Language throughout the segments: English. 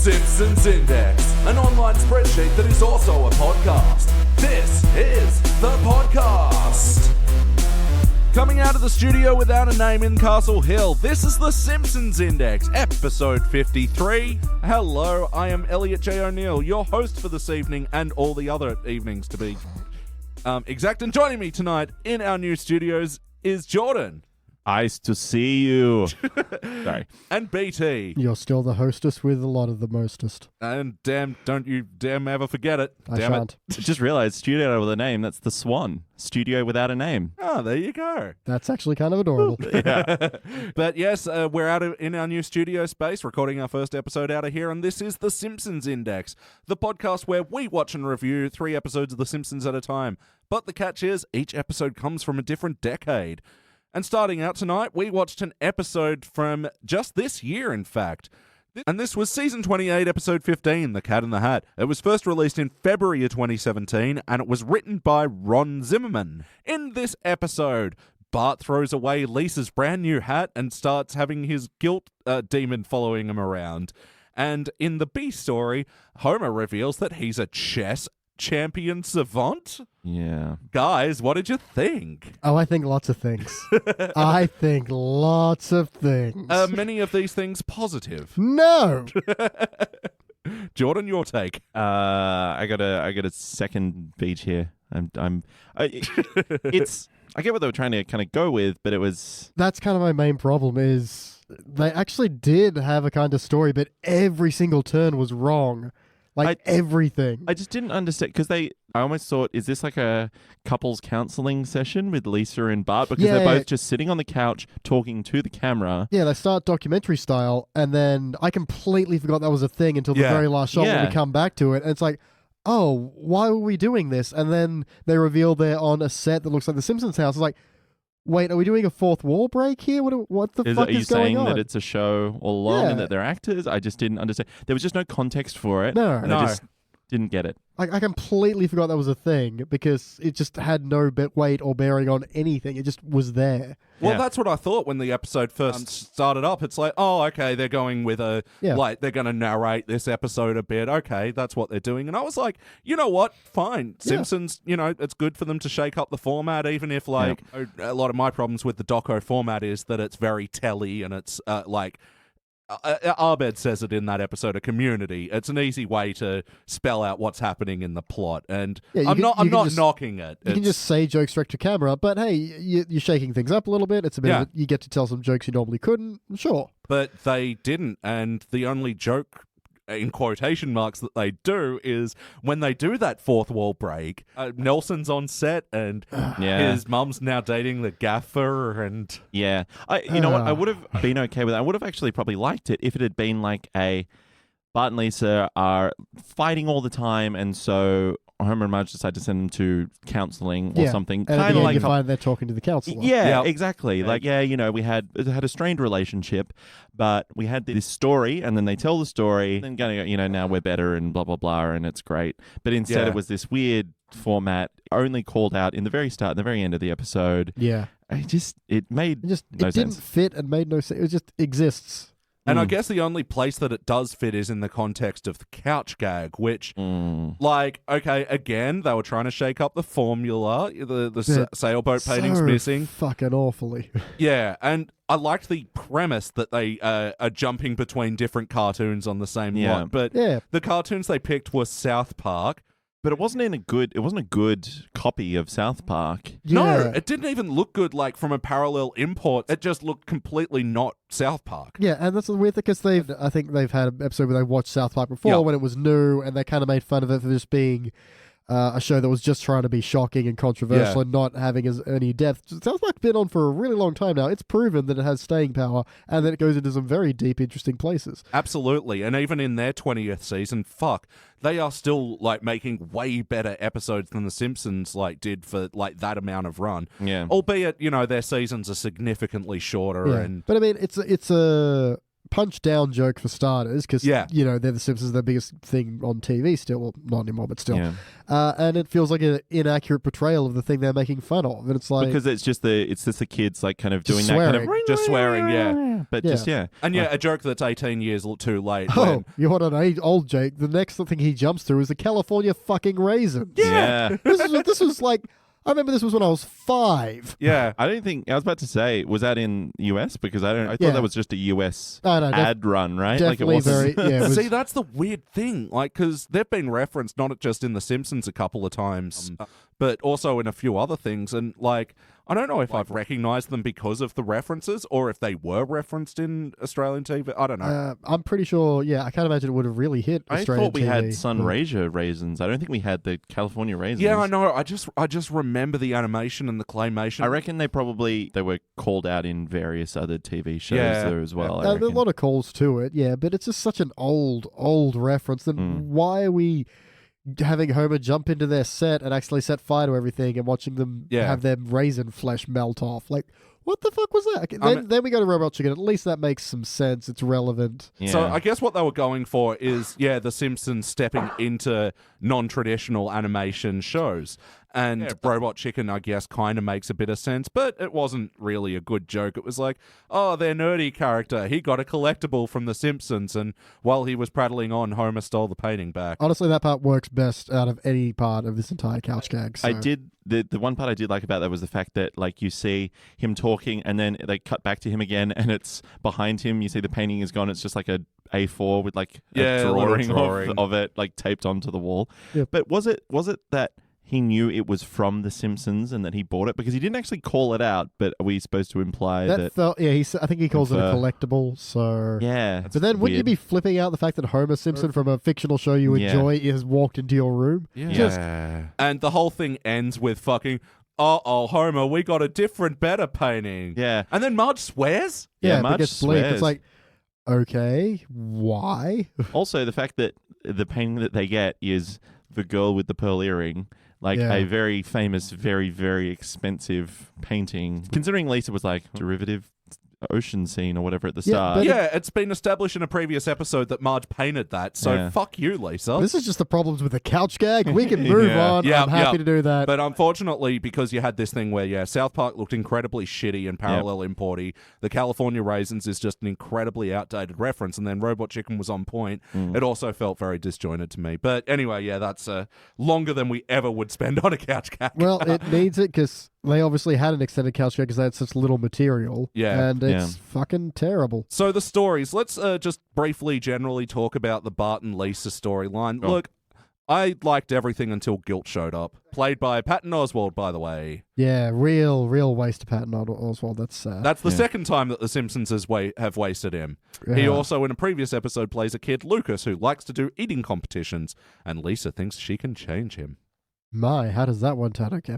Simpsons Index, an online spreadsheet that is also a podcast. This is the podcast. Coming out of the studio without a name in Castle Hill, this is the Simpsons Index, episode 53. Hello, I am Elliot J. O'Neill, your host for this evening and all the other evenings to be exact. And joining me tonight in our new studios is Jordan. Nice to see you. Sorry. And BT. You're still the hostess with a lot of the mostest. And don't you ever forget it. I shan't. I just realized studio with a name, that's the Swan. Studio without a name. Oh, there you go. That's actually kind of adorable. Yeah. But yes, we're in our new studio space, recording our first episode out of here, and this is The Simpsons Index, the podcast where we watch and review 3 episodes of The Simpsons at a time. But the catch is, each episode comes from a different decade. And starting out tonight, we watched an episode from just this year, in fact. And this was Season 28, Episode 15, The Cad and the Hat. It was first released in February of 2017, and it was written by Ron Zimmerman. In this episode, Bart throws away Lisa's brand new hat and starts having his guilt demon following him around. And in the B story, Homer reveals that he's a chess champion savant? Yeah. Guys, what did you think? Oh, I think lots of things. I think lots of things. Many of these things positive. No! Jordan, your take. I got a second beat here. It's I get what they were trying to kind of go with, but it was That's kind of my main problem is they actually did have a kind of story, but every single turn was wrong. Everything. I just didn't understand because I almost thought, is this like a couples counseling session with Lisa and Bart? Because they're both just sitting on the couch talking to the camera. Yeah, they start documentary style, and then I completely forgot that was a thing until the very last shot when we come back to it. And it's like, oh, why were we doing this? And then they reveal they're on a set that looks like the Simpsons house. It's like, wait, are we doing a fourth wall break here? What the fuck is going on? Are you saying that it's a show all along and that they're actors? I just didn't understand. There was just no context for it. No. I just didn't get it. I completely forgot that was a thing because it just had no weight or bearing on anything. It just was there. Well, that's what I thought when the episode first started up. It's like, oh, okay, they're going with they're going to narrate this episode a bit. Okay, that's what they're doing. And I was like, you know what? Fine. Simpsons, it's good for them to shake up the format, even if, a lot of my problems with the doco format is that it's very telly and it's, Abed says it in that episode, a community. It's an easy way to spell out what's happening in the plot, and I'm not knocking it. You can just say jokes direct to camera, but hey, you're shaking things up a little bit. It's a bit you get to tell some jokes you normally couldn't. Sure, but they didn't, and the only joke, in quotation marks, that they do is when they do that fourth wall break, Nelson's on set and his mum's now dating the gaffer, and you know what, I would have been okay with that. I would have actually probably liked it if it had been like a Bart and Lisa are fighting all the time, and so Homer and Marge decide to send them to counseling or something. And kind of like you find they're talking to the counselor. Yeah, exactly. Yeah. We had a strained relationship, but we had this story, and then they tell the story, and then now we're better and blah blah blah, and it's great. But instead, it was this weird format, only called out in the very start, and the very end of the episode. Yeah, it made no sense. It didn't fit and made no sense. It just exists. And I guess the only place that it does fit is in the context of the couch gag, which, okay, again, they were trying to shake up the formula. The sailboat painting's missing. Fucking awfully. Yeah, and I liked the premise that they are jumping between different cartoons on the same lot. But the cartoons they picked were South Park. But it wasn't a good copy of South Park. Yeah. No, it didn't even look good, from a parallel import. It just looked completely not South Park. Yeah, and that's the weird thing, because I think they've had an episode where they watched South Park before when it was new, and they kind of made fun of it for just being a show that was just trying to be shocking and controversial and not having any depth. South Park's been on for a really long time now. It's proven that it has staying power, and that it goes into some very deep, interesting places. Absolutely, and even in their 20th season, they are still making way better episodes than The Simpsons did for that amount of run. Yeah, albeit their seasons are significantly shorter. Yeah. And but I mean, it's a punch down joke for starters, because they're the Simpsons, the biggest thing on TV still. Well, not anymore, but still. Yeah. And it feels like an inaccurate portrayal of the thing they're making fun of, and it's like because it's just the kids kind of doing swearing. that kind of just swearing, but Yeah. just And a joke that's 18 years too late. Oh, you want an old Jake? The next thing he jumps through is the California fucking raisins. Yeah. This was like, I remember this was when I was 5. Yeah. I don't think I was about to say, was that in US? Because I thought that was just a US No, ad run, right? Definitely like it wasn't. very. Yeah, it was, See, that's the weird thing. Like, because they've been referenced not just in The Simpsons a couple of times, but also in a few other things. And, like, I don't know if I've recognized them because of the references or if they were referenced in Australian TV. I don't know. I'm pretty sure. Yeah, I can't imagine it would have really hit I Australian thought we TV. had Sunraysia raisins. I don't think we had the California raisins. Yeah, I know. I just remember the animation and the claymation. I reckon they were called out in various other TV shows there as well. I There are a reckon. lot of calls to it, yeah, but it's just such an old reference. Then why are we having Homer jump into their set and actually set fire to everything and watching them have their raisin flesh melt off? Like, what the fuck was that? Okay, then we go to Robot Chicken. At least that makes some sense. It's relevant. Yeah. So I guess what they were going for is, The Simpsons stepping into non-traditional animation shows. And Robot Chicken, I guess, kind of makes a bit of sense, but it wasn't really a good joke. It was like, oh, their nerdy character, he got a collectible from The Simpsons, and while he was prattling on, Homer stole the painting back. Honestly, that part works best out of any part of this entire couch gag. So. I did the one part I did like about that was the fact that like you see him talking and then they cut back to him again and it's behind him. You see the painting is gone. It's just like a A4 with like a drawing. Of it like taped onto the wall. Yep. But was it that he knew it was from The Simpsons and that he bought it? Because he didn't actually call it out, but are we supposed to imply that... I think he calls it a collectible, so... Yeah. But then wouldn't you be flipping out the fact that Homer Simpson from a fictional show you enjoy has walked into your room? Yeah. And the whole thing ends with fucking... Uh-oh, Homer, we got a different, better painting. Yeah. And then Marge swears? Yeah, Marge because Blake, swears. it's like, okay, why? Also, the fact that the painting that they get is the girl with the pearl earring... Like a very famous, very, very expensive painting. Considering Lisa was like derivative ocean scene or whatever at the start. It's been established in a previous episode that Marge painted that, so fuck you, Lisa. This is just the problems with the couch gag. We can move on. I'm happy to do that. But unfortunately, because you had this thing where, South Park looked incredibly shitty and parallel importy, the California Raisins is just an incredibly outdated reference, and then Robot Chicken was on point. It also felt very disjointed to me. But anyway, that's longer than we ever would spend on a couch gag. Well, it needs it because they obviously had an extended couch gag because they had such little material. Yeah. And it's fucking terrible. So the stories, let's just briefly generally talk about the Bart and Lisa storyline. Oh. Look, I liked everything until Guilt showed up. Played by Patton Oswalt, by the way. Yeah, real waste of Patton Oswalt. That's sad. That's the second time that The Simpsons have wasted him. Yeah. He also, in a previous episode, plays a kid, Lucas, who likes to do eating competitions, and Lisa thinks she can change him. My, how does that one turn? Okay.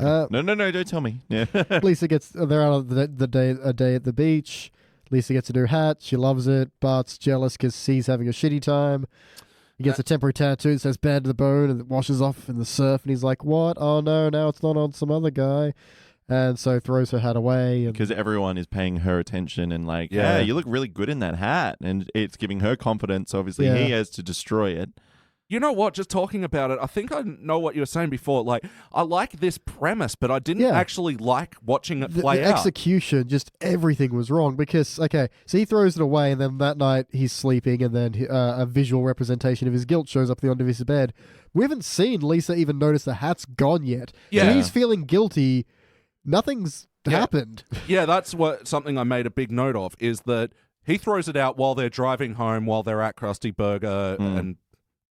No, don't tell me. Yeah. Lisa they're out of a day at the beach. Lisa gets a new hat. She loves it. Bart's jealous because he's having a shitty time. He gets a temporary tattoo that says bad to the bone and it washes off in the surf. And he's like, what? Oh no, now it's not on some other guy. And so throws her hat away. Because everyone is paying her attention and like, yeah, you look really good in that hat. And it's giving her confidence. Obviously, he has to destroy it. You know what? Just talking about it, I think I know what you were saying before. Like, I like this premise, but I didn't actually like watching it play the out. Execution, just everything was wrong because, so he throws it away and then that night he's sleeping and then a visual representation of his guilt shows up at the end of his bed. We haven't seen Lisa even notice the hat's gone yet. Yeah. So he's feeling guilty. Nothing's happened. Yeah, that's something I made a big note of, is that he throws it out while they're driving home, while they're at Krusty Burger, and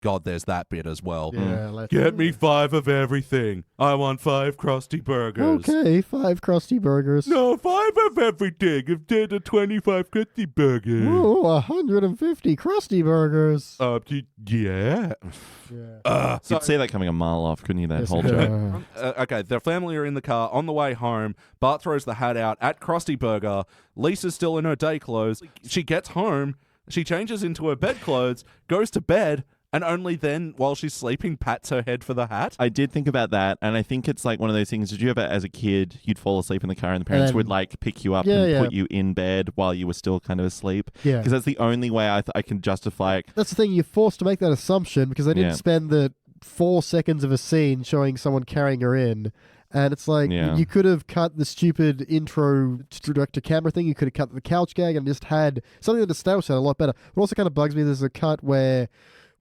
God, there's that bit as well. Yeah, Get me 5 of everything. I want 5 Krusty Burgers. Okay, 5 Krusty Burgers. No, 5 of everything. Instead of 25 Krusty Burgers. Ooh, 150 Krusty Burgers. Yeah. You'd see that coming a mile off, couldn't you, that whole joke? Okay, their family are in the car on the way home. Bart throws the hat out at Krusty Burger. Lisa's still in her day clothes. She gets home. She changes into her bed clothes, goes to bed, and only then, while she's sleeping, pats her head for the hat. I did think about that, and I think it's like one of those things. Did you ever, as a kid, you'd fall asleep in the car and the parents would like pick you up and put you in bed while you were still kind of asleep? Yeah. Because that's the only way I can justify it. That's the thing, you're forced to make that assumption because they didn't spend the 4 seconds of a scene showing someone carrying her in And it's like, you could have cut the stupid intro direct-to-camera thing. You could have cut the couch gag and just had something that established that a lot better. It also kind of bugs me. There's a cut where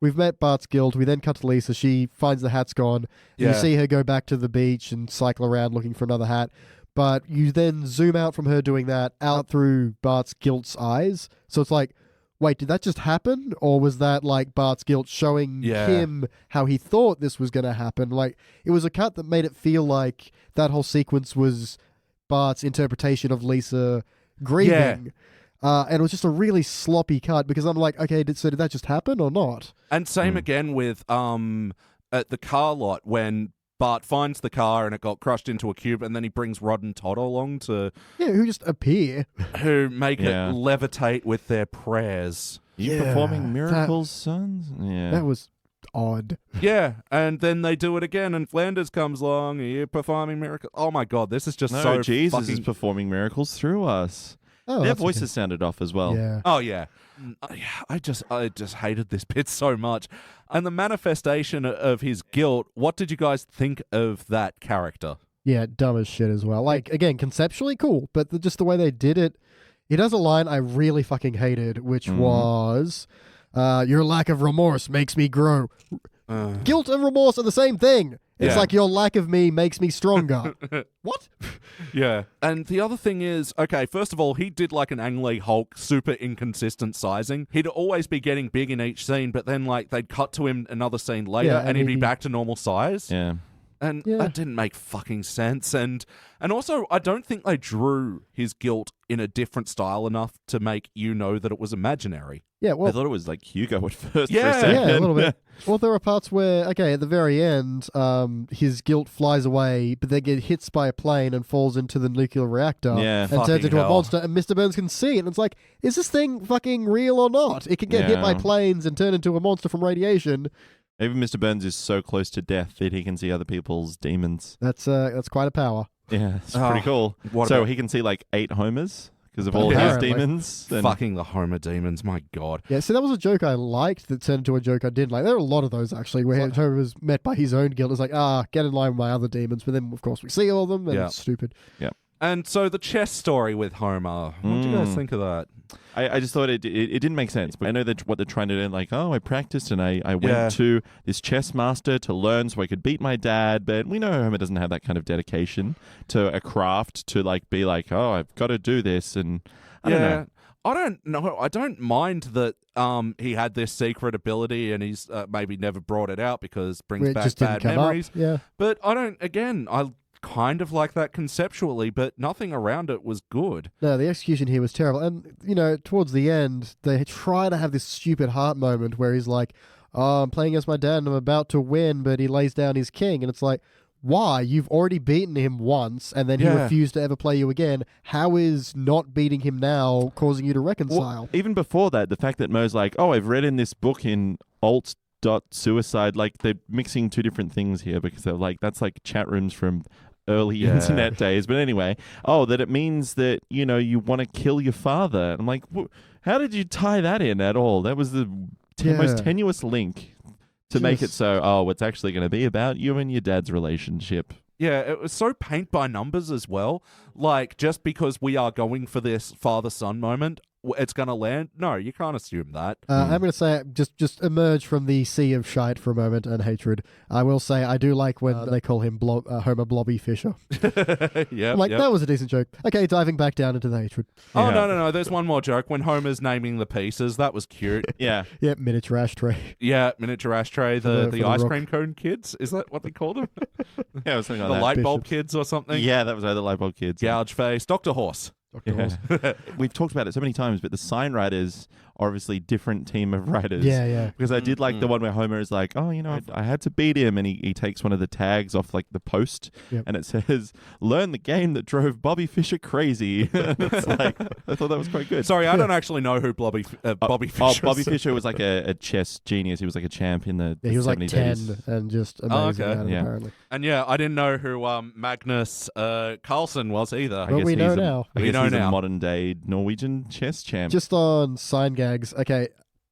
we've met Bart's guilt. We then cut to Lisa. She finds the hat's gone. And you see her go back to the beach and cycle around looking for another hat. But you then zoom out from her doing that out through Bart's guilt's eyes. So it's like, wait, did that just happen? Or was that like Bart's guilt showing him how he thought this was going to happen? Like, it was a cut that made it feel like that whole sequence was Bart's interpretation of Lisa grieving. And it was just a really sloppy cut because I'm like, okay, did that just happen or not? And same again with at the car lot when Bart finds the car and it got crushed into a cube, and then he brings Rod and Todd along to... Yeah, who just appear. Who make it levitate with their prayers. You performing miracles, sons? Yeah. That was odd. Yeah, and then they do it again, and Flanders comes along, and you're performing miracles. Oh my God, this is just so Jesus is performing miracles through us. Oh, their voices sounded off as well. Yeah. Oh, yeah. I just hated this bit so much. And the manifestation of his guilt, what did you guys think of that character? Yeah, dumb as shit as well. Like, again, conceptually cool, but just the way they did it, it has a line I really fucking hated, which was, your lack of remorse makes me grow. Guilt and remorse are the same thing. It's like your lack of me makes me stronger. What? Yeah. And the other thing is, okay, first of all, he did like an Ang Lee Hulk, super inconsistent sizing. He'd always be getting big in each scene, but then like they'd cut to him another scene later and he'd be back to normal size. Yeah. And that didn't make fucking sense. And also, I don't think they drew his guilt in a different style enough to make you know that it was imaginary. Yeah, well, I thought it was like Hugo at first. Yeah, for a second. Yeah, a little bit. Well, there are parts where, okay, at the very end, his guilt flies away, but then gets hit by a plane and falls into the nuclear reactor and turns into a monster, and Mr. Burns can see it. And it's like, is this thing fucking real or not? It can get hit by planes and turn into a monster from radiation. Even Mr. Burns is so close to death that he can see other people's demons. That's quite a power. Yeah, it's pretty cool. So he can see like 8 Homers because of all his demons. Fucking the Homer demons, my God. Yeah, so that was a joke I liked that turned into a joke I didn't like. There are a lot of those, actually, where Homer was met by his own guilt. It's like, get in line with my other demons. But then, of course, we see all of them, and it's stupid. Yeah. And so the chess story with Homer, what do you guys think of that? I just thought it didn't make sense, but I know that what they're trying to do, like, I practiced and I went to this chess master to learn so I could beat my dad, but we know Homer doesn't have that kind of dedication to a craft to, like, be like, I've got to do this, and I don't know. I don't know. I don't mind that he had this secret ability and he's maybe never brought it out because it brings back bad memories. Yeah. But I kind of like that conceptually, but nothing around it was good. No, the execution here was terrible. And, towards the end, they try to have this stupid heart moment where he's like, I'm playing against my dad and I'm about to win, but he lays down his king. And it's like, why? You've already beaten him once, and then he refused to ever play you again. How is not beating him now causing you to reconcile? Well, even before that, the fact that Mo's like, I've read in this book in alt.suicide, like they're mixing two different things here because they're like, that's like chat rooms from early internet days. But anyway, that it means that, you want to kill your father. I'm like, how did you tie that in at all? That was the most tenuous link to make it so, it's actually going to be about you and your dad's relationship. Yeah, it was so paint by numbers as well. Like, just because we are going for this father-son moment, it's going to land? No, you can't assume that. I'm going to say, just emerge from the sea of shite for a moment and hatred. I will say, I do like when they call him Homer Blobby Fisher. Yeah, that was a decent joke. Okay, diving back down into the hatred. Oh, no. There's one more joke. When Homer's naming the pieces, that was cute. Yeah. Yeah, miniature ashtray. Yeah, miniature ashtray. The ice cream cone kids? Is that what they called them? Yeah, it was something like the that. light bulb kids or something? Yeah, that was the light bulb kids. Gouge face. Dr. Horse. We've talked about it so many times, but the sign writers are obviously different team of writers. Yeah. Because I did like the one where Homer is like, I had to beat him, and he takes one of the tags off like the post, and it says, "Learn the game that drove Bobby Fischer crazy." It's like, I thought that was quite good. Sorry, I don't actually know who Bobby Fischer is. Bobby Fischer was like a chess genius. He was like a champ in the he was 70s. Like 10 and just amazing at it, apparently. And I didn't know who Magnus Carlsen was either. Well, we know now. He's a modern day Norwegian chess champ. Just on sign gags, okay,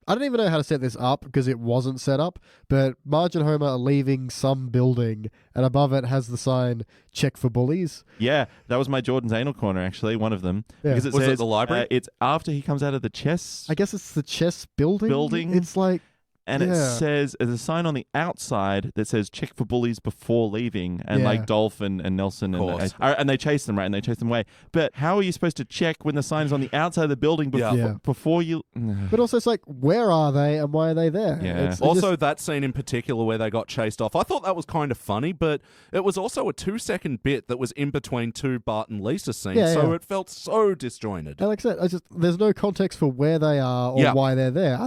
I don't even know how to set this up because it wasn't set up, but Marge and Homer are leaving some building, and above it has the sign, check for bullies. Yeah, that was my Jordan's Anal Corner, actually, one of them. Yeah. Because it Was says, it the library? It's after he comes out of the chess I guess it's the chess building. It's like... and it Yeah. says, there's a sign on the outside that says check for bullies before leaving. And Yeah. like Dolph and Nelson and they chase them, right? And they chase them away. But how are you supposed to check when the sign is on the outside of the building before you... But also it's like, where are they and why are they there? Yeah. It's Also, just- that scene in particular where they got chased off, I thought that was kind of funny, but it was also a 2-second bit that was in between two Bart and Lisa scenes, Yeah, so yeah. it felt so disjointed. And like I said, there's no context for where they are or why they're there.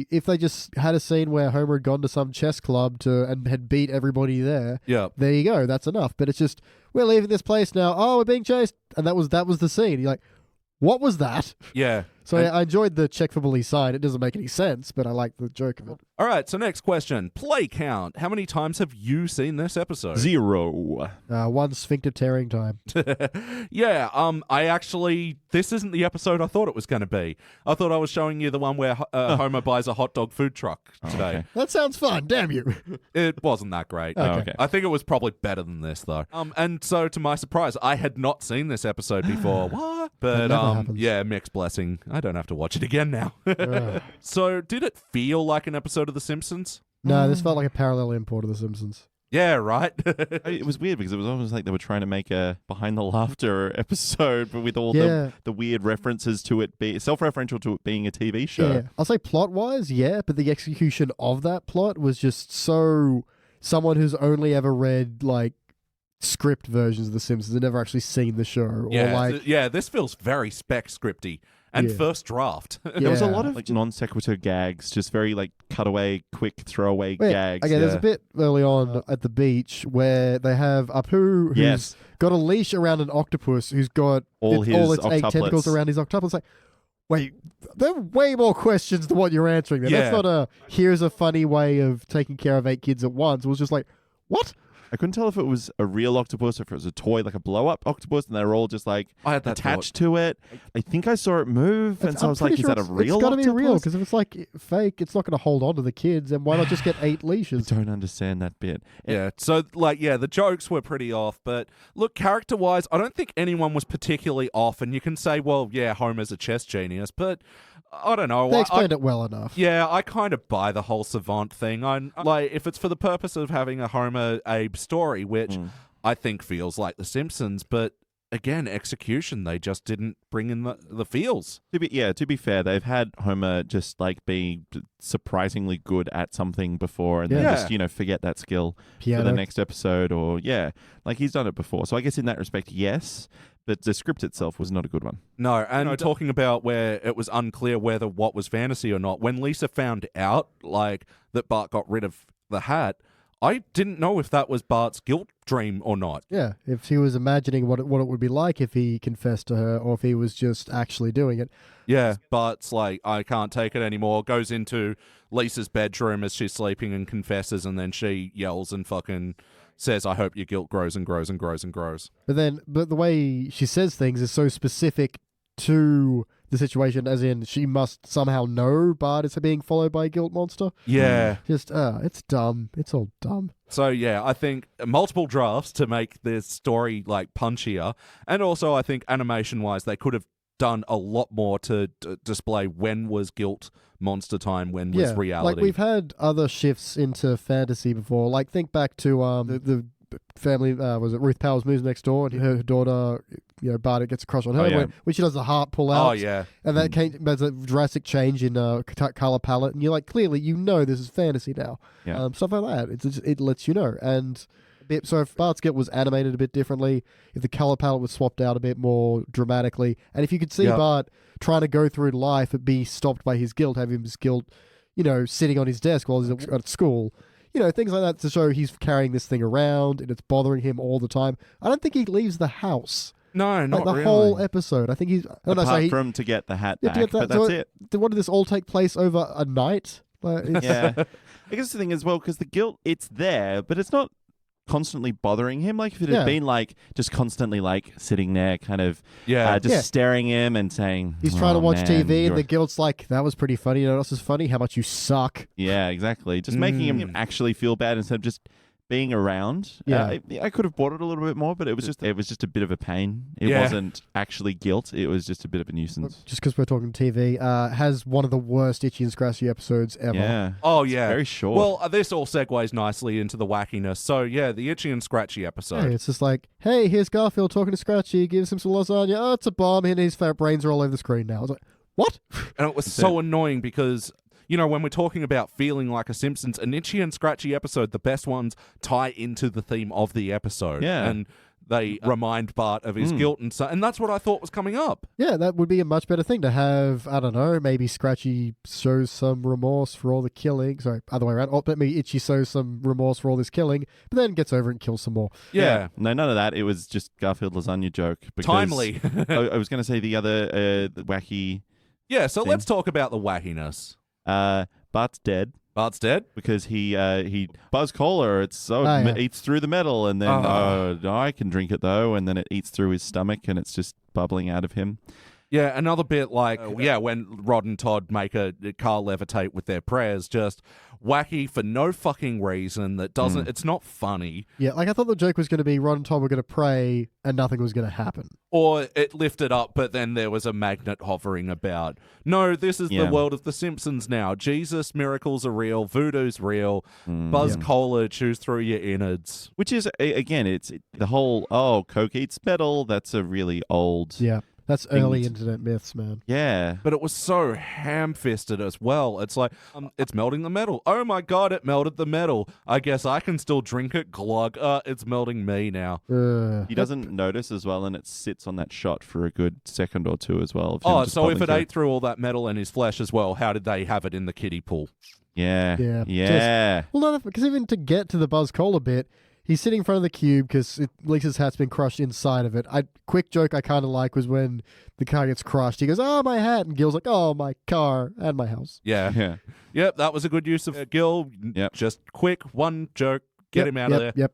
If they just had a scene where Homer had gone to some chess club and had beat everybody there, Yeah. there you go, that's enough. But it's just, we're leaving this place now, oh, we're being chased, and that was the scene. You're like, what was that? Yeah. So I enjoyed the check for bully sign. It doesn't make any sense, but I like the joke of it. All right, so next question. Play count. How many times have you seen this episode? 0. One sphincter tearing time. Yeah, this isn't the episode I thought it was going to be. I thought I was showing you the one where Homer buys a hot dog food truck today. Okay. That sounds fun, damn you. It wasn't that great. Okay. I think it was probably better than this, though. And so, to my surprise, I had not seen this episode before. What? But, never happens. yeah, mixed blessing. I don't have to watch it again now. Ugh. So, did it feel like an episode of The Simpsons? No, this felt like a parallel import of The Simpsons. Yeah, right? It was weird because it was almost like they were trying to make a behind the laughter episode, but with all Yeah. the weird references to it being self-referential to it being a TV show. Yeah. I'll say plot-wise, yeah, but the execution of that plot was just so... Someone who's only ever read, like, script versions of The Simpsons and never actually seen the show. Yeah, Or, like... this feels very spec scripty and Yeah. first draft. There was a Yeah. lot of like non sequitur gags, just very like cutaway, quick throwaway gags. Okay, there's a bit early on at the beach where they have Apu who's Yes. got a leash around an octopus who's got All his its 8 tentacles octuplets. around his octopus. Like, wait, there are way more questions than what you're answering there. Yeah. That's not here's a funny way of taking care of 8 kids at once. It was just like, what? I couldn't tell if it was a real octopus or if it was a toy, like a blow-up octopus, and they were all just like I had that attached to it. I think I saw it move, and so I was like, is that a real It's got to octopus? be real, because if it's like fake, it's not going to hold on to the kids, and why not just get 8 I leashes? don't understand that bit. Yeah, so, the jokes were pretty off, but look, character-wise, I don't think anyone was particularly off, and you can say, well, yeah, Homer's a chess genius, but I don't know. They explained it well enough. Yeah, I kind of buy the whole savant thing. If it's for the purpose of having a Homer Abe story, which I think feels like The Simpsons, but again, execution, they just didn't bring in the feels. To be fair, they've had Homer just like be surprisingly good at something before, and then Yeah. just forget that skill for Piano. the next episode, or like he's done it before. So I guess in that respect, yes. But the script itself was not a good one. No, and talking about where it was unclear whether what was fantasy or not, when Lisa found out, that Bart got rid of the hat, I didn't know if that was Bart's guilt dream or not. Yeah, if he was imagining what it would be like if he confessed to her, or if he was just actually doing it. Yeah, Bart's like, I can't take it anymore, goes into Lisa's bedroom as she's sleeping and confesses, and then she yells and fucking says, I hope your guilt grows and grows and grows and grows. But the way she says things is so specific to the situation, as in she must somehow know Bart is being followed by a guilt monster. Yeah. Just, it's dumb. It's all dumb. So, yeah, I think multiple drafts to make this story, punchier. And also, I think animation-wise, they could have done a lot more to display when was guilt monster time, when was reality. Like, we've had other shifts into fantasy before. Like, think back to the family, was it Ruth Powers moves next door, and her daughter, Bart gets a crush on her when she does the heart pull out. Oh, yeah. And that there's a drastic change in color palette, and you're like, clearly, this is fantasy now. Yeah. Stuff like that. It lets you know. And so if Bart's guilt was animated a bit differently, if the color palette was swapped out a bit more dramatically, and if you could see Bart trying to go through life and be stopped by his guilt, have his guilt, sitting on his desk while he's at school. Things like that to show he's carrying this thing around and it's bothering him all the time. I don't think he leaves the house. No, not the really. whole episode. I think he's... Apart from to get the hat back, but that's it. What did this all take place over a night? Yeah. I guess the thing as well, because the guilt, it's there, but it's not constantly bothering him. Like if it had been like just constantly like sitting there kind of staring him and saying he's trying to watch man, TV and the guilt's like, that was pretty funny. You know what else is funny? How much you suck. Yeah, exactly. Just making him actually feel bad instead of just being around. Yeah. I could have bought it a little bit more, but it was just a bit of a pain. It wasn't actually guilt. It was just a bit of a nuisance. Just because we're talking TV, has one of the worst Itchy and Scratchy episodes ever. Yeah. Oh, it's yeah. very short. Well, this all segues nicely into the wackiness. So, yeah, the Itchy and Scratchy episode. Hey, it's just like, hey, here's Garfield talking to Scratchy, gives him some lasagna. Oh, it's a bomb, and his fat brains are all over the screen now. I was like, what? And it was so annoying because, you know, when we're talking about feeling like a Simpsons, an Itchy and Scratchy episode, the best ones tie into the theme of the episode. Yeah. And they remind Bart of his guilt and so, and that's what I thought was coming up. Yeah, that would be a much better thing to have. I don't know, maybe Scratchy shows some remorse for all the killing. Sorry, other way around. Or maybe Itchy shows some remorse for all this killing, but then gets over it and kills some more. Yeah. No, none of that. It was just Garfield lasagna joke. Because Timely. I was going to say the other the wacky. Yeah, so thing. let's talk about the wackiness. Bart's dead. Bart's dead? Because he Buzz Cola, it eats through the metal, and then I can drink it though, and then it eats through his stomach, and it's just bubbling out of him. Yeah, another bit like, when Rod and Todd make a car levitate with their prayers, just wacky for no fucking reason that doesn't, it's not funny. Yeah, like I thought the joke was going to be Rod and Todd were going to pray and nothing was going to happen. Or it lifted up, but then there was a magnet hovering about. No, this is the world of The Simpsons now. Jesus, miracles are real, voodoo's real, Buzz Cola chews through your innards. Which is, again, it's the whole, Coke eats metal, that's a really old... Yeah. That's early internet myths, man. Yeah. But it was so ham-fisted as well. It's like, it's melting the metal. Oh my god, it melted the metal. I guess I can still drink it. Glug. It's melting me now. He doesn't notice as well, and it sits on that shot for a good second or two as well. So if it ate through all that metal in his flesh as well, how did they have it in the kiddie pool? Yeah. Well, no, because even to get to the Buzz Cola bit, he's sitting in front of the cube because Lisa's hat's been crushed inside of it. Quick joke I kind of like was when the car gets crushed. He goes, "Oh, my hat," and Gil's like, "Oh, my car and my house." Yeah. Yep, that was a good use of Gil. Yep. Just quick, one joke, get him out of there. Yep.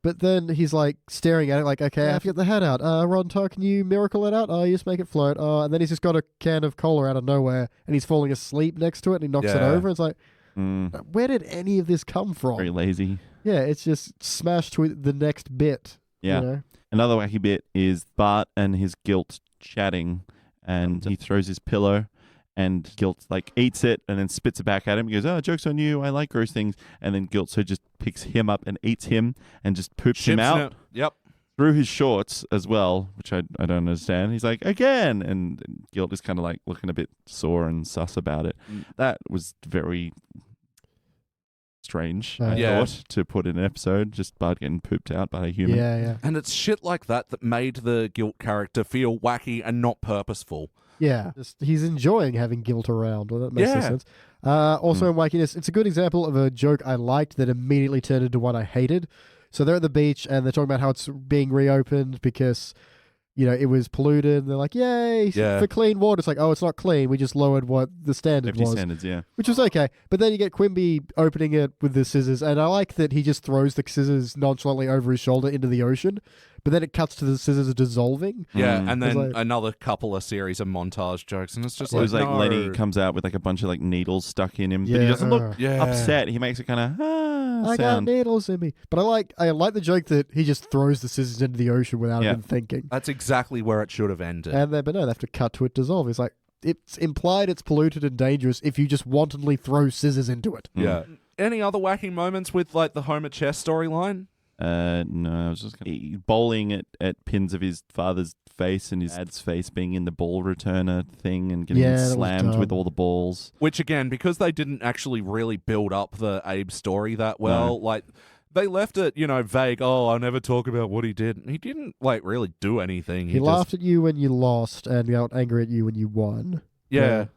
But then he's like staring at it like, okay, I have to get the hat out. Rod and Todd, can you miracle it out? Oh, you just make it float. And then he's just got a can of cola out of nowhere and he's falling asleep next to it and he knocks it over. It's like, where did any of this come from? Very lazy. Yeah, it's just smashed to the next bit. Yeah. You know? Another wacky bit is Bart and his guilt chatting, and he throws his pillow, and guilt like eats it and then spits it back at him. He goes, "Oh, joke's on you. I like gross things." And then guilt so just picks him up and eats him and just poops him out. Yep. Through his shorts as well, which I don't understand. He's like, "Again," and guilt is kind of like looking a bit sore and sus about it. That was very strange, I thought, to put in an episode, just Bart getting pooped out by a human. Yeah. And it's shit like that made the guilt character feel wacky and not purposeful. Yeah. He's enjoying having guilt around. Well, that makes sense. Also in wackiness, it's a good example of a joke I liked that immediately turned into one I hated. So they're at the beach and they're talking about how it's being reopened because, you know, it was polluted. And they're like, yay, for clean water. It's like, oh, it's not clean. We just lowered what the standard was. Standards, yeah. Which was okay. But then you get Quimby opening it with the scissors. And I like that he just throws the scissors nonchalantly over his shoulder into the ocean. But then it cuts to the scissors dissolving. Yeah, and then another couple of series of montage jokes. And it's just it was like Lenny comes out with like a bunch of like needles stuck in him. But he doesn't look upset. He makes it kind of I got needles in me. But I like the joke that he just throws the scissors into the ocean without even thinking. That's exactly where it should have ended. And then, but no, they have to cut to it dissolve. It's like, it's implied it's polluted and dangerous if you just wantonly throw scissors into it. Yeah. Any other wacky moments with like the Homer chess storyline? No, I was just bowling at pins of his father's face and his dad's face being in the ball returner thing and getting slammed with all the balls. Which again, because they didn't actually really build up the Abe story that well, like they left it, vague. Oh, I'll never talk about what he did. He didn't like really do anything. He laughed at you when you lost and got angry at you when you won. Yeah.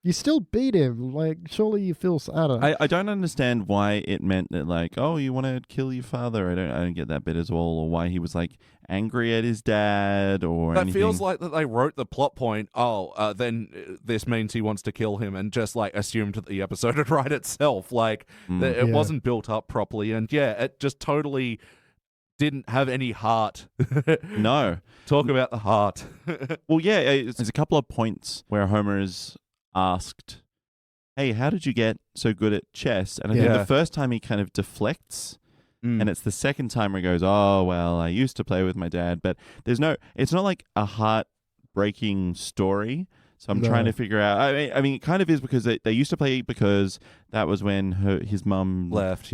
You still beat him. Like, surely you feel... I don't know. I don't understand why it meant that, like, oh, you want to kill your father. I don't get that bit as well, or why he was, like, angry at his dad or anything. That feels like that they wrote the plot point, then this means he wants to kill him, and just, like, assumed that the episode would write itself. Like, it wasn't built up properly, and it just totally didn't have any heart. No. Talk about the heart. Well, there's a couple of points where Homer is asked, hey, how did you get so good at chess? And I think the first time he kind of deflects, and it's the second time where he goes, oh, well, I used to play with my dad. But it's not like a heartbreaking story. So I'm trying to figure out, I mean, it kind of is because they used to play because that was when his mum left,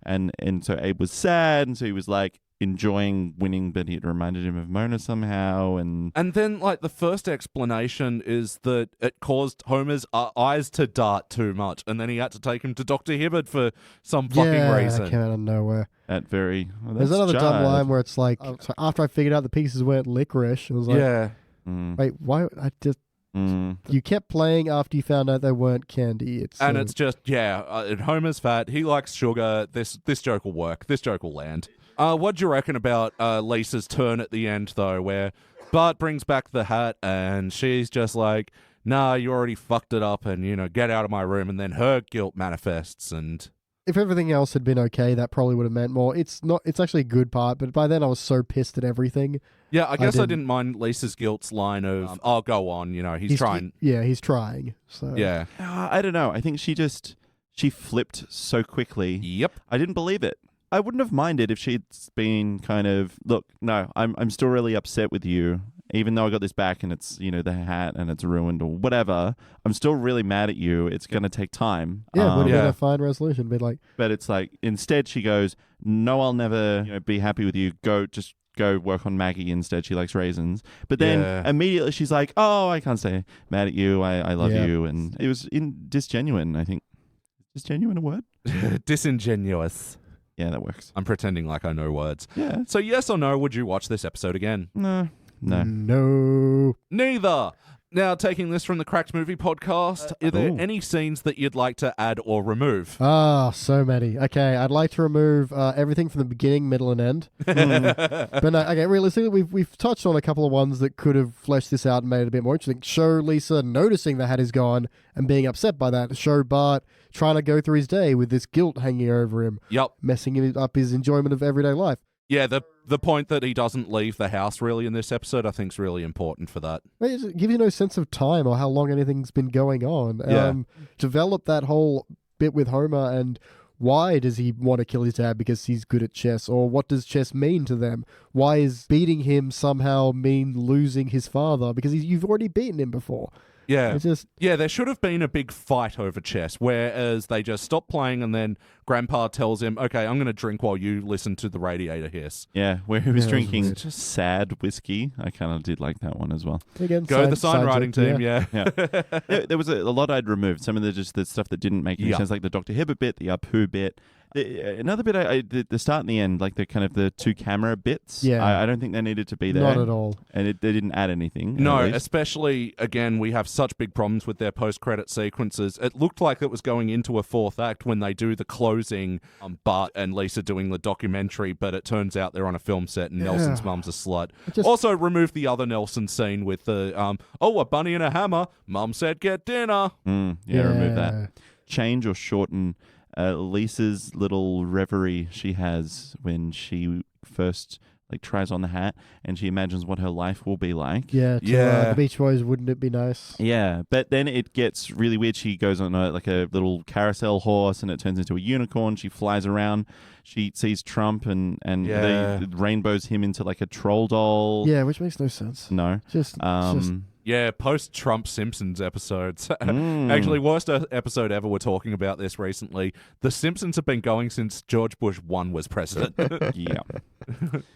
and so Abe was sad, and so he was like, enjoying winning, but it reminded him of Mona somehow. And then, like, the first explanation is that it caused Homer's eyes to dart too much, and then he had to take him to Dr. Hibbert for some fucking reason. That came out of nowhere. There's another dumb line where it's like, so after I figured out the pieces weren't licorice, it was like, wait, why? You kept playing after you found out they weren't candy. It's just, Homer's fat, he likes sugar, this joke will work, this joke will land. What do you reckon about Lisa's turn at the end, though, where Bart brings back the hat and she's just like, nah, you already fucked it up and, get out of my room, and then her guilt manifests and... If everything else had been okay, that probably would have meant more. It's actually a good part, but by then I was so pissed at everything. Yeah, I guess I didn't mind Lisa's guilt's line of, I'll go on, he's trying. Yeah, he's trying. So yeah. I don't know. I think she flipped so quickly. Yep. I didn't believe it. I wouldn't have minded if she'd been kind of, look, no, I'm still really upset with you, even though I got this back and it's, the hat and it's ruined or whatever. I'm still really mad at you. It's going to take time. Yeah, would have been a fine resolution. But it's like, instead she goes, no, I'll never be happy with you. Just go work on Maggie instead. She likes raisins. But then immediately she's like, oh, I can't stay mad at you. I love you. And it was disgenuine, I think. Is genuine a word? Disingenuous. Yeah, that works. I'm pretending like I know words. Yeah. So yes or no, would you watch this episode again? No. Neither. Now, taking this from the Cracked Movie Podcast, are there any scenes that you'd like to add or remove? So many. Okay, I'd like to remove everything from the beginning, middle, and end. But no, okay, realistically, we've touched on a couple of ones that could have fleshed this out and made it a bit more interesting. Show Lisa noticing the hat is gone and being upset by that. Show Bart trying to go through his day with this guilt hanging over him. Yep. Messing up his enjoyment of everyday life. Yeah, the point that he doesn't leave the house really in this episode, I think, is really important for that. It gives you no sense of time or how long anything's been going on. Develop that whole bit with Homer and why does he want to kill his dad because he's good at chess, or what does chess mean to them? Why is beating him somehow mean losing his father because you've already beaten him before? Yeah. There should have been a big fight over chess, whereas they just stop playing and then Grandpa tells him, okay, I'm going to drink while you listen to the radiator hiss. Yeah, where he was drinking just sad whiskey. I kind of did like that one as well. Again, the sign writing team, yeah. There was a lot I'd removed. Some of the stuff that didn't make any sense, like the Dr. Hibbert bit, the Apu bit. Another bit, the start and the end, like the two camera bits. Yeah. I don't think they needed to be there. Not at all. And they didn't add anything. No, especially, again, we have such big problems with their post-credit sequences. It looked like it was going into a fourth act when they do the closing, Bart and Lisa doing the documentary, but it turns out they're on a film set and Nelson's mum's a slut. Also, remove the other Nelson scene with the, a bunny and a hammer. Mum said get dinner. Remove that. Change or shorten Lisa's little reverie she has when she first tries on the hat and she imagines what her life will be like. The Beach Boys, wouldn't it be nice? Yeah, but then it gets really weird. She goes on a little carousel horse and it turns into a unicorn. She flies around. She sees Trump and they rainbows him into a troll doll. Yeah, which makes no sense. No. Just Yeah, post-Trump Simpsons episodes. Actually, worst episode ever. We're talking about this recently. The Simpsons have been going since George Bush 1 was president. Yeah.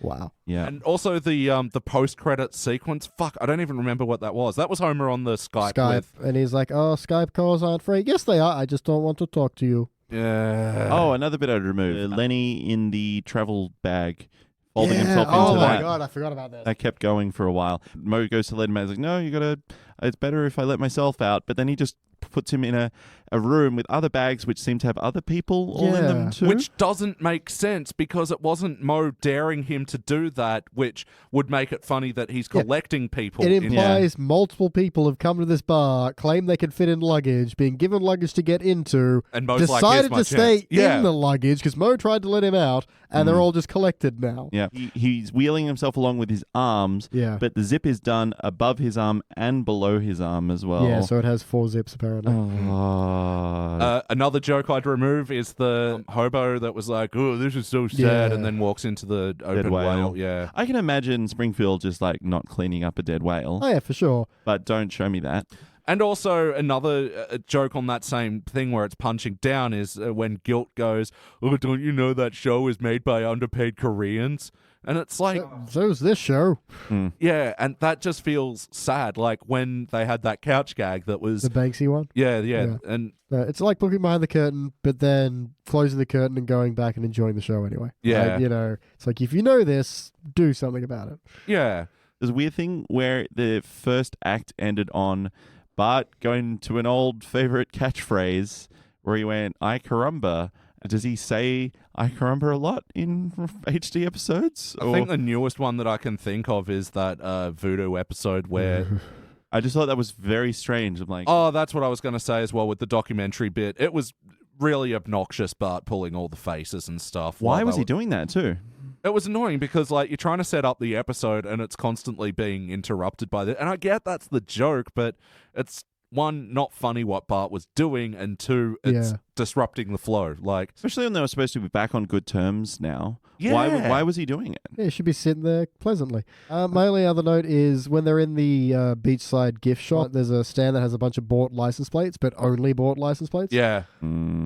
Wow. Yeah. And also the post-credit sequence. Fuck, I don't even remember what that was. That was Homer on the Skype with... And he's like, oh, Skype calls aren't free. Yes, they are. I just don't want to talk to you. Yeah. Oh, another bit I'd remove. Lenny in the travel bag. Folding himself into that. Oh my god, I forgot about that. That kept going for a while. Mo goes to let him out. He's like, no, you gotta it's better if I let myself out. But then he just puts him in a room with other bags which seem to have other people all in them too. Which doesn't make sense because it wasn't Mo daring him to do that, which would make it funny that he's collecting people. It implies multiple people have come to this bar, claim they can fit in luggage, being given luggage to get into, and Mo's decided like, to stay in the luggage because Mo tried to let him out, and they're all just collected now. Yeah, he's wheeling himself along with his arms, but the zip is done above his arm and below his arm as well. Yeah, so it has 4 zips apparently. Another joke I'd remove is the hobo that was like, "Oh, this is so sad," and then walks into the open whale. Yeah, I can imagine Springfield just like not cleaning up a dead whale. Oh yeah, for sure. But don't show me that. And also another joke on that same thing where it's punching down is when Guilt goes, "Oh, don't you know that show is made by underpaid Koreans?" And it's like... So's this show. Yeah, and that just feels sad. Like when they had that couch gag that was... The Banksy one? Yeah. And it's like looking behind the curtain, but then closing the curtain and going back and enjoying the show anyway. Yeah. Like, it's like, if you know this, do something about it. Yeah. There's a weird thing where the first act ended on Bart going to an old favorite catchphrase where he went, "I carumba." Does he say "I carumba" a lot in HD episodes? I think the newest one that I can think of is that Voodoo episode where... I just thought that was very strange. I'm like... Oh, that's what I was going to say as well with the documentary bit. It was really obnoxious, Bart pulling all the faces and stuff. Why was he doing that too? It was annoying because, like, you're trying to set up the episode and it's constantly being interrupted by that. And I get that's the joke, but it's... one, not funny what Bart was doing, and two, it's disrupting the flow. Like, especially when they were supposed to be back on good terms now. Yeah. Why was he doing it? Yeah, he should be sitting there pleasantly. My only other note is when they're in the beachside gift shop, there's a stand that has a bunch of bought license plates, but only bought license plates. Yeah.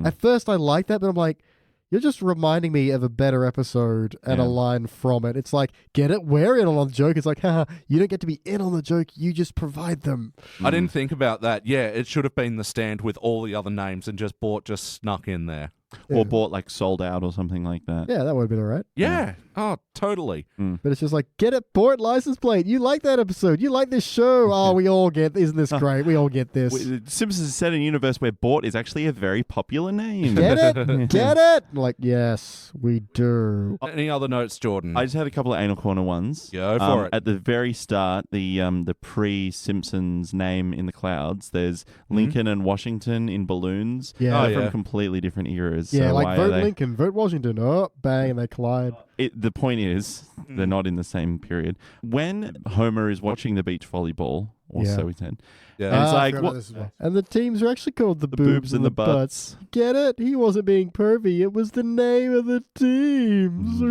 At first I liked that, but I'm like, you're just reminding me of a better episode and a line from it. It's like, get it? We're in on the joke. It's like, haha, you don't get to be in on the joke. You just provide them. I didn't think about that. Yeah, it should have been the stand with all the other names and just bought just snuck in there. Or bought like sold out or something like that. Yeah, that would have been all right. Yeah. Oh, totally. But it's just like, get it, bought license plate. You like that episode. You like this show. Oh, we all get, isn't this great? We all get this. Simpsons is set in a universe where bought is actually a very popular name. Get it? Get it? Like, yes, we do. Any other notes, Jordan? I just had a couple of anal corner ones. Go for it. At the very start, the pre-Simpsons name in the clouds, there's Lincoln and Washington in balloons. Yeah. They're from completely different eras. Yeah, so like why vote are they... Lincoln, vote Washington. Oh, bang, and they collide. The point is, they're not in the same period. When Homer is watching the beach volleyball, or so he said, and it's like, what? And the teams are actually called the boobs and the butts. Get it? He wasn't being pervy. It was the name of the teams.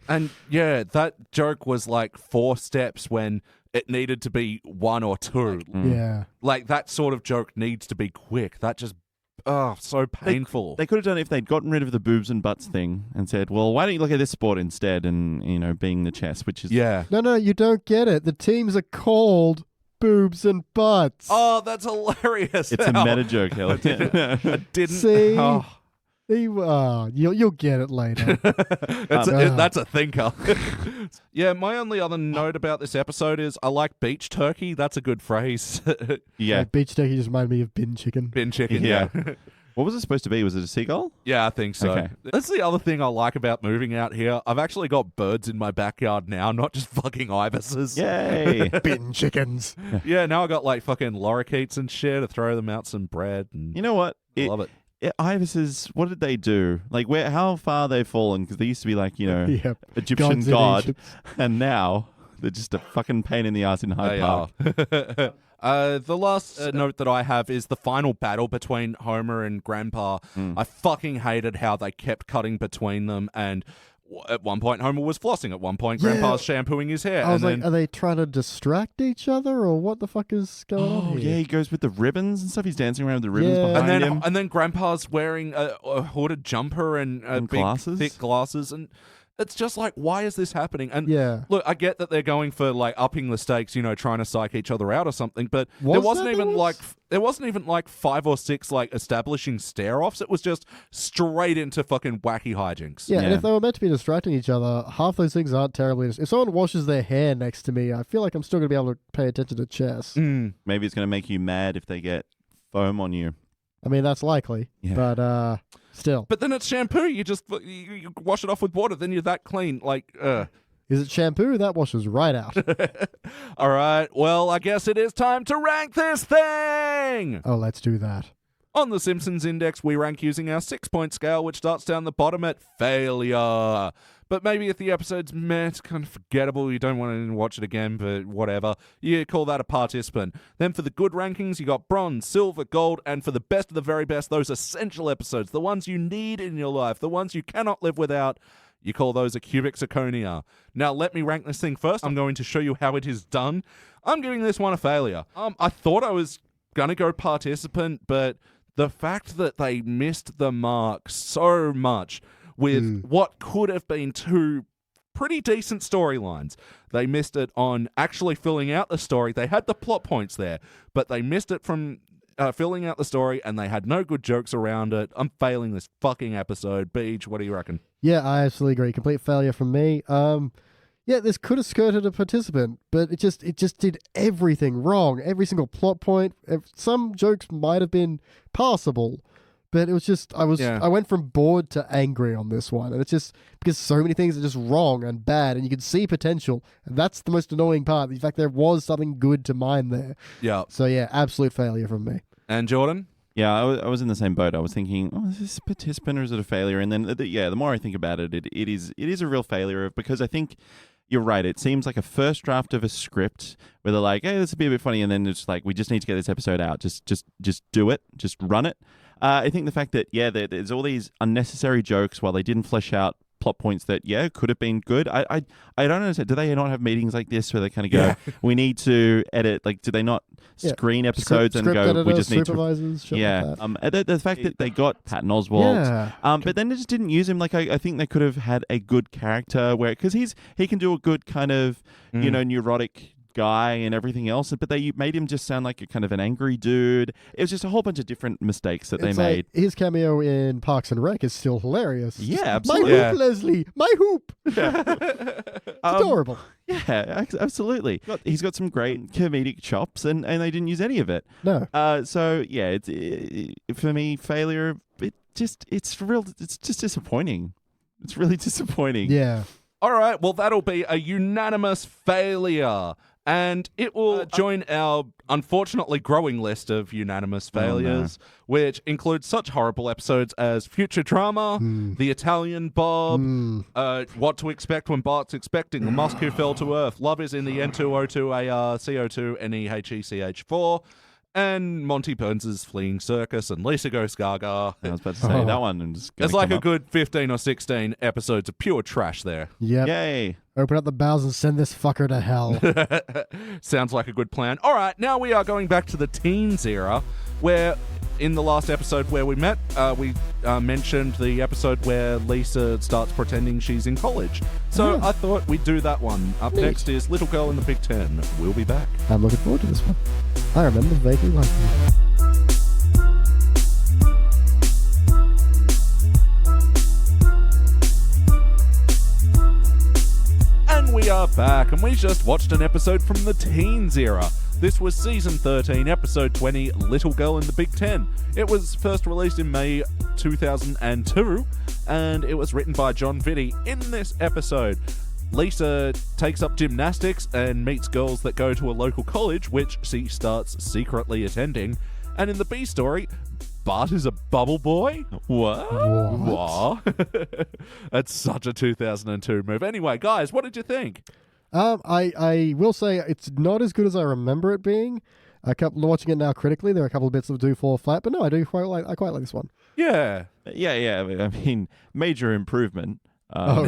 And yeah, that joke was like 4 steps when it needed to be 1 or 2. Yeah. Like that sort of joke needs to be quick. That just... Oh, so painful. They could have done it if they'd gotten rid of the boobs and butts thing and said, well, why don't you look at this sport instead and, being the chess, which is... Yeah. No, you don't get it. The teams are called boobs and butts. Oh, that's hilarious. It's a meta joke, Elliot. I didn't... See? Oh. You'll get it later. That's a thinker. Yeah, my only other note about this episode is I like beach turkey. That's a good phrase. Yeah. Like beach turkey just reminded me of bin chicken. Bin chicken, yeah. What was it supposed to be? Was it a seagull? Yeah, I think so. Okay. That's the other thing I like about moving out here. I've actually got birds in my backyard now, not just fucking ibises. Yay. Bin chickens. Yeah, now I got like fucking lorikeets and shit to throw them out some bread. And you know what? I love it. Ibises, what did they do? Like, how far they've fallen? Because they used to be like, Egyptian Gods in god, Egypt. and now they're just a fucking pain in the ass in Hyde Park. The last note that I have is the final battle between Homer and Grandpa. I fucking hated how they kept cutting between them, and at one point Homer was flossing, at one point Grandpa's shampooing his hair. I was like, are they trying to distract each other, or what the fuck is going on here? Yeah, he goes with the ribbons and stuff. He's dancing around with the ribbons behind him. And then Grandpa's wearing a hooded jumper and big, glasses? thick glasses, and It's just like, why is this happening? And Yeah. look, I get that they're going for like upping the stakes, trying to psych each other out or something, but there wasn't even like 5 or 6 like establishing stare-offs. It was just straight into fucking wacky hijinks. Yeah, and if they were meant to be distracting each other, half those things aren't terribly... If someone washes their hair next to me, I feel like I'm still going to be able to pay attention to chess. Maybe it's going to make you mad if they get foam on you. I mean, that's likely, but still. But then it's shampoo. You just you wash it off with water, then you're that clean. Like, Is it shampoo? That washes right out. All right, well, I guess it is time to rank this thing! Oh, let's do that. On the Simpsons Index, we rank using our 6-point scale, which starts down the bottom at failure. But maybe if the episode's it's kind of forgettable, you don't want to watch it again, but whatever, you call that a participant. Then for the good rankings, you got bronze, silver, gold, and for the best of the very best, those essential episodes, the ones you need in your life, the ones you cannot live without, you call those a cubic zirconia. Now, let me rank this thing first. I'm going to show you how it is done. I'm giving this one a failure. I thought I was going to go participant, but the fact that they missed the mark so much with what could have been 2 pretty decent storylines. They missed it on actually filling out the story. They had the plot points there, but they missed it from filling out the story, and they had no good jokes around it. I'm failing this fucking episode. Beach, what do you reckon? Yeah, I absolutely agree. Complete failure from me. Yeah, this could have skirted a participant, but it just did everything wrong. Every single plot point. Some jokes might have been passable, but it was just I went from bored to angry on this one, and it's just because so many things are just wrong and bad, and you can see potential, and that's the most annoying part. In fact, there was something good to mine there. Yeah. So yeah, absolute failure from me. And Jordan? Yeah, I was in the same boat. I was thinking, is this a participant or is it a failure? And then, the more I think about it, it is a real failure because I think you're right. It seems like a first draft of a script where they're like, hey, this would be a bit funny. And then it's like, we just need to get this episode out. Just do it. Just run it. I think the fact that, there's all these unnecessary jokes while they didn't flesh out plot points that, could have been good. I don't understand. Do they not have meetings like this where they kind of go, we need to edit? Like, do they not screen episodes and go, editors, we just need to... The fact that they got Patton Oswalt, but then they just didn't use him. Like, I think they could have had a good character where, because he can do a good kind of, neurotic guy and everything else, but they made him just sound like a kind of an angry dude. It was just a whole bunch of different mistakes that they made. His cameo in Parks and Rec is still hilarious. Yeah, absolutely. My hoop, Leslie! My hoop! It's adorable. Yeah, absolutely. He's got some great comedic chops, and they didn't use any of it. No. So yeah, for me, failure. It's just disappointing. It's really disappointing. Yeah. All right, well, that'll be a unanimous failure. And it will join our unfortunately growing list of unanimous failures, which includes such horrible episodes as Future-Drama, The Italian Bob, What to Expect When Bart's Expecting, The Mosque Who Fell to Earth, Love is in the N2O2AR CO2 NEHECH4, and Monty Burns' Fleeing Circus, and Lisa Goes Gaga. I was about to say that one. And just There's like a good 15 or 16 episodes of pure trash there. Yep. Yay. Open up the bowels and send this fucker to hell. Sounds like a good plan. All right, now we are going back to the teens era, where in the last episode where we met, we mentioned the episode where Lisa starts pretending she's in college. So I thought we'd do that one. Up next is Little Girl in the Big Ten. We'll be back. I'm looking forward to this one. I remember vaguely liking it. And we are back, and we just watched an episode from the teens era. This was Season 13, Episode 20, Little Girl in the Big Ten. It was first released in May 2002, and it was written by John Vitti. In this episode, Lisa takes up gymnastics and meets girls that go to a local college, which she starts secretly attending. And in the B story, Bart is a bubble boy? What? That's such a 2002 move. Anyway, guys, what did you think? I will say it's not as good as I remember it being. Watching it now critically, there are a couple of bits that do fall flat, but no, I quite like this one. Yeah. Yeah. I mean, major improvement. But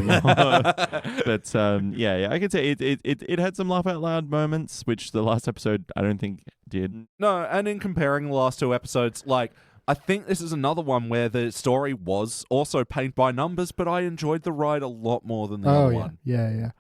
I could say it had some laugh out loud moments, which the last episode I don't think did. No, and in comparing the last two episodes, like I think this is another one where the story was also paint by numbers, but I enjoyed the ride a lot more than the other one. Yeah.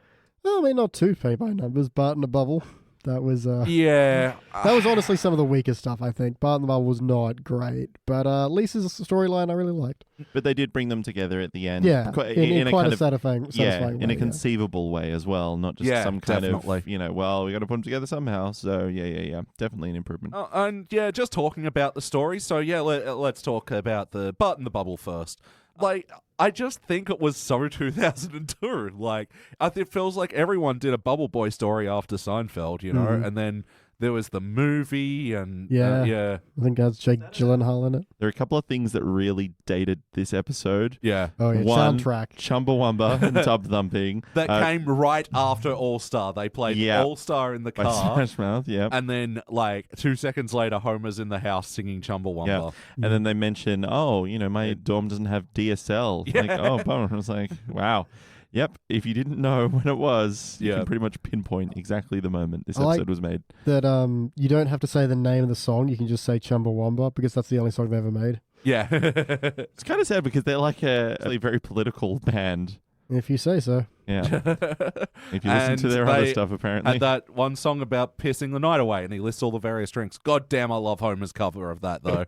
Well, I mean, not too paint by numbers. Bart in the Bubble. That was yeah. That was honestly some of the weaker stuff, I think. Bart in the Bubble was not great, but Lisa's storyline I really liked. But they did bring them together at the end. Yeah, in a quite kind a of satisfying way. in a conceivable way as well, not just some kind definitely. of well, we got to put them together somehow. So yeah, definitely an improvement. And yeah, just talking about the story. So yeah, let's talk about the Bart in the Bubble first. Like, I just think it was so 2002. Like, it feels like everyone did a Bubble Boy story after Seinfeld, you know, and then there was the movie, and I think that's Jake Gyllenhaal in it. There are a couple of things that really dated this episode. Yeah. Oh yeah, One, soundtrack. Chumbawamba and Tub Thumping. That came right after All Star. They played All Star in the by car. Smash Mouth, yeah. And then, like, 2 seconds later, Homer's in the house singing Chumbawamba. Yeah. And then they mention, my dorm doesn't have DSL. Yeah. Like, oh, bummer. I was like, wow. Yep. If you didn't know when it was, you can pretty much pinpoint exactly the moment this episode was made. That you don't have to say the name of the song. You can just say Chumbawamba because that's the only song they've ever made. Yeah. It's kind of sad because they're like a very political band. If you say so. Yeah. If you listen to their other stuff, apparently. And that one song about pissing the night away, and he lists all the various drinks. God damn, I love Homer's cover of that, though.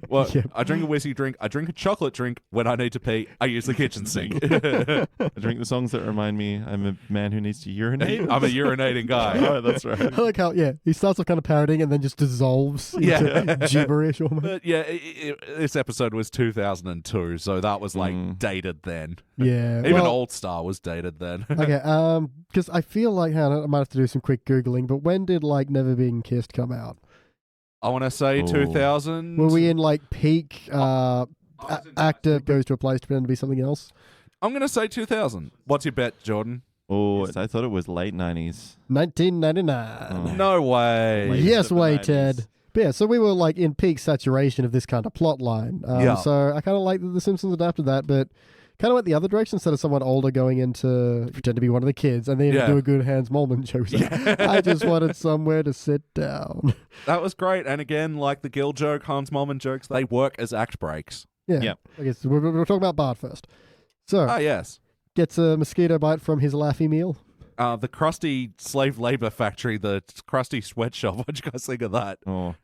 Well, I drink a whiskey drink. I drink a chocolate drink. When I need to pee, I use the kitchen sink. I drink the songs that remind me I'm a man who needs to urinate. I'm a urinating guy. Oh, that's right. I like how, he starts off kind of parodying and then just dissolves into gibberish almost. But yeah, this episode was 2002, so that was like dated then. Yeah. Even Old Star was dated then. Okay, because I feel like, I might have to do some quick Googling, but when did, like, Never Been Kissed come out? I want to say 2000. Were we in, like, peak actor goes to a place to pretend to be something else? I'm going to say 2000. What's your bet, Jordan? Oh, I thought it was late 90s. 1999. No way. Yes way, Ted. But yeah, so we were, like, in peak saturation of this kind of plot line. So I kind of like that The Simpsons adapted that, but kind of went the other direction instead of someone older going into pretend to be one of the kids and then do a good Hans Moleman joke. I just wanted somewhere to sit down. That was great. And again, like the Gil joke, Hans Moleman jokes, they work as act breaks. Yeah. I guess we're talking about Bart first. So, yes. Gets a mosquito bite from his Laffy meal. The Krusty slave labor factory, the Krusty sweatshop. What'd you guys think of that? Oh.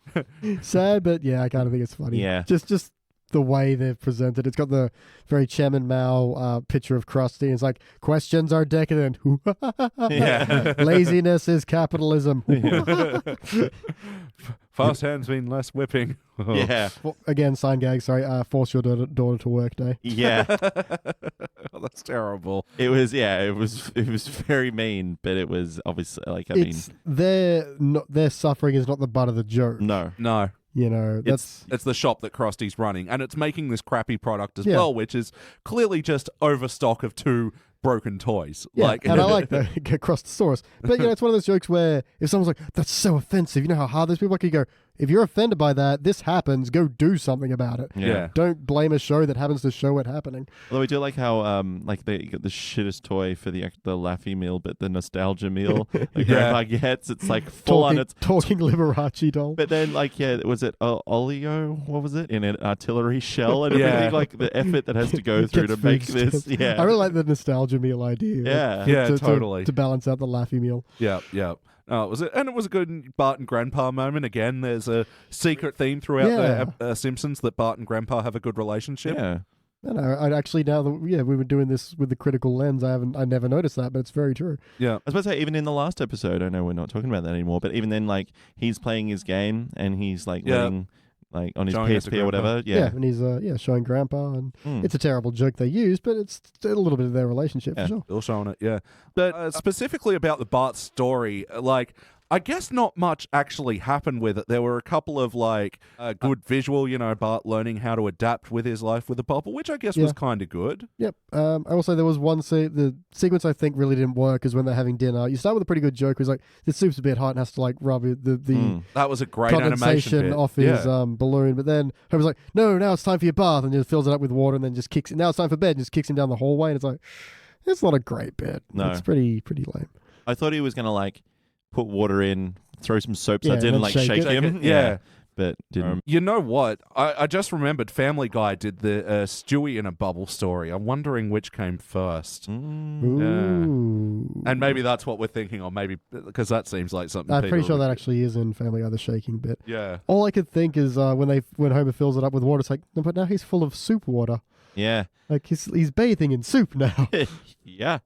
Sad, but yeah, I kind of think it's funny. Yeah. Just the way they've presented. It's got the very Chairman Mao picture of Krusty. It's like, questions are decadent. Laziness is capitalism. Fast hands mean less whipping. Yeah. Well, again, sign gag, sorry. Force your daughter to work day. Yeah. Oh, that's terrible. It was very mean, but it was obviously their suffering is not the butt of the joke. No. You know, it's the shop that Krusty's running, and it's making this crappy product as well, which is clearly just overstock of 2 broken toys. Yeah, and I like the Krustosaurus. But it's one of those jokes where if someone's like, that's so offensive, you know how hard those people are, you go, if you're offended by that, this happens, go do something about it. Yeah. Don't blame a show that happens to show it happening. Although we do like how they got the shittest toy for the Laffy meal, but the nostalgia meal Grandpa gets, it's like full on its talking Liberace doll. But then was it Olio? What was it? In an artillery shell and everything, like the effort that has to go through to make this. Yeah. I really like the nostalgia meal idea. Yeah. Totally. To balance out the Laffy meal. Yeah. It was a good Bart and Grandpa moment. Again, there's a secret theme throughout the Simpsons that Bart and Grandpa have a good relationship. Yeah. And I actually, now that we were doing this with the critical lens, I never noticed that, but it's very true. Yeah. I was about to say, even in the last episode, I know we're not talking about that anymore, but even then, like, he's playing his game and he's like letting, like, on his PSP or whatever. Yeah. And he's showing Grandpa, and it's a terrible joke they use, but it's a little bit of their relationship for sure. Still showing it, yeah. But specifically about the Bart story, like, I guess not much actually happened with it. There were a couple of, like, good visual, Bart learning how to adapt with his life with the bubble, which I guess was kind of good. Yep. I will say there was one the sequence I think really didn't work is when they're having dinner. You start with a pretty good joke. It's like, the soup's a bit hot and has to, like, rub the that was a great animation bit. Off his balloon. But then Homer's like, no, now it's time for your bath, and just fills it up with water and then just kicks it. Now it's time for bed, and just kicks him down the hallway. And it's like, it's not a great bit. No. It's pretty lame. I thought he was going to, like, put water in, throw some soap suds in and like shake him. Yeah. but didn't. You know what? I just remembered Family Guy did the Stewie in a bubble story. I'm wondering which came first. Ooh. And maybe that's what we're thinking, or maybe because that seems like something. I'm Peter pretty sure would that do. actually is in Family Guy, the shaking bit. Yeah. All I could think is when Homer fills it up with water, it's like, no, but now he's full of soup water. Yeah. Like he's bathing in soup now. Yeah.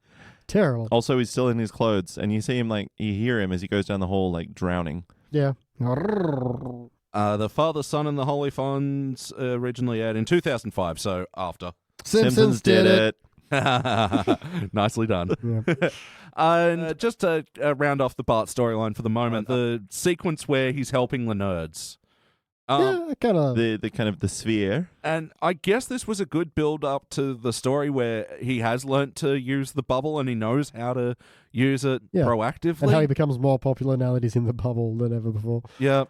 Terrible. Also, he's still in his clothes, and you see him you hear him as he goes down the hall, like drowning. Yeah. The Father, Son, and the Holy Fonz originally aired in 2005, so after. Simpsons did it. Nicely done. Yeah. And just to round off the Bart storyline for the moment, the sequence where he's helping the nerds. Yeah, kind of. The kind of the sphere. And I guess this was a good build up to the story where he has learnt to use the bubble and he knows how to use it proactively. And how he becomes more popular now that he's in the bubble than ever before. Yeah.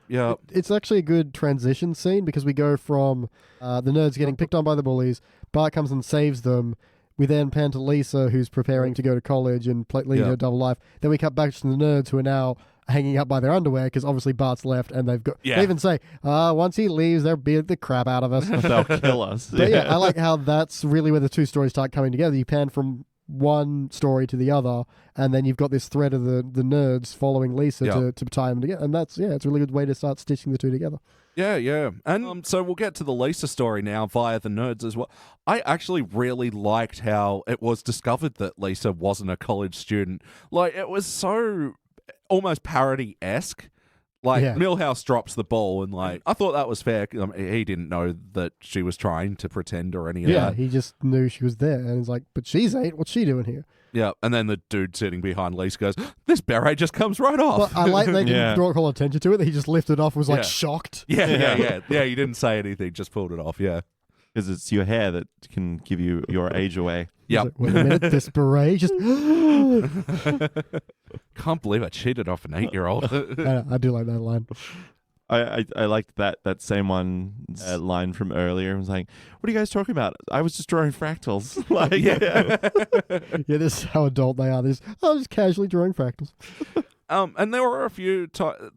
It's actually a good transition scene because we go from the nerds getting picked on by the bullies, Bart comes and saves them. We then pan to Lisa, who's preparing to go to college and leading her double life. Then we cut back to the nerds, who are now hanging up by their underwear because obviously Bart's left, and they've got. Yeah. They even say, once he leaves, they'll beat the crap out of us. They'll kill us. But yeah, I like how that's really where the two stories start coming together. You pan from one story to the other, and then you've got this thread of the nerds following Lisa to tie them together, and that's it's a really good way to start stitching the two together. Yeah. And so we'll get to the Lisa story now via the nerds as well. I actually really liked how it was discovered that Lisa wasn't a college student. Like, it was so almost parody-esque. Like, Milhouse drops the ball, and like, I thought that was fair. He didn't know that she was trying to pretend or any of that. Yeah, he just knew she was there, and he's like, but she's 8, what's she doing here? Yeah, and then the dude sitting behind Lisa goes, this beret just comes right off. Well, I like they didn't draw call attention to it. He just lifted it off and was like shocked. Yeah, he didn't say anything, just pulled it off, yeah. Because it's your hair that can give you your age away. Yeah. Like, wait a minute, this beret just... Can't believe I cheated off an 8-year-old. I do like that line. I liked that same one line from earlier. It was like, what are you guys talking about? I was just drawing fractals. Like, Yeah, this is how adult they are. I'm just casually drawing fractals. And there were a few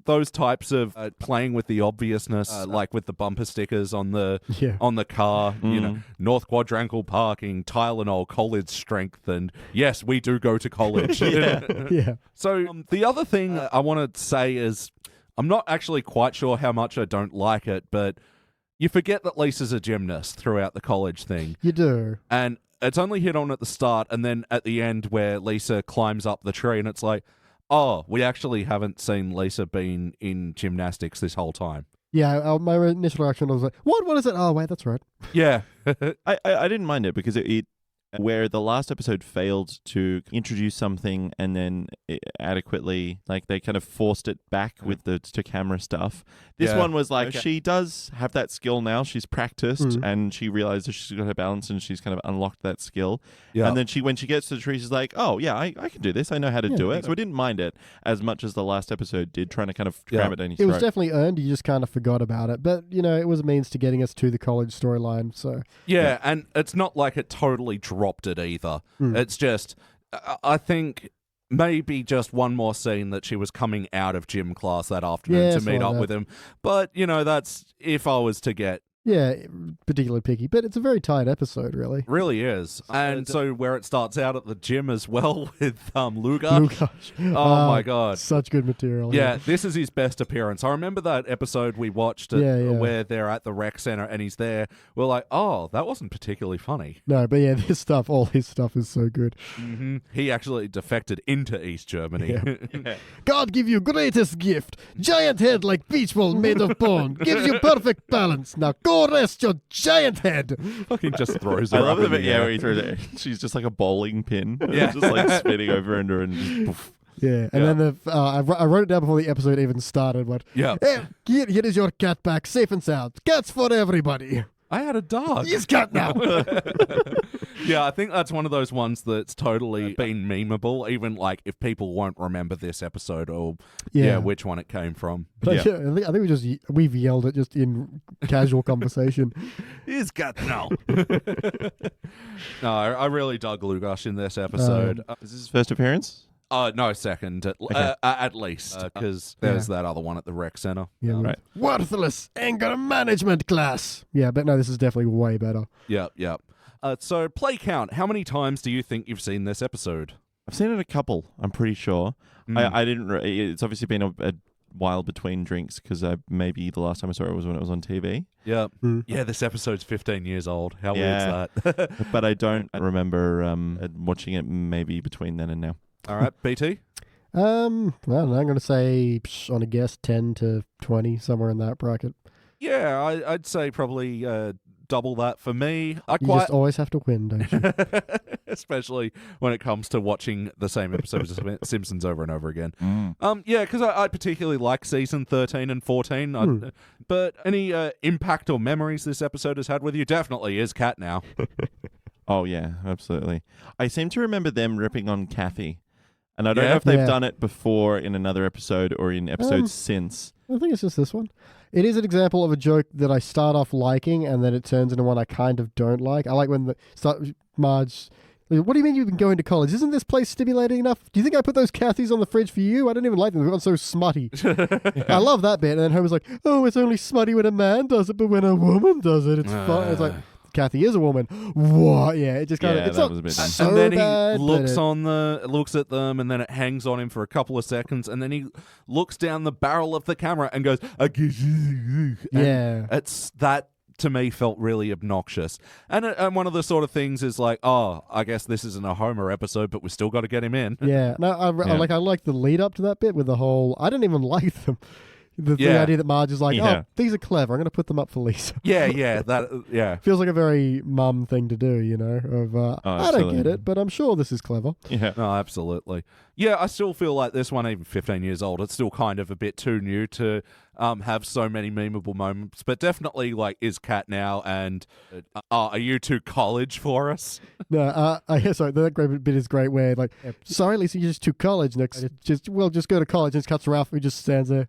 those types of playing with the obviousness, like with the bumper stickers on the car, you know, North Quadrangle parking, Tylenol, college strength, and yes, we do go to college. Yeah. So the other thing I want to say is, I'm not actually quite sure how much I don't like it, but you forget that Lisa's a gymnast throughout the college thing. You do. And it's only hit on at the start, and then at the end where Lisa climbs up the tree, and it's like, oh, we actually haven't seen Lisa being in gymnastics this whole time. Yeah, my initial reaction was like, what is it? Oh, wait, that's right. Yeah. I didn't mind it because it where the last episode failed to introduce something and then adequately, like, they kind of forced it back with the to-camera stuff. This one was like, she does have that skill now. She's practiced and she realizes she's got her balance and she's kind of unlocked that skill. Yeah. And then when she gets to the tree, she's like, oh, yeah, I can do this. I know how to do it. So I didn't mind it as much as the last episode did, trying to kind of cram it down your throat. It was definitely earned. You just kind of forgot about it. But, you know, it was a means to getting us to the college storyline. So yeah, and it's not like it totally dropped it either. It's just, I think maybe just one more scene that she was coming out of gym class that afternoon to meet up with him. But, you know, that's if I was to get... Yeah, particularly picky. But it's a very tight episode, really. Really is. And so where it starts out at the gym as well with Lugash. Oh, my God. Such good material. Yeah, this is his best appearance. I remember that episode we watched where they're at the rec center and he's there. We're like, oh, that wasn't particularly funny. No, but yeah, all his stuff is so good. Mm-hmm. He actually defected into East Germany. Yeah. God give you greatest gift. Giant head like beach ball made of bone. Gives you perfect balance. Now go rest your giant head. Fucking just throws her I love up in the air. where he throws it. She's just like a bowling pin. Yeah. Just like spinning over under and just poof. Yeah, and then I wrote it down before the episode even started. But hey, here is your cat back, safe and sound. Cats for everybody. I had a dog. He's cat now. Yeah, I think that's one of those ones that's totally been memeable, even like if people won't remember this episode or which one it came from. But I think we've yelled it just in casual conversation. He's cat now. No, I really dug Lugash in this episode. Is this his first appearance? No, second, at least, because there's that other one at the rec center. Yeah, right. Worthless anger management class. Yeah, but no, this is definitely way better. Yep. So play count. How many times do you think you've seen this episode? I've seen it a couple, I'm pretty sure. I didn't... It's obviously been a while between drinks, because maybe the last time I saw it was when it was on TV. Yep. Yeah, this episode's 15 years old. How Yeah. weird's that? But I don't remember watching it maybe between then and now. All right, BT? Well, I'm going to say, on a guess, 10 to 20, somewhere in that bracket. Yeah, I'd say probably double that for me. You just always have to win, don't you? Especially when it comes to watching the same episodes of Simpsons over and over again. Yeah, because I particularly like season 13 and 14. But any impact or memories this episode has had with you? Definitely is Cat now. Oh, yeah, absolutely. I seem to remember them ripping on Kathy. And I don't know if they've done it before in another episode or in episodes since. I think it's just this one. It is an example of a joke that I start off liking and then it turns into one I kind of don't like. I like when Marge... What do you mean you've been going to college? Isn't this place stimulating enough? Do you think I put those Cathys on the fridge for you? I don't even like them. They've got so smutty. I love that bit. And then Homer's like, oh, it's only smutty when a man does it, but when a woman does it, it's fun. It's like... Kathy is a woman. What? Yeah, it just kind of. It's that not was a bit so and then bad, he looks at them, and then it hangs on him for a couple of seconds, and then he looks down the barrel of the camera and goes, yeah. It's that to me felt really obnoxious. And one of the sort of things is like, oh, I guess this isn't a Homer episode, but we still got to get him in. Yeah. No, I like the lead up to that bit with the whole. I didn't even like them. The idea that Marge is like, oh, these are clever. I'm going to put them up for Lisa. Yeah. Feels like a very mum thing to do, you know, of, I don't get it, but I'm sure this is clever. Yeah. No, absolutely. Yeah, I still feel like this one, even 15 years old, it's still kind of a bit too new to have so many memeable moments, but definitely, like, is Cat now, and are you too college for us? No, sorry, that great bit is great where, like, sorry, Lisa, you're just too college. Next, just go to college, and it cuts to Ralph, who just stands there.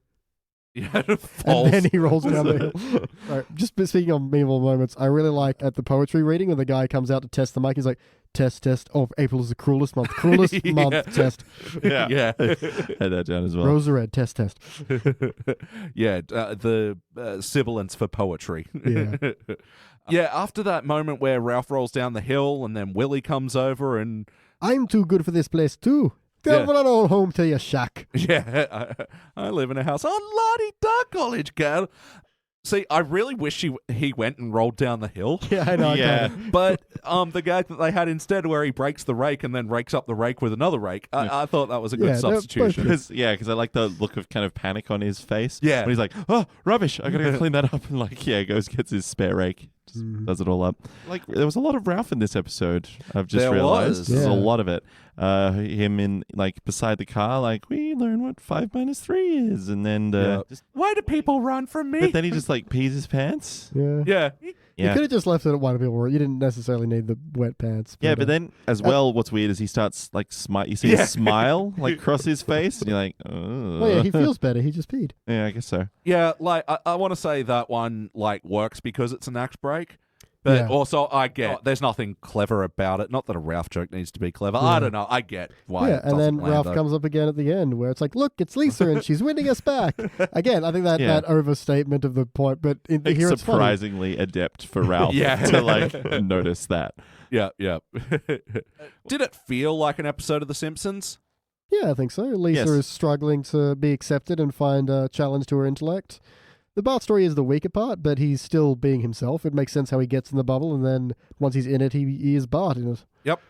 Yeah, and then he rolls down the hill. Right, just speaking of memeable moments, I really like at the poetry reading when the guy comes out to test the mic. He's like, test. Oh, April is the cruelest month. Cruelest month, test. Yeah. Had that down as well. Rose red, test. Yeah, the sibilance for poetry. Yeah. Yeah, after that moment where Ralph rolls down the hill and then Willie comes over and... I'm too good for this place too. Don't run on home to your shack. Yeah, I live in a house. Oh, la-di-da, college girl. See, I really wish he went and rolled down the hill. Yeah, I know. Yeah. But the guy that they had instead, where he breaks the rake and then rakes up the rake with another rake, I thought that was a good substitution. Because I like the look of kind of panic on his face. Yeah. When he's like, oh, rubbish, I gotta go clean that up. And gets his spare rake. Just does it all up. Like, there was a lot of Ralph in this episode, I've just realized. There's a lot of it. Him in, like, beside the car, like, we learn what 5 minus 3 is. And then, why do people run from me? But then he just, like, pees his pants. Yeah. You could have just left it at one people. You didn't necessarily need the wet pants. But then, as well, what's weird is he starts, like, you see a smile, like, cross his face. And you're like, oh. Well, yeah, he feels better. He just peed. Yeah, I guess so. Yeah, like, I want to say that one, like, works because it's an act break. But also, I get there's nothing clever about it. Not that a Ralph joke needs to be clever. I don't know. I get why. Yeah, and then Ralph comes up again at the end where it's like, look, it's Lisa and she's winning us back. Again, I think that overstatement of the point, but here it's surprisingly adept for Ralph to like notice that. Yeah. Did it feel like an episode of The Simpsons? Yeah, I think so. Lisa is struggling to be accepted and find a challenge to her intellect. The Bart story is the weaker part, but he's still being himself. It makes sense how he gets in the bubble, and then once he's in it, he is Bart in it. Yep.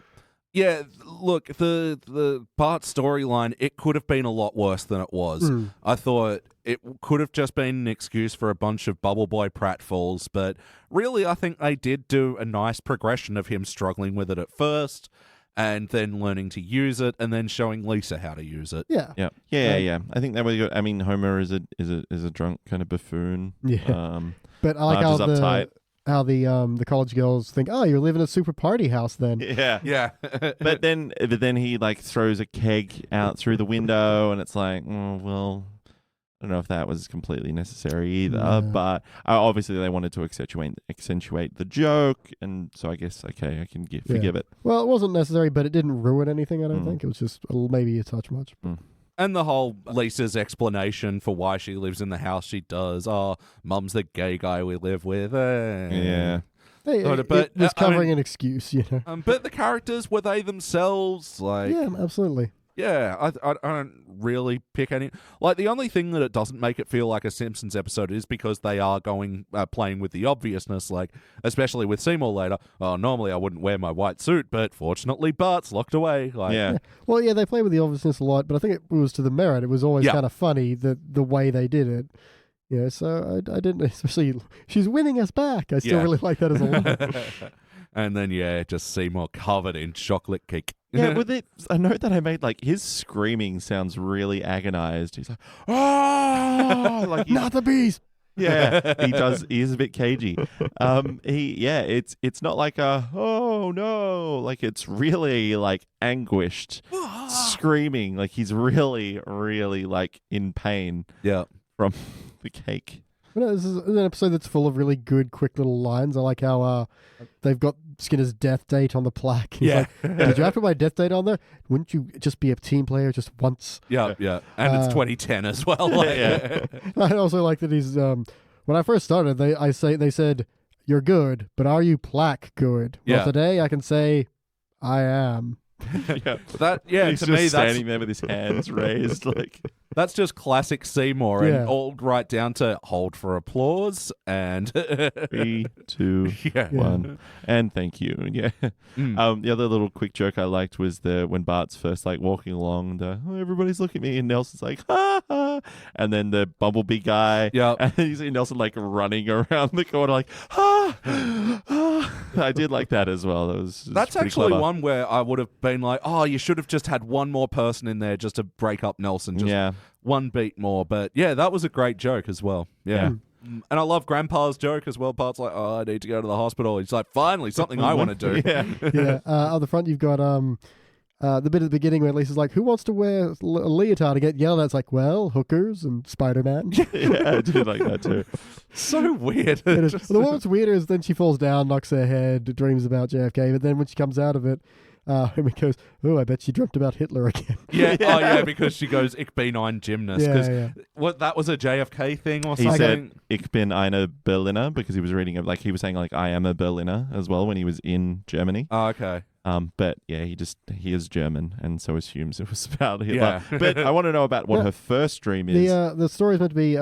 Yeah, look, the Bart storyline, it could have been a lot worse than it was. I thought it could have just been an excuse for a bunch of Bubble Boy pratfalls, but really I think they did do a nice progression of him struggling with it at first, and then learning to use it, and then showing Lisa how to use it. Yeah. I think that was good. I mean, Homer is a drunk kind of buffoon. Yeah. But I like how the college girls think, oh, you're living in a super party house then. Yeah. but then he like throws a keg out through the window, and it's like, oh well, I don't know if that was completely necessary either, but obviously they wanted to accentuate the joke, and so I guess, okay, I can forgive it. Well, it wasn't necessary, but it didn't ruin anything, I don't think. It was just maybe a touch much. And the whole Lisa's explanation for why she lives in the house she does. Oh, Mum's the gay guy we live with. Yeah. Hey, it was covering an excuse, you know. But the characters, were they themselves? Yeah, absolutely. Yeah, I don't really pick any. Like, the only thing that it doesn't make it feel like a Simpsons episode is because they are playing with the obviousness, like, especially with Seymour later. Oh, normally I wouldn't wear my white suit, but fortunately Bart's locked away. Like, yeah. Well, yeah, they play with the obviousness a lot, but I think it was to the merit. It was always kind of funny, the way they did it. Yeah, so I didn't, especially, she's winning us back. I still really like that as a line. And then, just Seymour covered in chocolate cake. Yeah, with it, a note that I made, like, his screaming sounds really agonized. He's like, oh, like not the bees. Yeah, he does. He is a bit cagey. It's not like a, oh no, like it's really like anguished screaming. Like he's really, really like in pain. Yeah, from the cake. Well, this is an episode that's full of really good, quick little lines. I like how they've got Skinner's death date on the plaque. He's like, did you have to put my death date on there? Wouldn't you just be a team player just once? Yeah. And it's 2010 as well. Like, I also like that he's, when I first started, they said, you're good, but are you plaque good? Well, today I can say, I am. He's to just me, standing there with his hands raised, like that's just classic Seymour, and all right down to hold for applause and 3, 2, 1, and thank you. Yeah. The other little quick joke I liked was when Bart's first like walking along, everybody's looking at me, and Nelson's like, ha ha, and then the Bumblebee guy, and you see Nelson like running around the corner, like ha ha. I did like that as well. That's actually clever. One where I would have been like, oh, you should have just had one more person in there just to break up Nelson. Just one beat more. But yeah, that was a great joke as well. Yeah. And I love Grandpa's joke as well. Part's like, oh, I need to go to the hospital. He's like, finally, something I want to do. On the front, you've got the bit at the beginning where Lisa's like, who wants to wear a leotard and get yelled at? It's like, well, hookers and Spider-Man. I do like that too. So weird. The one that's weirder is then she falls down, knocks her head, dreams about JFK, but then when she comes out of it, and goes, oh, I bet she dreamt about Hitler again. Because she goes, Ich bin ein Gymnast. What, that was a JFK thing or something? He said, Ich bin eine Berliner, because he was reading it, like he was saying, like, I am a Berliner as well when he was in Germany. Oh, okay. But yeah, he is German, and so assumes it was about Hitler. Yeah. But I want to know about what her first dream is. The story is meant to be,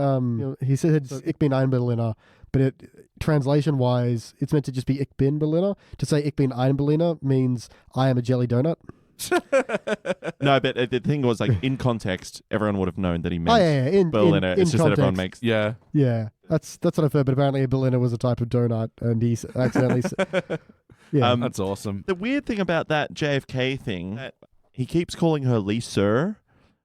he said, Ich bin ein Berliner, but translation-wise, it's meant to just be Ich bin Berliner. To say Ich bin ein Berliner means I am a jelly donut. No, but the thing was, like, in context, everyone would have known that he meant Berliner. It's just context. That everyone makes... Yeah. That's what I've heard, but apparently a Berliner was a type of donut, and he accidentally... That's awesome. The weird thing about that JFK thing, he keeps calling her Lisa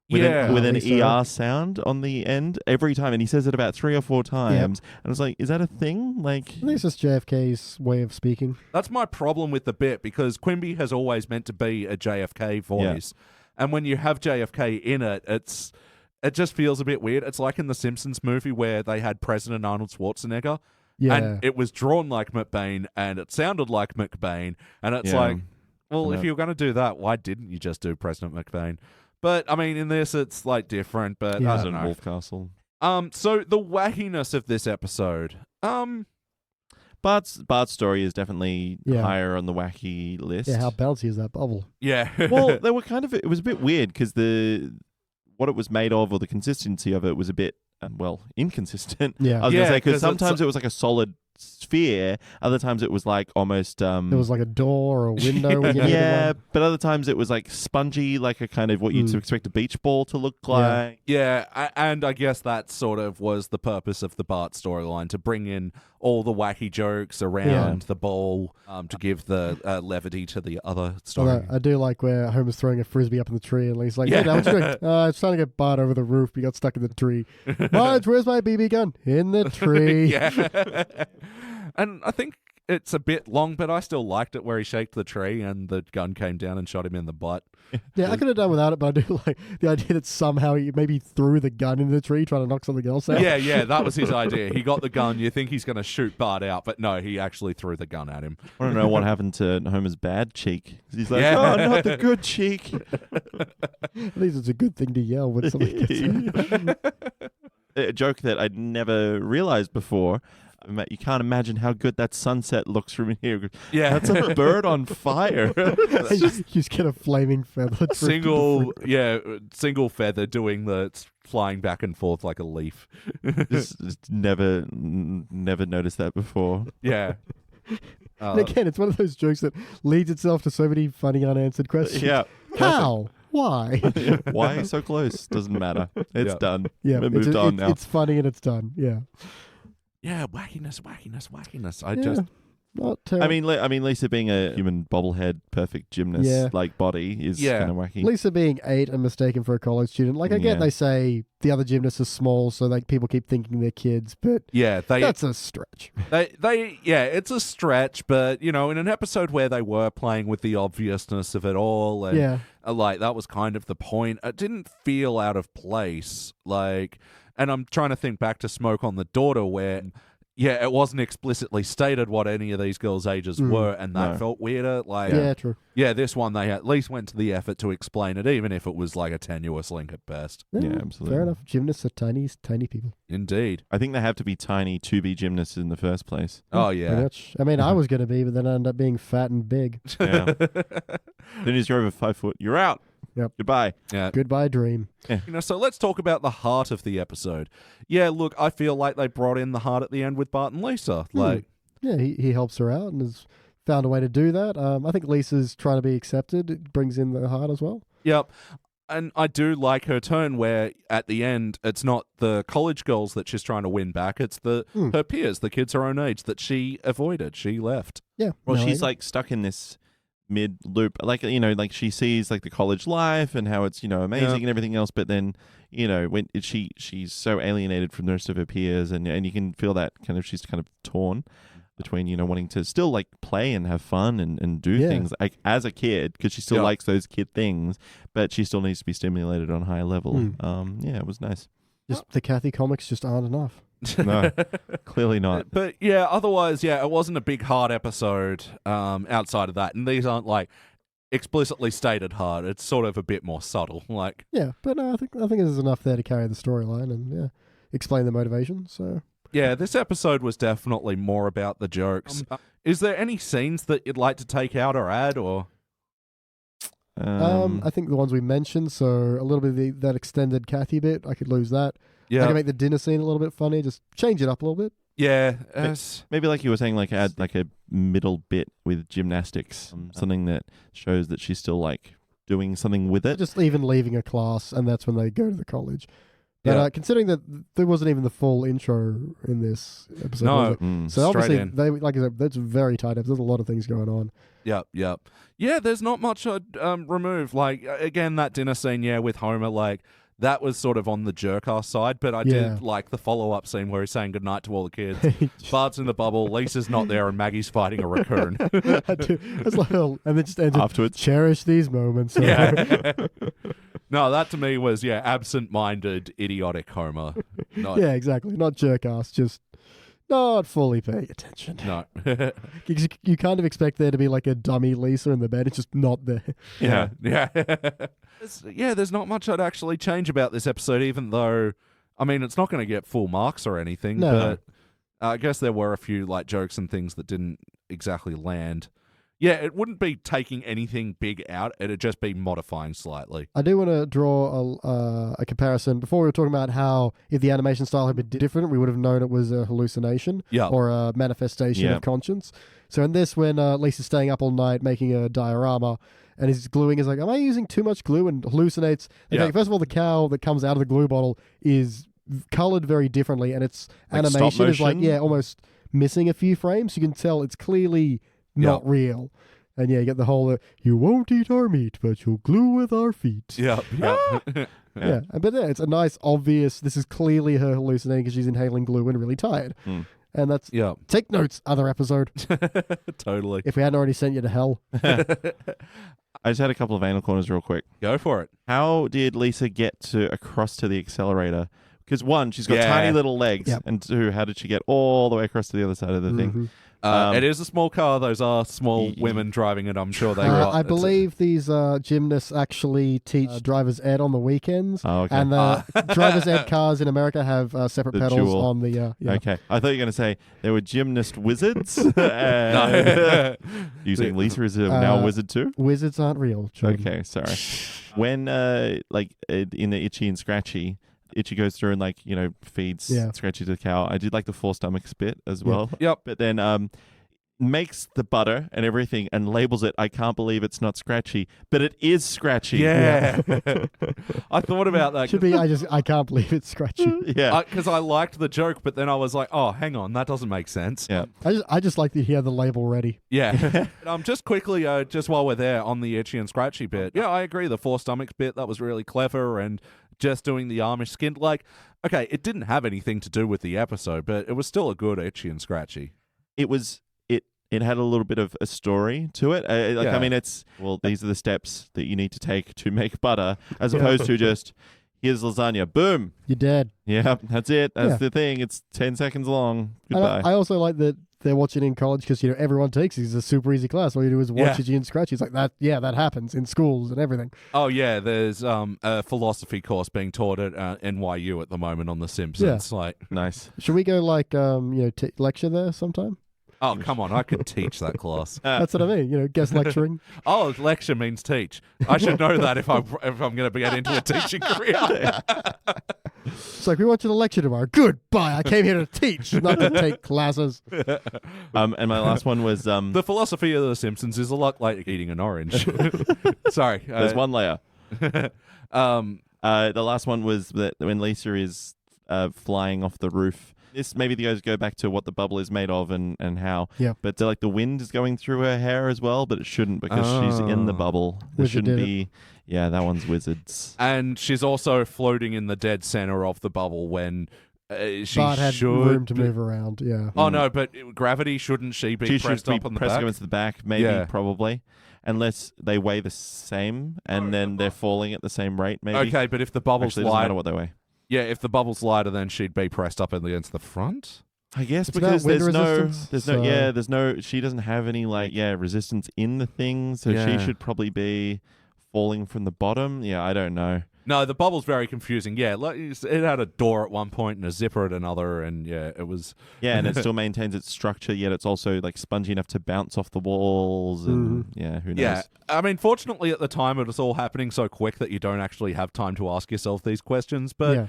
with an ER sound on the end every time, and he says it about 3 or 4 times. And it's like, is that a thing? Like, I think it's just JFK's way of speaking. That's my problem with the bit, because Quimby has always meant to be a JFK voice, and when you have JFK in it, it just feels a bit weird. It's like in the Simpsons movie where they had President Arnold Schwarzenegger. Yeah. And it was drawn like McBain, and it sounded like McBain, and it's like, well, if you were going to do that, why didn't you just do President McBain? But I mean, in this, it's like different. But I don't know. Wolfcastle. So the wackiness of this episode. Bart's story is definitely higher on the wacky list. Yeah, how bouncy is that bubble? Yeah. Well, they were it was a bit weird because what it was made of, or the consistency of it, was a bit inconsistent. Yeah. I was going to say, because sometimes it was like a solid sphere, other times it was like almost it was like a door or a window. But other times it was like spongy, like a kind of what you'd expect a beach ball to look like. And I guess that sort of was the purpose of the Bart storyline, to bring in all the wacky jokes around the ball, to give the levity to the other story. Well, I do like where Homer's throwing a frisbee up in the tree, and he's like, hey, now what you doing? I was trying to get Bart over the roof, he got stuck in the tree. Marge, where's my BB gun? In the tree. And I think It's a bit long, but I still liked it where he shaked the tree and the gun came down and shot him in the butt. Yeah, I could have done without it, but I do like the idea that somehow he maybe threw the gun into the tree trying to knock something else out. Yeah, that was his idea. He got the gun. You think he's going to shoot Bart out, but no, he actually threw the gun at him. I don't know what happened to Homer's bad cheek. He's like, Yeah. oh, not the good cheek. At least it's a good thing to yell when something gets hurt. A joke that I'd never realized before. You can't imagine how good that sunset looks from here. Yeah. That's a bird on fire. You just get a flaming feather. Single feather doing the flying back and forth like a leaf. just never noticed that before. Yeah. And again, it's one of those jokes that leads itself to so many funny unanswered questions. Yeah. How? Why? Why so close? Doesn't matter. It's done. Yeah, we moved on now. It's funny and it's done. Yeah. Yeah, wackiness. Not terrible. I mean, Lisa being a human bobblehead, perfect gymnast like body is kind of wacky. Lisa being 8 and mistaken for a college student. Like, again, they say the other gymnasts are small, so like people keep thinking they're kids, but that's a stretch. It's a stretch, but you know, in an episode where they were playing with the obviousness of it all, and like that was kind of the point. It didn't feel out of place, like. And I'm trying to think back to Smoke on the Daughter where, it wasn't explicitly stated what any of these girls' ages were, and that felt weirder. Like, true. Yeah, this one, they at least went to the effort to explain it, even if it was like a tenuous link at best. Yeah, absolutely. Fair enough. Gymnasts are tiny people. Indeed. I think they have to be tiny to be gymnasts in the first place. Oh, yeah. I mean, I was going to be, but then I ended up being fat and big. Yeah. Then as you're over 5 foot, you're out. Yep. Goodbye. Yeah. Goodbye, dream. Yeah. You know, so let's talk about the heart of the episode. Yeah, look, I feel like they brought in the heart at the end with Bart and Lisa. Like, yeah, he helps her out and has found a way to do that. I think Lisa's trying to be accepted. It brings in the heart as well. Yep. And I do like her turn where at the end, it's not the college girls that she's trying to win back. It's her peers, the kids her own age that she avoided. She left. Yeah. Well, she's like stuck in this mid loop, like, you know, like she sees like the college life and how it's, you know, amazing and everything else, but then, you know, when she's so alienated from the rest of her peers, and you can feel that kind of, she's kind of torn between, you know, wanting to still like play and have fun and do things like as a kid, because she still likes those kid things, but she still needs to be stimulated on a higher level. It was nice. Just the Kathy comics just aren't enough. No, clearly not. But yeah, otherwise, it wasn't a big hard episode outside of that. And these aren't like explicitly stated hard. It's sort of a bit more subtle. Like, yeah, but I think there's enough there to carry the storyline and explain the motivation. So yeah, this episode was definitely more about the jokes. Is there any scenes that you'd like to take out or add, or? I think the ones we mentioned. So a little bit of that extended Kathy bit, I could lose that. Yeah, I can make the dinner scene a little bit funny. Just change it up a little bit. Yeah, maybe like you were saying, like add like a middle bit with gymnastics, something that shows that she's still like doing something with it. Just even leaving a class, and that's when they go to the college. But considering that there wasn't even the full intro in this episode, so obviously they, like I said, that's a very tight episode. There's a lot of things going on. Yep. Yeah, there's not much I'd remove. Like again, that dinner scene, with Homer, like. That was sort of on the jerk-ass side, but I did like the follow-up scene where he's saying goodnight to all the kids. Bart's in the bubble, Lisa's not there, and Maggie's fighting a raccoon. That's like, and then just ends afterwards. Cherish these moments. Yeah. No, that to me was, absent-minded, idiotic Homer. Yeah, exactly. Not jerk-ass, just not fully paying attention. No. You kind of expect there to be like a dummy Lisa in the bed. It's just not there. Yeah. There's not much I'd actually change about this episode, even though, I mean, it's not going to get full marks or anything, but I guess there were a few like jokes and things that didn't exactly land. Yeah, it wouldn't be taking anything big out. It'd just be modifying slightly. I do want to draw a comparison. Before we were talking about how if the animation style had been different, we would have known it was a hallucination or a manifestation of conscience. So in this, when Lisa's staying up all night making a diorama and he's gluing, he's like, am I using too much glue? And hallucinates. Okay, first of all, the cow that comes out of the glue bottle is colored very differently, and its like animation is like, almost missing a few frames. You can tell it's clearly not real. And you get the whole, you won't eat our meat, but you'll glue with our feet. Yeah. But it's a nice, obvious, this is clearly her hallucinating because she's inhaling glue and really tired. And that's Yeah. take notes, other episode. Totally. If we hadn't already sent you to hell. I just had a couple of anal corners real quick. Go for it. How did Lisa get across to the accelerator? Because one, she's got Yeah. tiny little legs, Yep. and two, how did she get all the way across to the other side of the thing? It is a small car. Those are small women driving it. I'm sure they I believe these gymnasts actually teach driver's ed on the weekends. Oh, okay. And the driver's ed cars in America have separate The pedals dual. on the... yeah. Okay. I thought you were going to say they were gymnast wizards. No. Using Lisa as a now wizard too? Wizards aren't real, Jordan. Okay, sorry. When, in the Itchy and Scratchy, Itchy goes through and, feeds Scratchy to the cow. I did like the four stomachs bit as well. Yep. But then makes the butter and everything and labels it, I can't believe it's not Scratchy, but it is Scratchy. Yeah. I thought about that. Should be, I can't believe it's Scratchy. Yeah. Because I liked the joke, but then I was like, oh, hang on, that doesn't make sense. Yeah. I just like to hear the label ready. Yeah. Just quickly, just while we're there on the Itchy and Scratchy bit, yeah, I agree. The four stomachs bit, that was really clever, and just doing the Amish skin, okay, it didn't have anything to do with the episode, but it was still a good Itchy and Scratchy. It had a little bit of a story to it. Yeah. I mean, these are the steps that you need to take to make butter, as opposed to just, here's lasagna, boom. You're dead. Yeah, that's it. That's the thing. It's 10 seconds long. Goodbye. I also like that they're watching in college because, everyone takes it. It's a super easy class. All you do is watch Itchy and Scratchy. It's like that. Yeah, that happens in schools and everything. Oh, yeah, there's a philosophy course being taught at NYU at the moment on The Simpsons. Nice. Should we go, lecture there sometime? Oh, come on, I could teach that class. That's what I mean, guest lecturing. Oh, lecture means teach. I should know that if I'm going to get into a teaching career. It's like, we want you to lecture tomorrow. Goodbye. I came here to teach, not to take classes. And my last one was the philosophy of The Simpsons is a lot like eating an orange. Sorry, there's one layer. The last one was that when Lisa is flying off the roof. This maybe the guys go back to what the bubble is made of and how. Yeah. But the wind is going through her hair as well, but it shouldn't because she's in the bubble. There Wizard shouldn't did be. Yeah, that one's wizards. And she's also floating in the dead center of the bubble when she Bart had should room to move around. Yeah. Oh no, but gravity shouldn't she be pressed up on the back? Against the back, maybe, probably. Unless they weigh the same and then they're falling at the same rate, maybe. Okay, but if the bubble's Actually, it doesn't matter what they weigh. Yeah, if the bubble's lighter, then she'd be pressed up against the front. I guess It's because about there's wind no, she doesn't have any resistance in the thing, so she should probably be falling from the bottom. Yeah, I don't know. No, the bubble's very confusing. Yeah, it had a door at one point and a zipper at another, and it was... Yeah, and it still maintains its structure, yet it's also spongy enough to bounce off the walls, and who knows? Yeah, I mean, fortunately at the time it was all happening so quick that you don't actually have time to ask yourself these questions, but,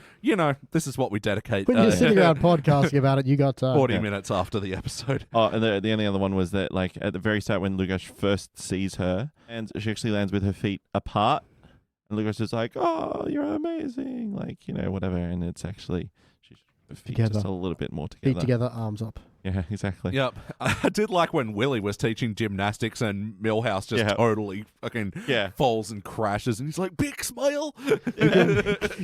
this is what we dedicate... When you're sitting around podcasting about it, you got time. 40 minutes after the episode. Oh, and the only other one was that, at the very start when Lugash first sees her, and she actually lands with her feet apart, and Lucas is like, oh, you're amazing. Whatever. And it's actually, she's feet just a little bit more together. Feet together, arms up. Yeah, exactly. Yep. I did like when Willie was teaching gymnastics and Milhouse just totally fucking falls and crashes. And he's like, big smile.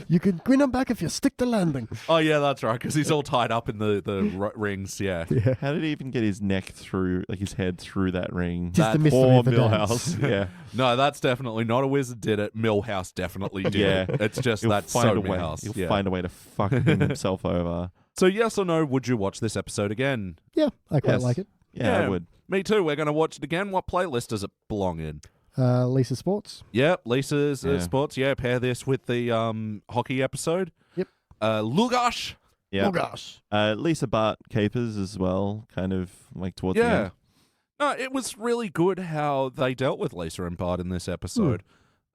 You can grin them back if you stick the landing. Oh, yeah, that's right. Because he's all tied up in the rings. Yeah. How did he even get his neck through, his head through that ring? Just the mystery poor of the Milhouse. dance. No, that's definitely not a wizard did it. Milhouse definitely did it. It's just He'll that's find so a way. Milhouse. He'll find a way to fuck himself over. So yes or no, would you watch this episode again? Yeah, I quite like it. Yeah, I would. Me too. We're going to watch it again. What playlist does it belong in? Lisa Sports. Yep, Lisa's Sports. Yeah, pair this with the hockey episode. Yep. Lugash. Yeah. Lugash. Lisa Bart capers as well, kind of towards the end. No, it was really good how they dealt with Lisa and Bart in this episode.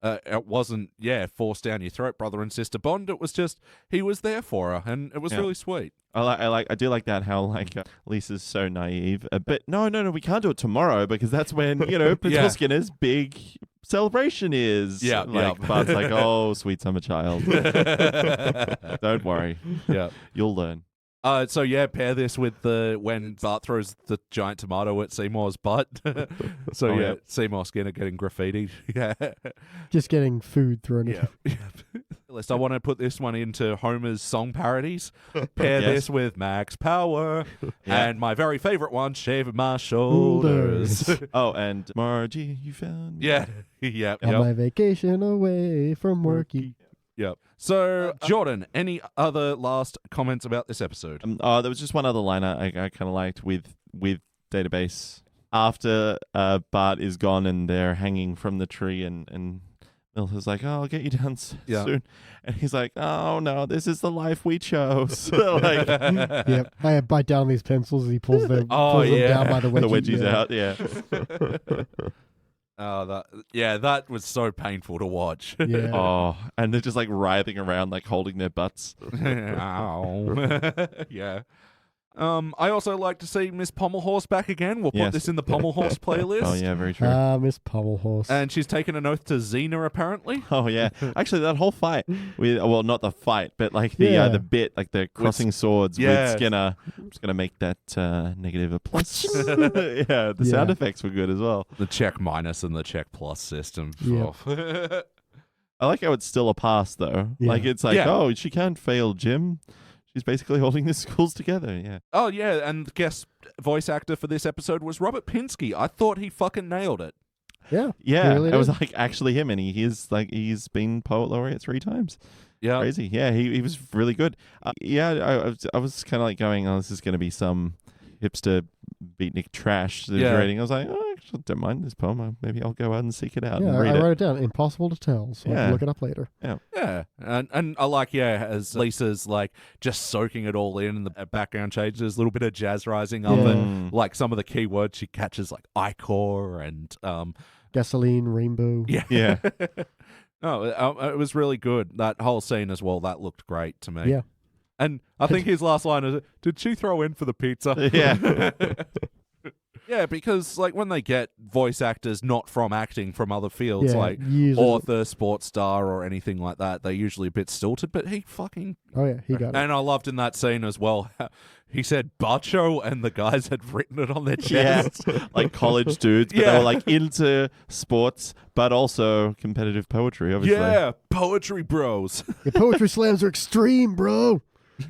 It wasn't, forced down your throat, brother and sister bond. It was just, he was there for her, and it was really sweet. I do like that, how Lisa's so naive. But no, we can't do it tomorrow because that's when, Petuskina's big celebration is. Yeah. Bart's like, oh, sweet summer child. Don't worry. Yeah. You'll learn. So yeah, pair this with when Bart throws the giant tomato at Seymour's butt. So Oh, yeah, yeah. Seymour Skinner getting graffitied. Yeah. Just getting food thrown at Yeah. him. List. I want to put this one into Homer's song parodies. Pair Yes. this with Max Power. Yeah. And my very favorite one, Shaving My Shoulders. Oh, and Margie, you found me. Yeah. Yep. On my vacation away from worky. Yep. So, Jordan, any other last comments about this episode? There was just one other line I kind of liked with Database. After Bart is gone and they're hanging from the tree and Milho's like, oh, I'll get you down soon. And he's like, oh, no, this is the life we chose. Like, Yep. I bite down these pencils as he pulls them, pulls them down by the wedgie. the wedgies out, yeah. Oh, that was so painful to watch. Yeah. Oh, and they're just like writhing around, like holding their butts. Ow. Yeah. I also like to see Miss Pommelhorse back again. We'll put Yes. this in the Pommelhorse playlist. Oh, yeah, very true. Miss Pommelhorse. And she's taken an oath to Xena, apparently. Oh yeah, actually that whole fight with not the fight, but like the bit, like the crossing swords with Skinner. I'm just gonna make that negative a plus. Yeah, the sound effects were good as well. The check minus and the check plus system. Yep. Oh. I like how it's still a pass though. Yeah. Like it's like, oh, she can't fail, Jim. She's basically holding the schools together. Yeah. Oh yeah, and the guest voice actor for this episode was Robert Pinsky. I thought he fucking nailed it. Yeah. Yeah, really it was did. like actually him, and he's been poet laureate 3 times. Yeah. Crazy. Yeah, he was really good. I was kind of like going, oh, this is going to be some hipster beatnik trash that he's reading. I was like, oh, I actually don't mind this poem. Maybe I'll go out and seek it out and read I it. wrote it down. Impossible to tell, so I can look it up later. Yeah, and I like, as Lisa's like just soaking it all in the background changes, there's a little bit of jazz rising up, and like some of the key words she catches, like ichor and Gasoline, rainbow. Yeah. Oh, it was really good. That whole scene as well, that looked great to me. Yeah. And I think his last line is, did she throw in for the pizza? Yeah. Yeah, because like when they get voice actors not from acting from other fields, like usually. author, sports star, or anything like that, they're usually a bit stilted, but he fucking... Oh, yeah, he got it. And I loved in that scene as well, he said Bacho, and the guys had written it on their Yeah, chest. like college dudes, but they were like into sports, but also competitive poetry, obviously. Yeah, poetry bros. Your poetry slams are extreme, bro.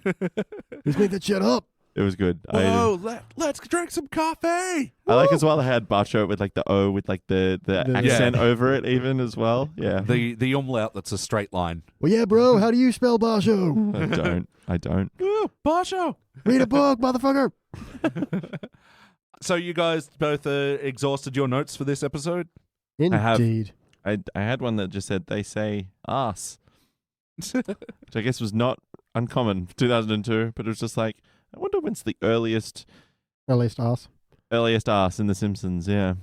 Let's make that shit up. It was good. Whoa, let's drink some coffee. I like as well. I had Bacho with like the O with like the accent over it, even as well. Yeah, The umlaut that's a straight line. Well, yeah, bro. How do you spell Basho? I don't. Ooh, Bacho. Read a book, motherfucker. So you guys both exhausted your notes for this episode? Indeed. I had one that just said they say ass, which I guess was not uncommon for 2002, but it was just like, I wonder when's the earliest ass ass in The Simpsons. Yeah,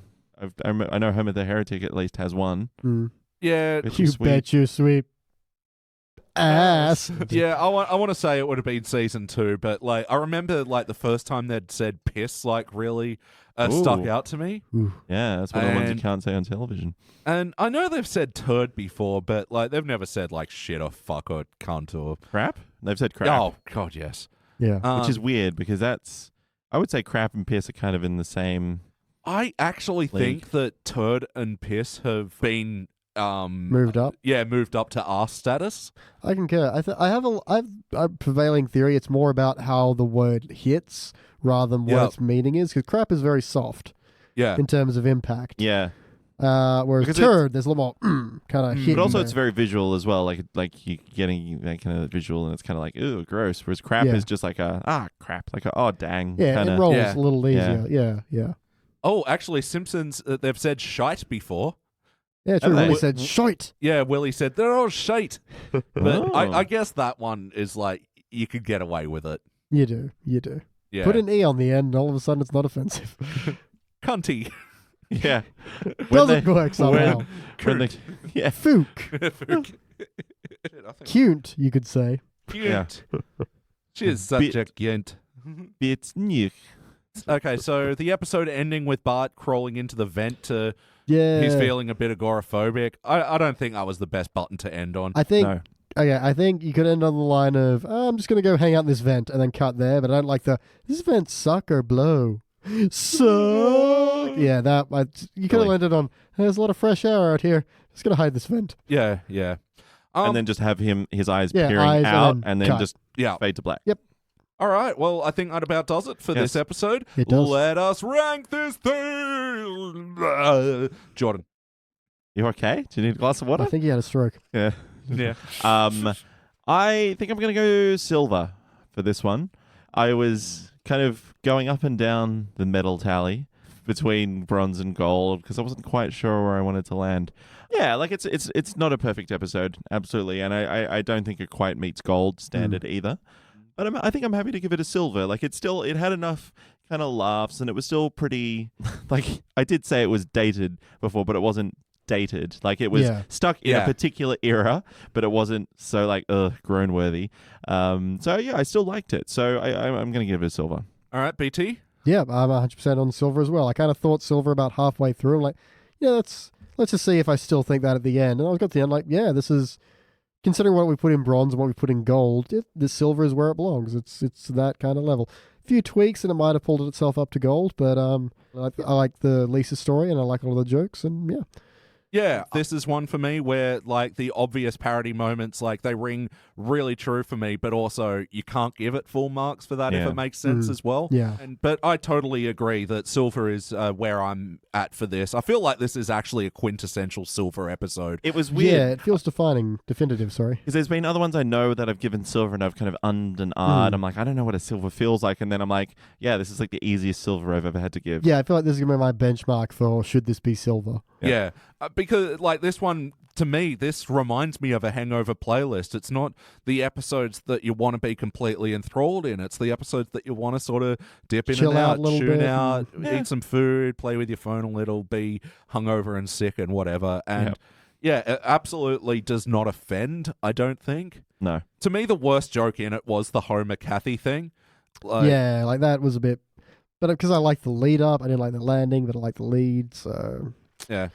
I know Homer the Heretic at least has one. Mm. Yeah. You bet you sweet ass. Yeah, I want to say it would have been season 2, but like I remember like the first time they'd said piss like really stuck out to me. Ooh. Yeah, that's one of the ones you can't say on television. And I know they've said turd before, but like they've never said like shit or fuck or cunt or Crap? They've said crap. Oh God, yes. Yeah. Which is weird because I would say crap and piss are kind of in the same. I actually think that turd and piss have been moved up. Yeah, moved up to arse status. I concur. I have a prevailing theory. It's more about how the word hits rather than what its meaning is. Because crap is very soft. Yeah. In terms of impact. Yeah. Whereas because turd, there's a little more kind of hit. But also, in it's there. very visual as well. Like you getting that kind of visual, and it's kind of like ooh, gross. Whereas crap is just like crap, like oh dang. Yeah, kinda. it rolls a little easier. Yeah. Oh, actually, Simpsons, they've said shite before. Yeah, true. Willie said shite. Yeah, Willie said they're all shite. But I guess that one is like you could get away with it. You do. Yeah. Put an E on the end, and all of a sudden it's not offensive. Cunty. Yeah. Doesn't work somehow. Yeah. Fook. Cute, you could say. Cute. Yeah. She is such a cunt. Bit nuke. Okay, so the episode ending with Bart crawling into the vent to... Yeah. He's feeling a bit agoraphobic. I don't think that was the best button to end on. I think Okay, I think you could end on the line of, I'm just going to go hang out in this vent and then cut there, but I don't like this vent suck or blow. Suck! Yeah, you could have landed on, there's a lot of fresh air out here. Just going to hide this vent. Yeah. And then just have his eyes Yeah, peering eyes out and then and then cut. just fade to black. Yep. All right, well, I think that about does it for this episode. It does. Let us rank this thing. Jordan. You okay? Do you need a glass of water? I think he had a stroke. Yeah. Yeah. I think I'm going to go silver for this one. I was kind of going up and down the medal tally between bronze and gold because I wasn't quite sure where I wanted to land. Yeah, like it's not a perfect episode, absolutely, and I don't think it quite meets gold standard either. But I think I'm happy to give it a silver. Like it had enough kind of laughs, and it was still pretty. Like I did say it was dated before, but it wasn't dated. Like it was stuck in a particular era, but it wasn't so like groan worthy. So yeah, I still liked it. So I'm going to give it a silver. All right, BT. Yeah, I'm 100% on silver as well. I kind of thought silver about halfway through. I'm like, let's just see if I still think that at the end. And I got to the end like, this is, considering what we put in bronze and what we put in gold, the silver is where it belongs. It's that kind of level. A few tweaks and it might have pulled itself up to gold, but I like the Lisa story and I like all the jokes and yeah. Yeah, this is one for me where, like, the obvious parody moments, like, they ring really true for me, but also you can't give it full marks for that if it makes sense as well. Yeah. But I totally agree that silver is where I'm at for this. I feel like this is actually a quintessential silver episode. It was weird. Yeah, it feels definitive, sorry. Because there's been other ones I know that I've given silver and I've kind of ummed and ahed. I'm like, I don't know what a silver feels like. And then I'm like, yeah, this is like the easiest silver I've ever had to give. Yeah, I feel like this is going to be my benchmark for should this be silver. Yeah. Because, like, this one, to me, this reminds me of a Hangover playlist. It's not the episodes that you want to be completely enthralled in. It's the episodes that you want to sort of dip in Chill and out, a little tune bit. out, eat some food, play with your phone a little, be hungover and sick and whatever. And, it absolutely does not offend, I don't think. No. To me, the worst joke in it was the Homer Cathy thing. Like that was a bit... But because I like the lead up, I didn't like the landing, but I like the lead, so... Yeah.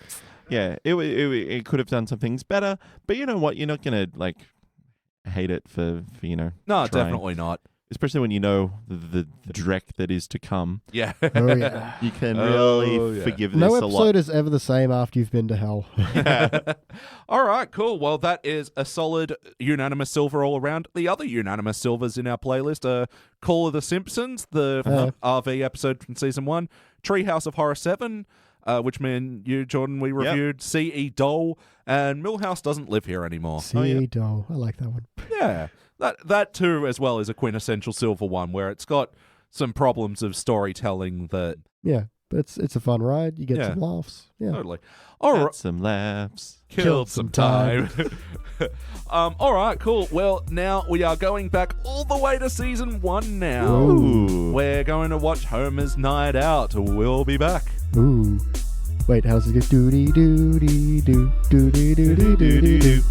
Yeah, it could have done some things better, but you know what? You're not going to, like, hate it for No, trying. definitely not. Especially when you know the dreck that is to come. Yeah. Oh, yeah. You can really forgive this a No lot. episode is ever the same after you've been to hell. All right, cool. Well, that is a solid unanimous silver all around. The other unanimous silvers in our playlist are Call of the Simpsons, the RV episode from season 1, Treehouse of Horror 7, which me and you, Jordan, we reviewed, C.E. Dole, and Millhouse Doesn't Live Here Anymore. C.E. Dole. I like that one. Yeah. That too, as well, is a quintessential silver one, where it's got some problems of storytelling that... Yeah, but it's a fun ride. You get some laughs. Yeah. Totally. All right. Some laughs. Killed some time. All right, cool. Well, now we are going back all the way to season 1 now. Ooh. We're going to watch Homer's Night Out. We'll be back. Ooh. Wait, how does it go? Doody doody doo doody doody doody doo.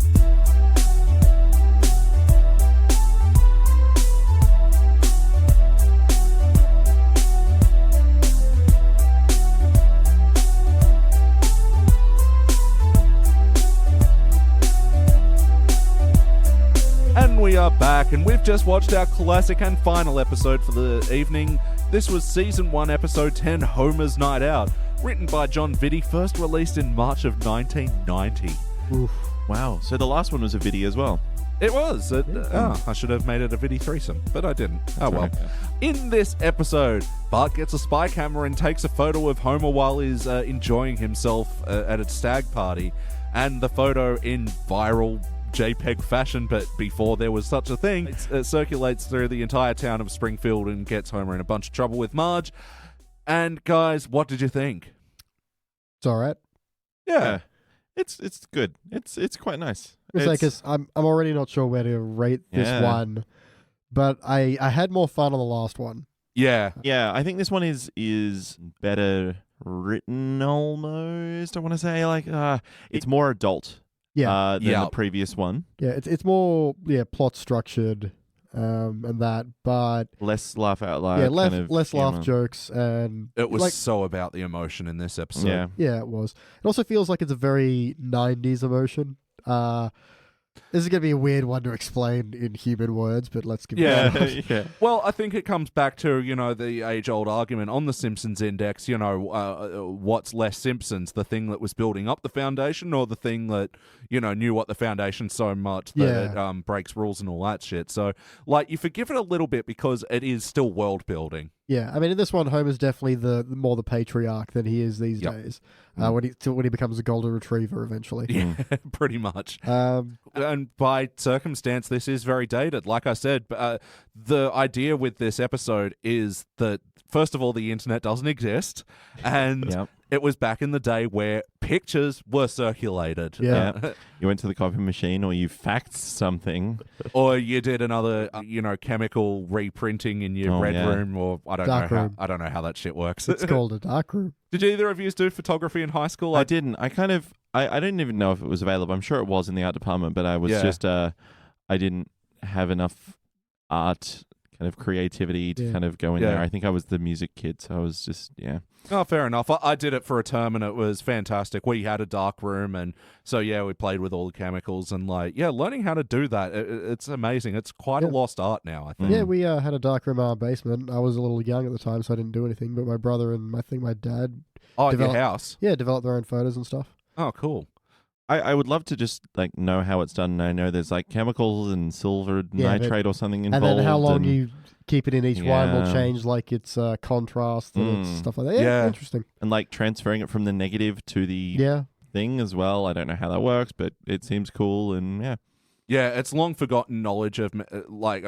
And we are back, and we've just watched our classic and final episode for the evening. This was season 1, episode 10, Homer's Night Out, written by John Vitti, first released in March of 1990. Oof. Wow. So the last one was a Vitti as well. It was. I should have made it a Vitti threesome, but I didn't. Oh well. Right. In this episode, Bart gets a spy camera and takes a photo of Homer while he's enjoying himself at a stag party, and the photo in viral JPEG fashion, but before there was such a thing, it circulates through the entire town of Springfield and gets Homer in a bunch of trouble with Marge. And guys, what did you think? It's all right. Yeah. It's good. It's quite nice. It's like, 'cause I'm already not sure where to rate this one, but I had more fun on the last one. Yeah. Yeah, I think this one is better written almost, I want to say. Like, it's more adult than the previous one. Yeah, it's more plot structured and that, but less laugh out loud. Yeah, kind of less laugh humor. jokes, and It was so about the emotion in this episode. Yeah. Yeah, it was. It also feels like it's a very 90s emotion. This is going to be a weird one to explain in human words, but let's give it Yeah. a shot. Yeah. Well, I think it comes back to, the age-old argument on the Simpsons Index, what's less Simpsons, the thing that was building up the foundation or the thing that, knew what the foundation so much that it breaks rules and all that shit. So, you forgive it a little bit because it is still world building. Yeah, I mean, in this one, Homer's definitely the more the patriarch than he is these days. When he becomes a golden retriever eventually. Yeah, pretty much. And by circumstance, this is very dated. Like I said, the idea with this episode is that, first of all, the internet doesn't exist, and it was back in the day where pictures were circulated. Yeah. You went to the copy machine, or you faxed something, or you did another, chemical reprinting in your red room, or I don't know how that shit works. It's called a dark room. Did either of you do photography in high school? I didn't. I didn't even know if it was available. I'm sure it was in the art department, but I was just I didn't have enough art kind of creativity to kind of go in there. I think I was the music kid, so I was just Oh, fair enough. I did it for a term, and it was fantastic. We had a dark room, and so we played with all the chemicals, and learning how to do that, it's amazing. It's quite a lost art now, I think. Yeah, we had a dark room in our basement. I was a little young at the time, so I didn't do anything. But my brother and I think my dad, your house, developed their own photos and stuff. Oh, cool. I would love to just know how it's done. I know there's chemicals and silver nitrate or something involved. And then how long you keep it in each wine will change its contrast and its stuff like that. Yeah, interesting. And transferring it from the negative to the thing as well. I don't know how that works, but it seems cool and Yeah, it's long forgotten knowledge of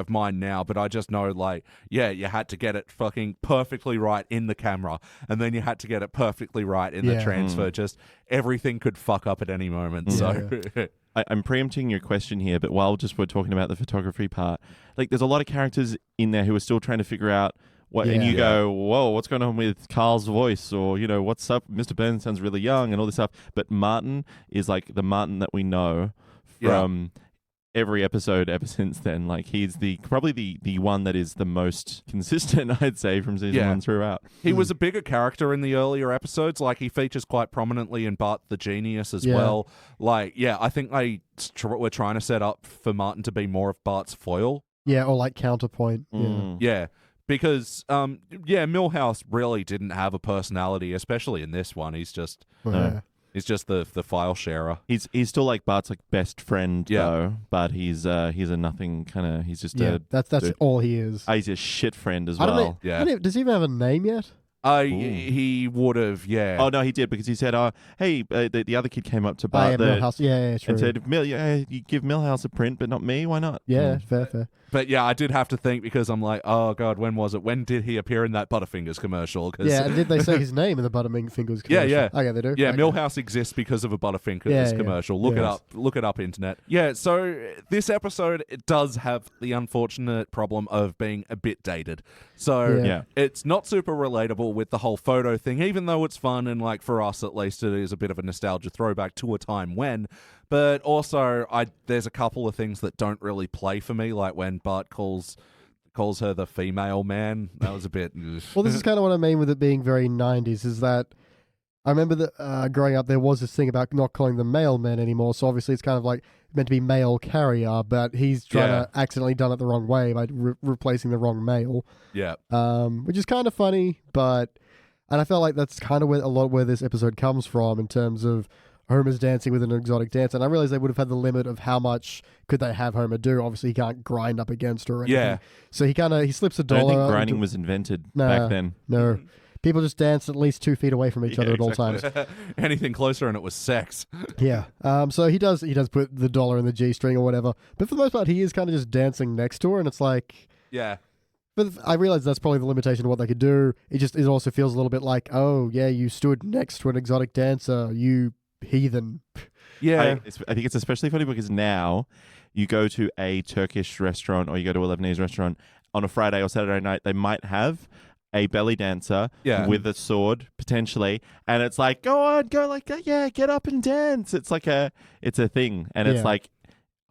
mine now, but I just know you had to get it fucking perfectly right in the camera, and then you had to get it perfectly right in the transfer. Just everything could fuck up at any moment. I'm preempting your question here, but while we're talking about the photography part, there's a lot of characters in there who are still trying to figure out what, and you go, whoa, what's going on with Carl's voice? Or, what's up? Mr. Burns sounds really young and all this stuff. But Martin is the Martin that we know from every episode ever since then. He's probably the one that is the most consistent, I'd say, from season one throughout. He was a bigger character in the earlier episodes. He features quite prominently in Bart the Genius as well. I think we're trying to set up for Martin to be more of Bart's foil. Yeah, or counterpoint. Yeah. Because, Milhouse really didn't have a personality, especially in this one. He's just... He's just the file sharer. He's still Bart's best friend though, but he's a nothing kind of. He's just that's all he is. He's a shit friend as well. Does he even have a name yet? He would have, Oh no, he did because he said, "Hey, the other kid came up to Bart, Milhouse, true, and said, you give Milhouse a print, but not me. Why not?" Yeah, fair. But I did have to think because I'm oh god, when was it? When did he appear in that Butterfingers commercial? And did they say his name in the Butterfingers commercial? Yeah. Okay, they do. Yeah, Milhouse exists because of a Butterfingers commercial. Look it up. Look it up, internet. Yeah, so this episode, it does have the unfortunate problem of being a bit dated. So it's not super relatable with the whole photo thing, even though it's fun and for us at least, it is a bit of a nostalgia throwback to a time when. But also, there's a couple of things that don't really play for me, like when Bart calls her the female man. That was a bit... Well, this is kind of what I mean with it being very 90s, is that I remember that growing up, there was this thing about not calling them male men anymore, so obviously it's kind of meant to be male carrier, but he's trying to accidentally done it the wrong way by replacing the wrong male. Yeah. Which is kind of funny, and I felt like that's kind of where this episode comes from in terms of Homer's dancing with an exotic dancer, and I realized they would have had the limit of how much could they have Homer do. Obviously, he can't grind up against her or anything. Yeah. So he slips a dollar. I don't think grinding was invented back then. No. People just danced at least 2 feet away from each other at all times. Anything closer and it was sex. Yeah. So he does put the dollar in the G string or whatever. But for the most part, he is kind of just dancing next to her, and it's yeah. But I realize that's probably the limitation of what they could do. It also feels a little bit like, oh yeah, you stood next to an exotic dancer, you heathen. Yeah. I think it's especially funny because now you go to a Turkish restaurant or you go to a Lebanese restaurant on a Friday or Saturday night, they might have a belly dancer with a sword potentially, and it's go on, go like that, get up and dance. It's it's a thing, and it's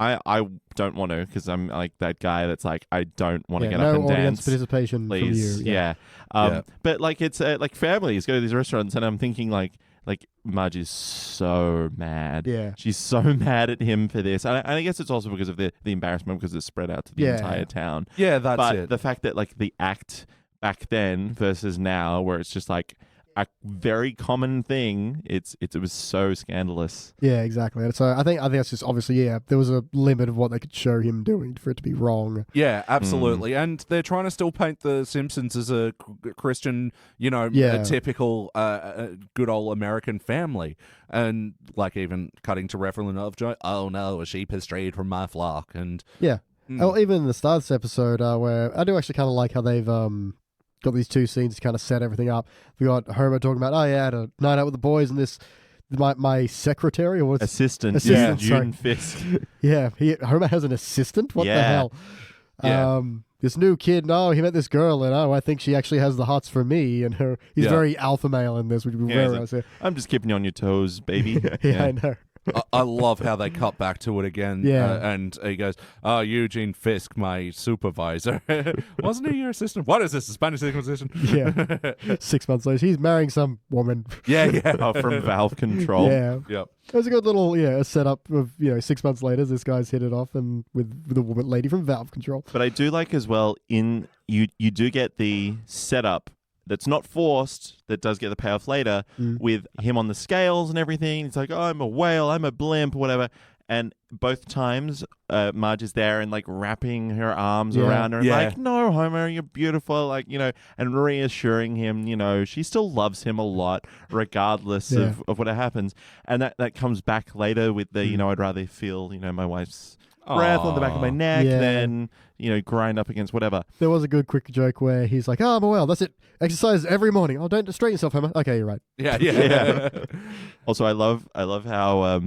I don't want to because I'm that guy that's I don't want to get up and dance. No audience participation, please. From you. But it's families go to these restaurants, and I'm thinking like Marge is so mad. Yeah. She's so mad at him for this. And I guess it's also because of the embarrassment because it's spread out to the entire town. Yeah, that's it. But the fact that like the act back then versus now, where it's just like a very common thing, it was so scandalous. Yeah, exactly. And so I think that's just obviously, there was a limit of what they could show him doing for it to be wrong. Yeah, absolutely. And they're trying to still paint the Simpsons as a Christian, a typical good old American family. And like even cutting to reference of joke, oh no, a sheep has strayed from my flock. And yeah. Oh, even in the start of this episode, where I do actually kind of like how they've got these two scenes to kind of set everything up. We got Homer talking about, I had a night out with the boys, and my secretary or assistant June Fisk. Yeah, Homer has an assistant. What the hell? Yeah. This new kid. No, he met this girl, and I think she actually has the hots for me. And he's very alpha male in this, which would be very nice. I'm just keeping you on your toes, baby. Yeah, I know. I love how they cut back to it again. Yeah. And he goes, Eugene Fisk, my supervisor. Wasn't he your assistant? What is this, a Spanish Inquisition? Yeah. 6 months later, he's marrying some woman. Yeah. From Valve Control. Yeah. Yep. It was a good little, a setup of, 6 months later, this guy's hit it off and with a woman lady from Valve Control. But I do like as well, you do get the setup that's not forced, that does get the payoff later, with him on the scales and everything. It's like, I'm a whale, I'm a blimp, whatever. And both times, Marge is there and like wrapping her arms around her and like, no, Homer, you're beautiful, like, and reassuring him, she still loves him a lot, regardless of what happens. And that comes back later with the, I'd rather feel, my wife's breath on the back of my neck than, grind up against whatever. There was a good quick joke where he's like, I'm a whale, that's it. Exercise every morning. Oh, don't straighten yourself, Homer. Okay, you're right. Yeah. Also, I love how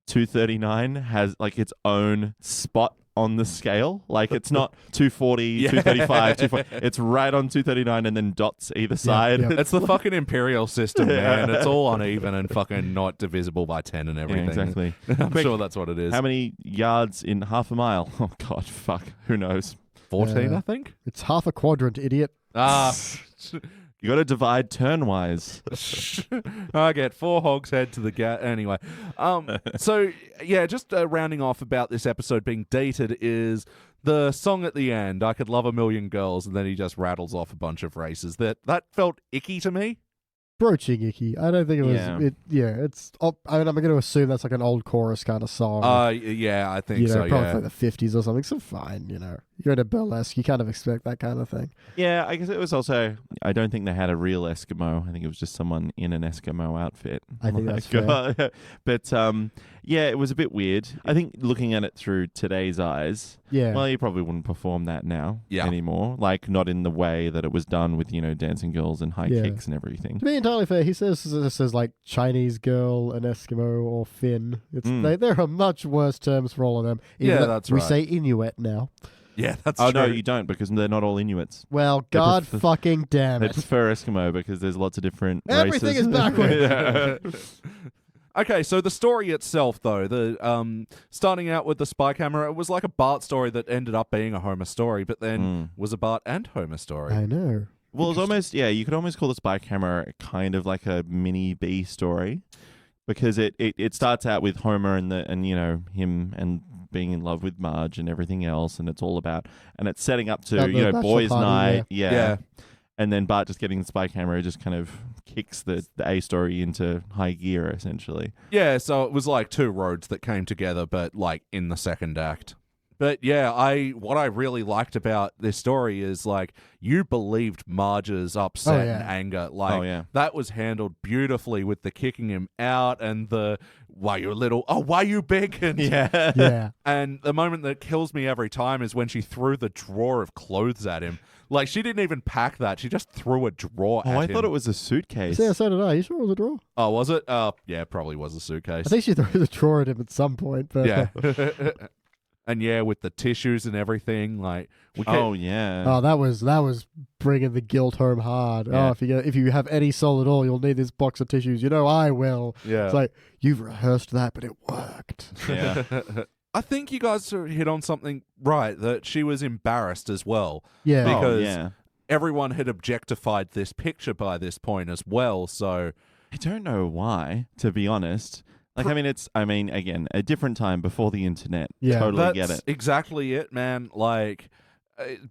239 has like its own spot on the scale. Like it's not 240, 235, 240. It's right on 239 and then dots either side. Yeah. It's the fucking imperial system, man. It's all uneven and fucking not divisible by 10 and everything. Yeah, exactly. I'm sure that's what it is. How many yards in half a mile? Oh, God, fuck. Who knows? 14, I think? It's half a quadrant, idiot. You got to divide turn-wise. I get 4 hogshead to the gap. Anyway, so yeah, just rounding off about this episode being dated is the song at the end, I Could Love a Million Girls, and then he just rattles off a bunch of races. That felt icky to me. Broaching icky. I don't think it was. It's. I'm going to assume that's like an old chorus kind of song. Yeah, I think so. Probably like the 50s or something. So fine, you're in a burlesque. You kind of expect that kind of thing. Yeah, I guess it was also. I don't think they had a real Eskimo. I think it was just someone in an Eskimo outfit. I think that's fair. But yeah, it was a bit weird. I think looking at it through today's eyes. Yeah. Well, you probably wouldn't perform that now anymore. Like not in the way that it was done with dancing girls and high kicks and everything. To be entirely fair, he says like Chinese girl, an Eskimo, or Finn. There are much worse terms for all of them. That's right. We say Inuit now. Yeah, that's true. Oh, no, you don't, because they're not all Inuits. Well, God fucking damn They it. prefer Eskimo because there's lots of different Everything races. is backwards. Okay, so the story itself, though, the starting out with the spy camera, it was like a Bart story that ended up being a Homer story, but then was a Bart and Homer story. I know. Well, it's almost, you could almost call the spy camera kind of like a mini B story, because it starts out with Homer and him and being in love with Marge and everything else, and it's all about, and it's setting up to boys' night, and then Bart just getting the spy camera just kind of kicks the A story into high gear, essentially. Yeah, so it was like 2 roads that came together, but like in the second act. But yeah, what I really liked about this story is like you believed Marge's upset and anger. Like that was handled beautifully with the kicking him out and the why you little, why you big, and and the moment that kills me every time is when she threw the drawer of clothes at him. Like she didn't even pack that; she just threw a drawer at him. I thought it was a suitcase. Yeah, so did I. You sure it was a drawer? Oh, was it? Yeah, it probably was a suitcase. I think she threw the drawer at him at some point. But yeah. And yeah, with the tissues and everything, like Oh, that was bringing the guilt home hard. Yeah. If you have any soul at all, you'll need this box of tissues. I will. Yeah, it's like you've rehearsed that, but it worked. Yeah. I think you guys hit on something right, that she was embarrassed as well. Yeah, because everyone had objectified this picture by this point as well. So I don't know why, to be honest. Like, again, a different time before the internet. Yeah. Totally get That's it. exactly it, man. Like,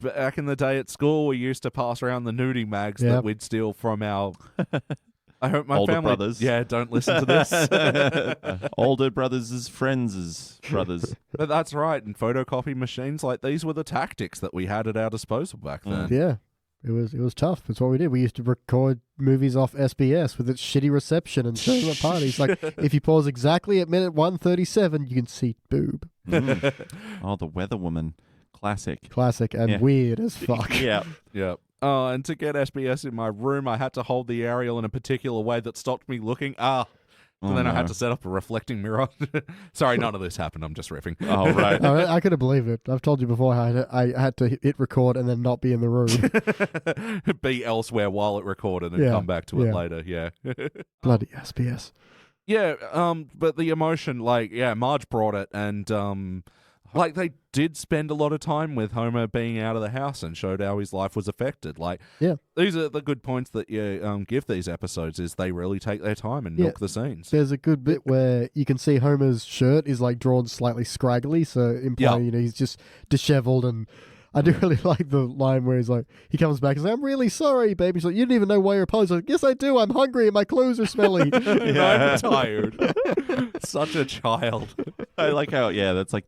back in the day at school, we used to pass around the nudie mags that we'd steal from our... I hope my Older family... brothers. Yeah, don't listen to this. Older brothers' friends' brothers. But that's right, and photocopy machines like these were the tactics that we had at our disposal back then. Yeah. It was tough. That's what we did. We used to record movies off SBS with its shitty reception and show them at parties. Like, if you pause exactly at minute 1:37, you can see boob. Oh, the Weather Woman. Classic And weird as fuck. Yeah. Yeah. Oh, and to get SBS in my room, I had to hold the aerial in a particular way that stopped me looking. So then I had to set up a reflecting mirror. Sorry, none of this happened. I'm just riffing. Oh, right. I couldn't believe it. I've told you before I had to hit record and then not be in the room. Be elsewhere while it recorded and come back to it later. Yeah. Bloody SBS. Yeah, but the emotion, Marge brought it, and they did spend a lot of time with Homer being out of the house and showed how his life was affected. These are the good points that you give these episodes, is they really take their time and milk the scenes. There's a good bit where you can see Homer's shirt is drawn slightly scraggly, so implying he's just disheveled. And I do really like the line where he comes back and says, "I'm really sorry, baby." He's like, "You didn't even know why you're apologizing." Yes, I do. I'm hungry and my clothes are smelly. I'm tired. Such a child. I like how, that's like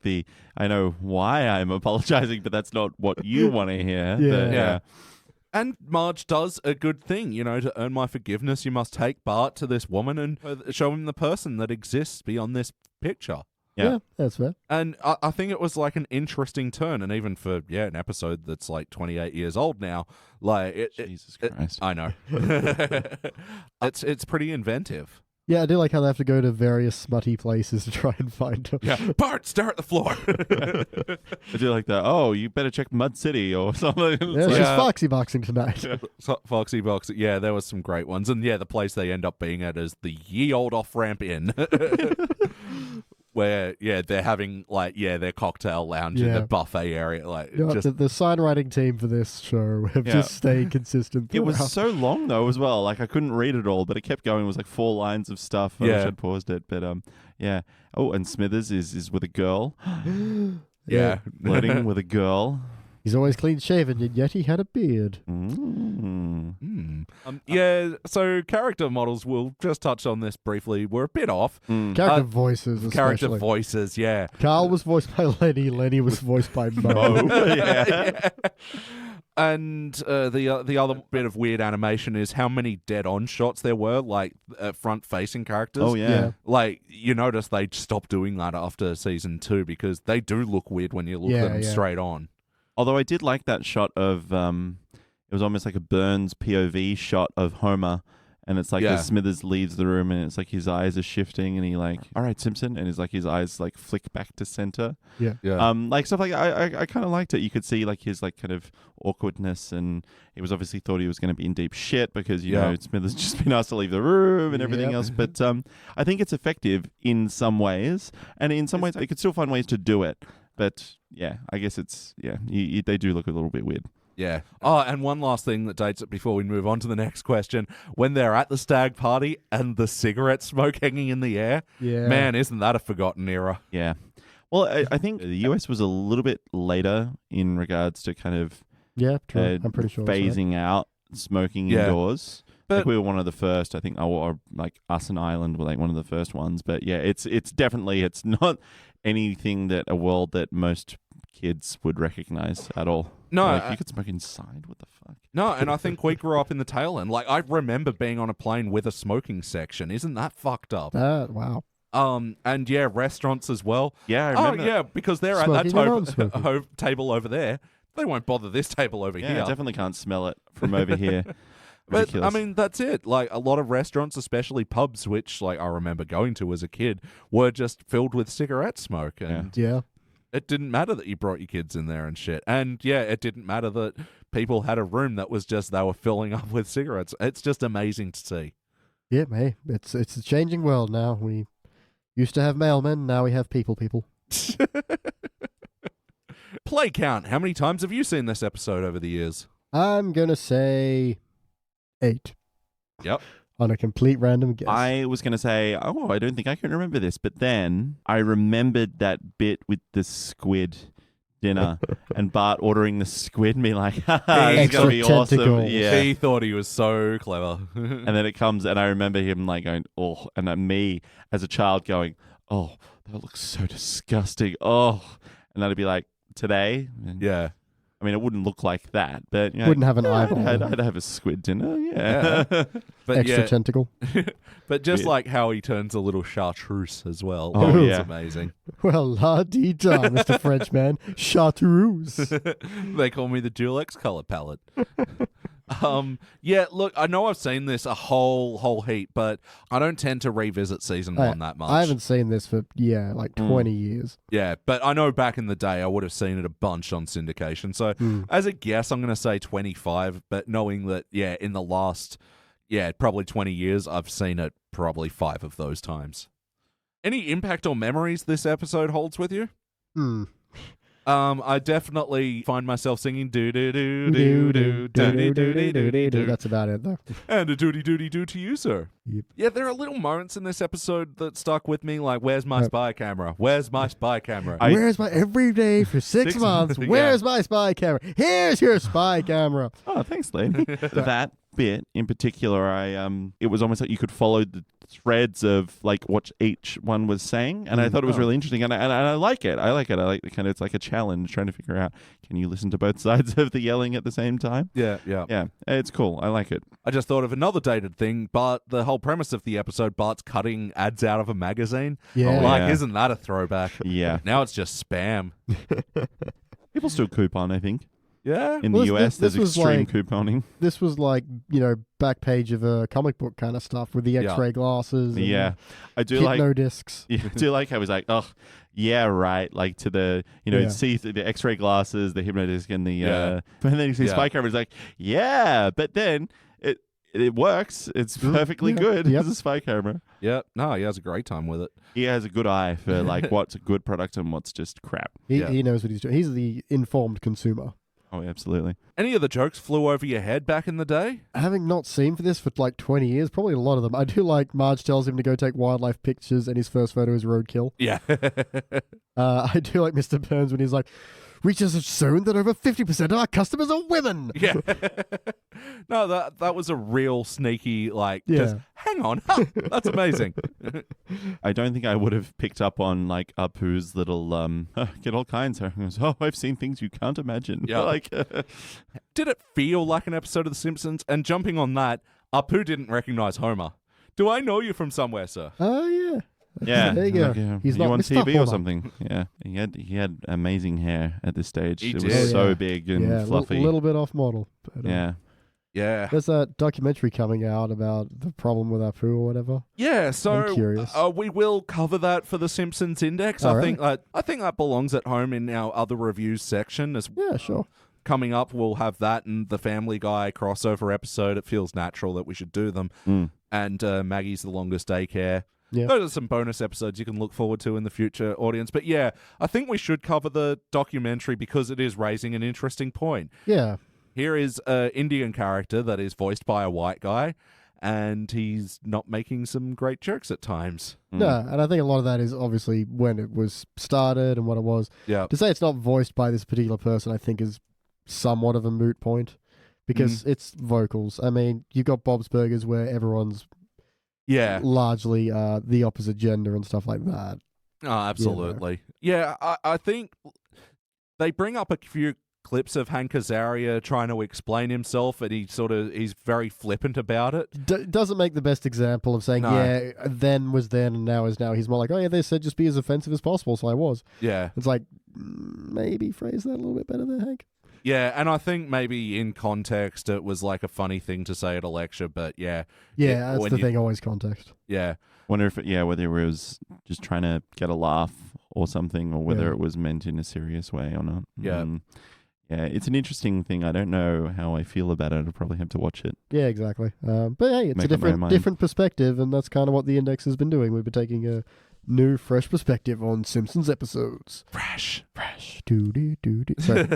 I know why I'm apologizing, but that's not what you want to hear. Yeah. And Marge does a good thing, to earn my forgiveness, you must take Bart to this woman and show him the person that exists beyond this picture. Yeah, that's fair. And I think it was an interesting turn, and even for an episode that's 28 years old now, Jesus Christ. I know. It's pretty inventive. Yeah, I do like how they have to go to various smutty places to try and find him. Yeah, Bart, stare at the floor. I do like that. Oh, you better check Mud City or something. Yeah, she's foxy boxing tonight. Foxy boxing. Yeah, there was some great ones. And the place they end up being at is the ye old off-ramp inn. Where, they're having, their cocktail lounge in the buffet area. The sign writing team for this show have just stayed consistent throughout. It was so long, though, as well. I couldn't read it all, but it kept going. It was 4 lines of stuff. I wish I'd paused it, but, yeah. Oh, and Smithers is with a girl. Yeah. Flirting with a girl. He's always clean-shaven, and yet he had a beard. So character models, we'll just touch on this briefly, were a bit off. Character voices, especially. Character voices, yeah. Carl was voiced by Lenny. Lenny was voiced by Mo. Yeah. And the other bit of weird animation is how many dead-on shots there were, front-facing characters. Oh, yeah. You notice they stopped doing that after season 2 because they do look weird when you look at them straight on. Although I did like that shot of, it was almost like a Burns POV shot of Homer, and it's as Smithers leaves the room, and it's his eyes are shifting, and he all right, Simpson, and his eyes flick back to center. Yeah. Stuff like I kind of liked it. You could see his kind of awkwardness, and he was obviously thought he was going to be in deep shit because you know Smithers just been asked to leave the room and everything else. But I think it's effective in some ways, and in some ways they could still find ways to do it. But I guess it's they do look a little bit weird. Yeah. Oh, and one last thing that dates it before we move on to the next question. When they're at the stag party and the cigarette smoke hanging in the air, man, isn't that a forgotten era? Yeah. Well, I think the US was a little bit later in regards to kind of true. I'm pretty sure phasing out smoking indoors. But we were one of the first, I think, or us and Ireland were one of the first ones. But it's definitely, it's not anything that a world that most kids would recognize at all. No. You could smoke inside? What the fuck? No, and I think we grew up in the tail end. I remember being on a plane with a smoking section. Isn't that fucked up? Wow. And restaurants as well. Yeah, I remember. Oh, yeah, because they're smoking at that table over there. They won't bother this table over here. Yeah, I definitely can't smell it from over here. But, I mean, that's it. A lot of restaurants, especially pubs, which, I remember going to as a kid, were just filled with cigarette smoke. And it didn't matter that you brought your kids in there and shit. And, it didn't matter that people had a room that was just, they were filling up with cigarettes. It's just amazing to see. Yeah, hey, it's a changing world now. We used to have mailmen, now we have people. Play count. How many times have you seen this episode over the years? I'm going to say 8. Yep. On a complete random guess. I was going to say, I don't think I can remember this. But then I remembered that bit with the squid dinner and Bart ordering the squid and being like, it's going to be awesome. Tentacles. Yeah. He thought he was so clever. And then it comes, and I remember him like going, oh, and then me as a child going, oh, that looks so disgusting. Oh, and that'd be like, today? Yeah. I mean, it wouldn't look like that, but you know, Wouldn't have an eyeball. I'd have a squid dinner, yeah. But Extra tentacle. But just Yeah. like how he turns a little chartreuse as well. Oh, It's yeah. amazing. Well, la-dee-da, Mr. Frenchman. Chartreuse. They call me the Dulex color palette. Yeah, look, I know I've seen this a whole heap, but I don't tend to revisit season 1 that much. I haven't seen this for, like 20 years. Yeah, but I know back in the day I would have seen it a bunch on syndication. So as a guess, I'm going to say 25, but knowing that, in the last, probably 20 years, I've seen it probably 5 of those times. Any impact or memories this episode holds with you? I definitely find myself singing do do do do do do do do do. That's about it, though. And a doody doody do to you, sir. Yep. Yeah, there are little moments in this episode that stuck with me, like, where's my spy camera? Where's my spy camera? Where's my every day for 6 months? Yeah. Where's my spy camera? Here's your spy camera. Oh, thanks, Lee. That bit in particular, it was almost like you could follow the threads of like what each one was saying, and I thought it was really interesting, and I like it. I like the kind of, it's like a challenge trying to figure out, can you listen to both sides of the yelling at the same time? Yeah. It's cool. I like it. I just thought of another dated thing, but the whole premise of the episode, Bart's cutting ads out of a magazine. Yeah. Like, isn't that a throwback? Yeah. Now it's just spam. People still coupon, I think. Yeah. In Well, the US, this there's was extreme like- couponing. This was like, back page of a comic book kind of stuff with the X-ray glasses. And Yeah. I do hypno discs. Yeah, I do like how he's like, oh, yeah, right. Like to the, see the X-ray glasses, the hypnodisc, and the, but then you see spy camera. He's like, yeah, but then it works. It's perfectly good as a spy camera. Yeah. No, he has a great time with it. He has a good eye for like what's a good product and what's just crap. He knows what he's doing. He's the informed consumer. Oh, absolutely. Any of the jokes flew over your head back in the day? Having not seen for this for like 20 years, probably a lot of them. I do like Marge tells him to go take wildlife pictures and his first photo is roadkill. Yeah. I do like Mr. Burns when he's like, research has shown that over 50% of our customers are women. Yeah. No, that was a real sneaky, just hang on. That's amazing. I don't think I would have picked up on like Apu's little get all kinds of I've seen things you can't imagine. Yeah. Like Did it feel like an episode of The Simpsons? And jumping on that, Apu didn't recognize Homer. Do I know you from somewhere, sir? Oh, yeah. yeah. There you go. Like, He's you not on Mr. TV Homer. or something. Yeah. He had amazing hair at this stage. He it did. was so Yeah. big and Yeah, fluffy. a little bit off model. But, Yeah. Yeah. There's a documentary coming out about the problem with Apu or whatever. Yeah, so I'm curious. We will cover that for the Simpsons Index. All I think that belongs at home in our other reviews section as Yeah, sure. coming up. We'll have that and the Family Guy crossover episode. It feels natural that we should do them. And Maggie's The Longest Daycare. Yeah. Those are some bonus episodes you can look forward to in the future, audience. But yeah, I think we should cover the documentary because it is raising an interesting point. Yeah. Here is an Indian character that is voiced by a white guy, and he's not making some great jokes at times. No, and I think a lot of that is obviously when it was started and what it was. Yeah. To say it's not voiced by this particular person, I think is somewhat of a moot point because it's vocals. I mean, you got Bob's Burgers where everyone's largely the opposite gender and stuff like that. Oh, absolutely. Yeah, I think they bring up a few clips of Hank Azaria trying to explain himself, and he's very flippant about it. Doesn't make the best example of saying, yeah, then was then and now is now. He's more like, oh yeah, they said just be as offensive as possible, so I was. Yeah. It's like, maybe phrase that a little bit better there, Hank. Yeah, and I think maybe in context it was like a funny thing to say at a lecture, but yeah. Yeah, that's the thing, always context. Yeah. Wonder if whether it was just trying to get a laugh or something, or whether it was meant in a serious way or not. Yeah. Yeah, it's an interesting thing. I don't know how I feel about it. I'll probably have to watch it. Yeah, exactly. But hey, it's Make a up my mind. different perspective, and that's kind of what the Index has been doing. We've been taking a new, fresh perspective on Simpsons episodes. Fresh. Do. Sorry.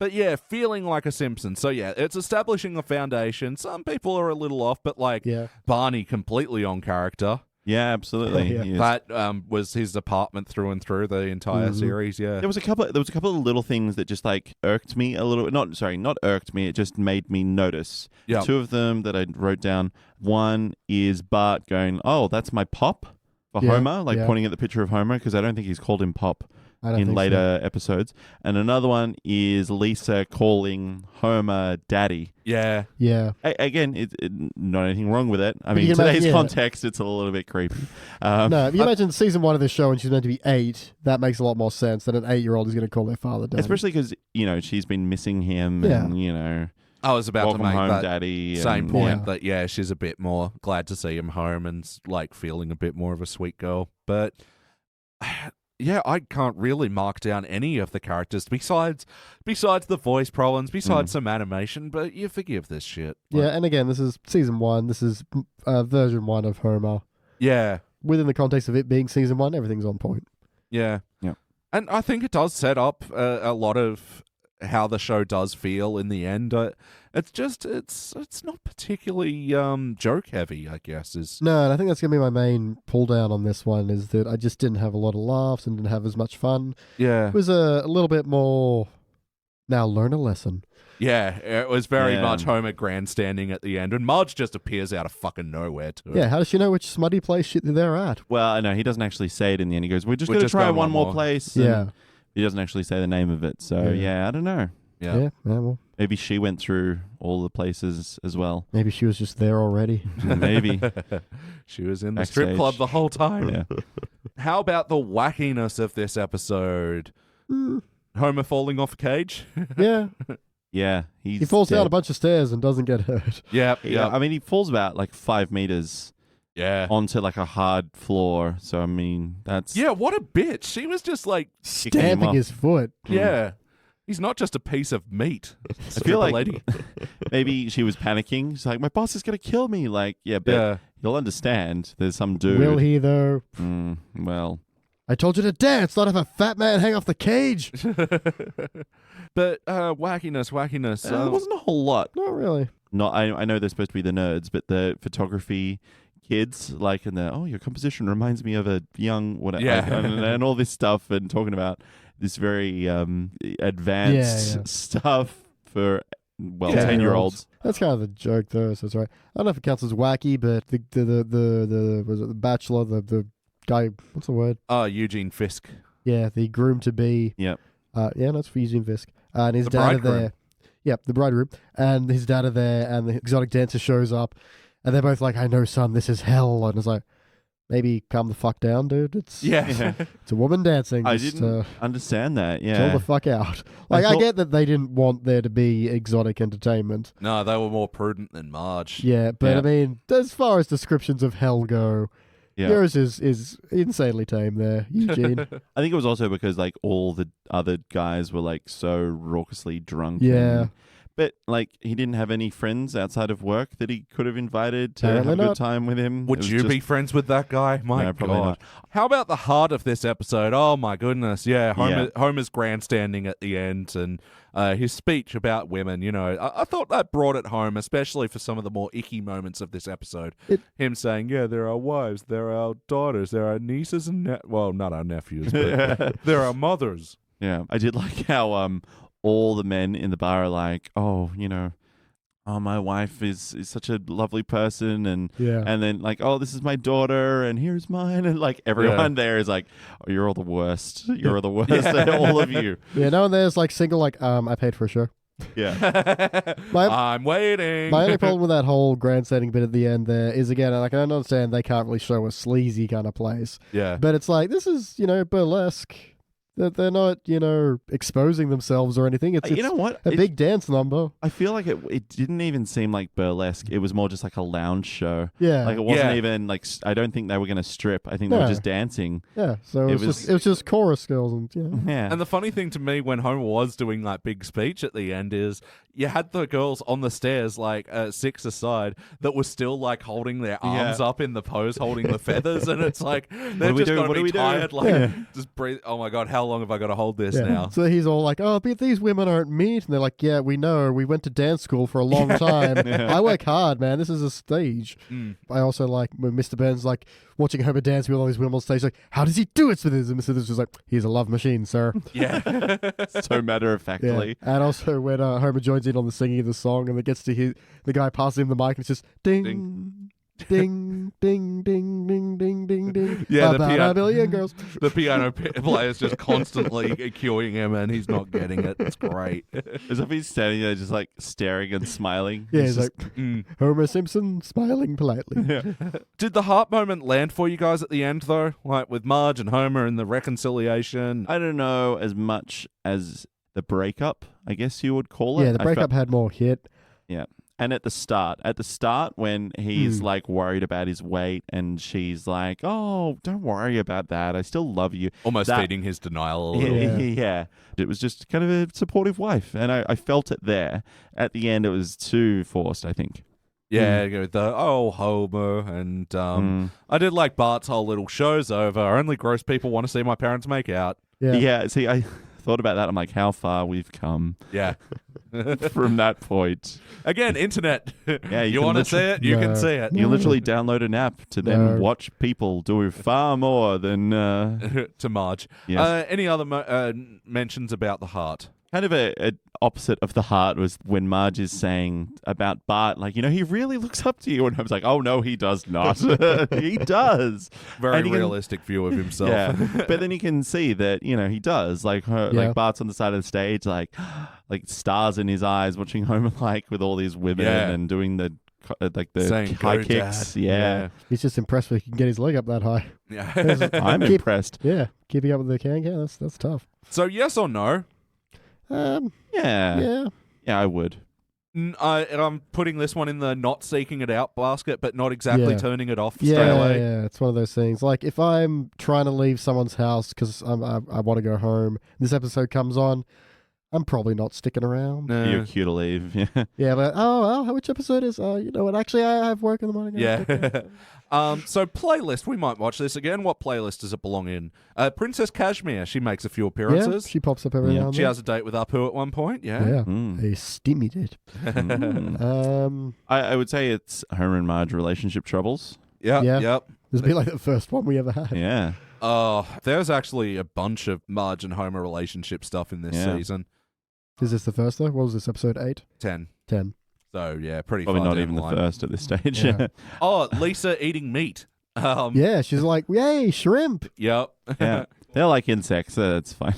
But yeah, feeling like a Simpson. So yeah, it's establishing a foundation. Some people are a little off, but like Barney completely on character. Yeah, absolutely. That was his apartment through and through the entire series. Yeah, there was a couple of little things that just like irked me a little. Not irked me. It just made me notice. Yep. Two of them that I wrote down. One is Bart going, "Oh, that's my pop," for Homer, like pointing at the picture of Homer, because I don't think he's called him Pop in later episodes. And another one is Lisa calling Homer Daddy. Yeah. Again, it's not anything wrong with it. I mean, in today's context, it's a little bit creepy. No, if you imagine season 1 of this show and she's meant to be 8, that makes a lot more sense than an 8-year-old is going to call their father Daddy. Especially because, she's been missing him and, I was about to make home, that Daddy, same point that, she's a bit more glad to see him home and, like, feeling a bit more of a sweet girl. But... yeah, I can't really mark down any of the characters besides the voice problems, besides some animation, but you forgive this shit. Yeah, and again, this is season 1. This is version 1 of Homer. Yeah. Within the context of it being season 1, everything's on point. Yeah. And I think it does set up a lot of how the show does feel in the end. It's not particularly joke heavy, I guess. No, and I think that's gonna be my main pull down on this one, is that I just didn't have a lot of laughs and didn't have as much fun. Yeah, it was a little bit more. Now learn a lesson. Yeah, it was very much Homer grandstanding at the end, and Marge just appears out of fucking nowhere too. Yeah, how does she know which smutty place they're at? Well, I know he doesn't actually say it in the end. He goes, "We're just going to try one more place." Yeah. He doesn't actually say the name of it, so I don't know. Yeah, well, maybe she went through all the places as well. Maybe she was just there already. Maybe. She was in the strip club the whole time. Yeah. How about the wackiness of this episode? Homer falling off a cage? Yeah. Yeah. He falls down a bunch of stairs and doesn't get hurt. Yeah. I mean, he falls about like 5 meters. Yeah. Onto like a hard floor. So, I mean, that's... Yeah, what a bitch. She was just like... stamping his foot. Yeah. He's not just a piece of meat. I feel like maybe she was panicking. She's like, my boss is going to kill me. Like, but you'll understand. There's some dude. Will he, though? Well... I told you to dance, not have a fat man hang off the cage. But wackiness. There wasn't a whole lot. Not really. I know they're supposed to be the nerds, but the photography kids, like, and your composition reminds me of a young whatever, and all this stuff, and talking about this very advanced stuff for 10-year-olds. That's kind of the joke, though. So it's right. I don't know if it counts as wacky, but the was it the Bachelor, the guy, what's the word? Eugene Fisk. Yeah, the groom to be. Yep. That's for Eugene Fisk. And his dad are there. Yep, the bridegroom. And his dad are there, and the exotic dancer shows up, and they're both like, I know, son, this is hell. And it's like, maybe calm the fuck down, dude. It's a woman dancing. I didn't understand that, chill the fuck out. Like, I get that they didn't want there to be exotic entertainment. No, they were more prudent than Marge. Yeah, but I mean, as far as descriptions of hell go... Yeah. Yours is insanely tame there, Eugene. I think it was also because like all the other guys were like so raucously drunk. Yeah. But like he didn't have any friends outside of work that he could have invited to have a good time with him. Would you be friends with that guy? My God. Probably not. How about the heart of this episode? Oh my goodness. Yeah, Homer's grandstanding at the end and his speech about women, I thought that brought it home, especially for some of the more icky moments of this episode. Him saying, there are wives, there are daughters, there are nieces and well, not our nephews, but there are mothers. Yeah, I did like how all the men in the bar are like, my wife is such a lovely person, and then like, this is my daughter, and here's mine, and like everyone there is like, you're all the worst. You're the worst, all of you. Yeah, no one there's like single, like, I paid for a show. Yeah. I'm waiting. My only problem with that whole grandstanding bit at the end there is, again, like, I understand they can't really show a sleazy kind of place. Yeah. But it's like, this is, burlesque. That they're not, exposing themselves or anything. It's what? A big dance number. I feel like it didn't even seem like burlesque. It was more just like a lounge show. Yeah. Like it wasn't even like, I don't think they were going to strip. I think they were just dancing. Yeah. So it was just chorus girls and And the funny thing to me when Homer was doing that big speech at the end is you had the girls on the stairs, like 6 aside, that were still like holding their arms up in the pose, holding the feathers, and it's like they're just going to be tired. Like just breathe. Oh my God, how how long have I got to hold this Yeah. now? So he's all like, "Oh, but these women aren't meat," and they're like, "Yeah, we know. We went to dance school for a long time. I work hard, man. This is a stage." I also like when Mr. Burns like watching Homer dance with all these women on stage. Like, how does he do it? With his and Mr. Burns was like, "He's a love machine, sir." Yeah. So matter of factly. Yeah. And also when Homer joins in on the singing of the song, and it gets to the guy passes him the mic, and it's just ding. Ding, ding, ding, ding, ding, ding, ding. Yeah, about a billion girls. The piano player's just constantly cueing him, and he's not getting it. It's great. As if he's standing there just like staring and smiling. Yeah, he's just, like, Homer Simpson smiling politely. Did the heart moment land for you guys at the end, though? Like with Marge and Homer and the reconciliation? I don't know as much as the breakup, I guess you would call it. Yeah, the breakup had more hit. Yeah. And at the start when he's like worried about his weight and she's like, "Oh, don't worry about that. I still love you." Almost feeding his denial a little. Yeah. It was just kind of a supportive wife. And I felt it there. At the end, it was too forced, I think. Yeah, the Homer, and I did like Bart's whole little show's over. Only gross people want to see my parents make out. Yeah, see, I thought about that. I'm like, how far we've come. Yeah. From that point. Again, internet. Yeah, you want to see it? You can see it. You literally download an app to then watch people do far more than... to Marge. Yes. Any other mentions about the heart? Kind of a opposite of the heart was when Marge is saying about Bart, like, he really looks up to you. And I was like, oh, no, he does not. He does. Very realistic view of himself. Yeah. But then you can see that, he does. Like Bart's on the side of the stage, like stars in his eyes, watching Homer, like, with all these women and doing the saying, high kicks. Yeah. He's just impressed when he can get his leg up that high. Yeah. I'm impressed. Yeah. Keeping up with the can. That's tough. So yes or no? Yeah, I would. I'm putting this one in the not seeking it out basket, but not exactly turning it off straight away. Yeah, it's one of those things. Like, if I'm trying to leave someone's house because I want to go home, this episode comes on, I'm probably not sticking around. You're cute to leave. Yeah, but which episode is? You know what? Actually, I have work in the morning. Yeah. So playlist, we might watch this again. What playlist does it belong in? Princess Cashmere, she makes a few appearances. Yeah, she pops up every now and She then. has a date with Apu at one point. Yeah. A steamy date. I would say it's Homer and Marge relationship troubles. Yep. This would be like the first one we ever had. Yeah. There's actually a bunch of Marge and Homer relationship stuff in this season. Is this the first though? What was this, episode 8? 10. So yeah, pretty probably far not down even the the line. first at this stage. Yeah. Lisa eating meat. Yeah, she's like, yay, shrimp. Yep. Yeah. They're like insects, so that's fine.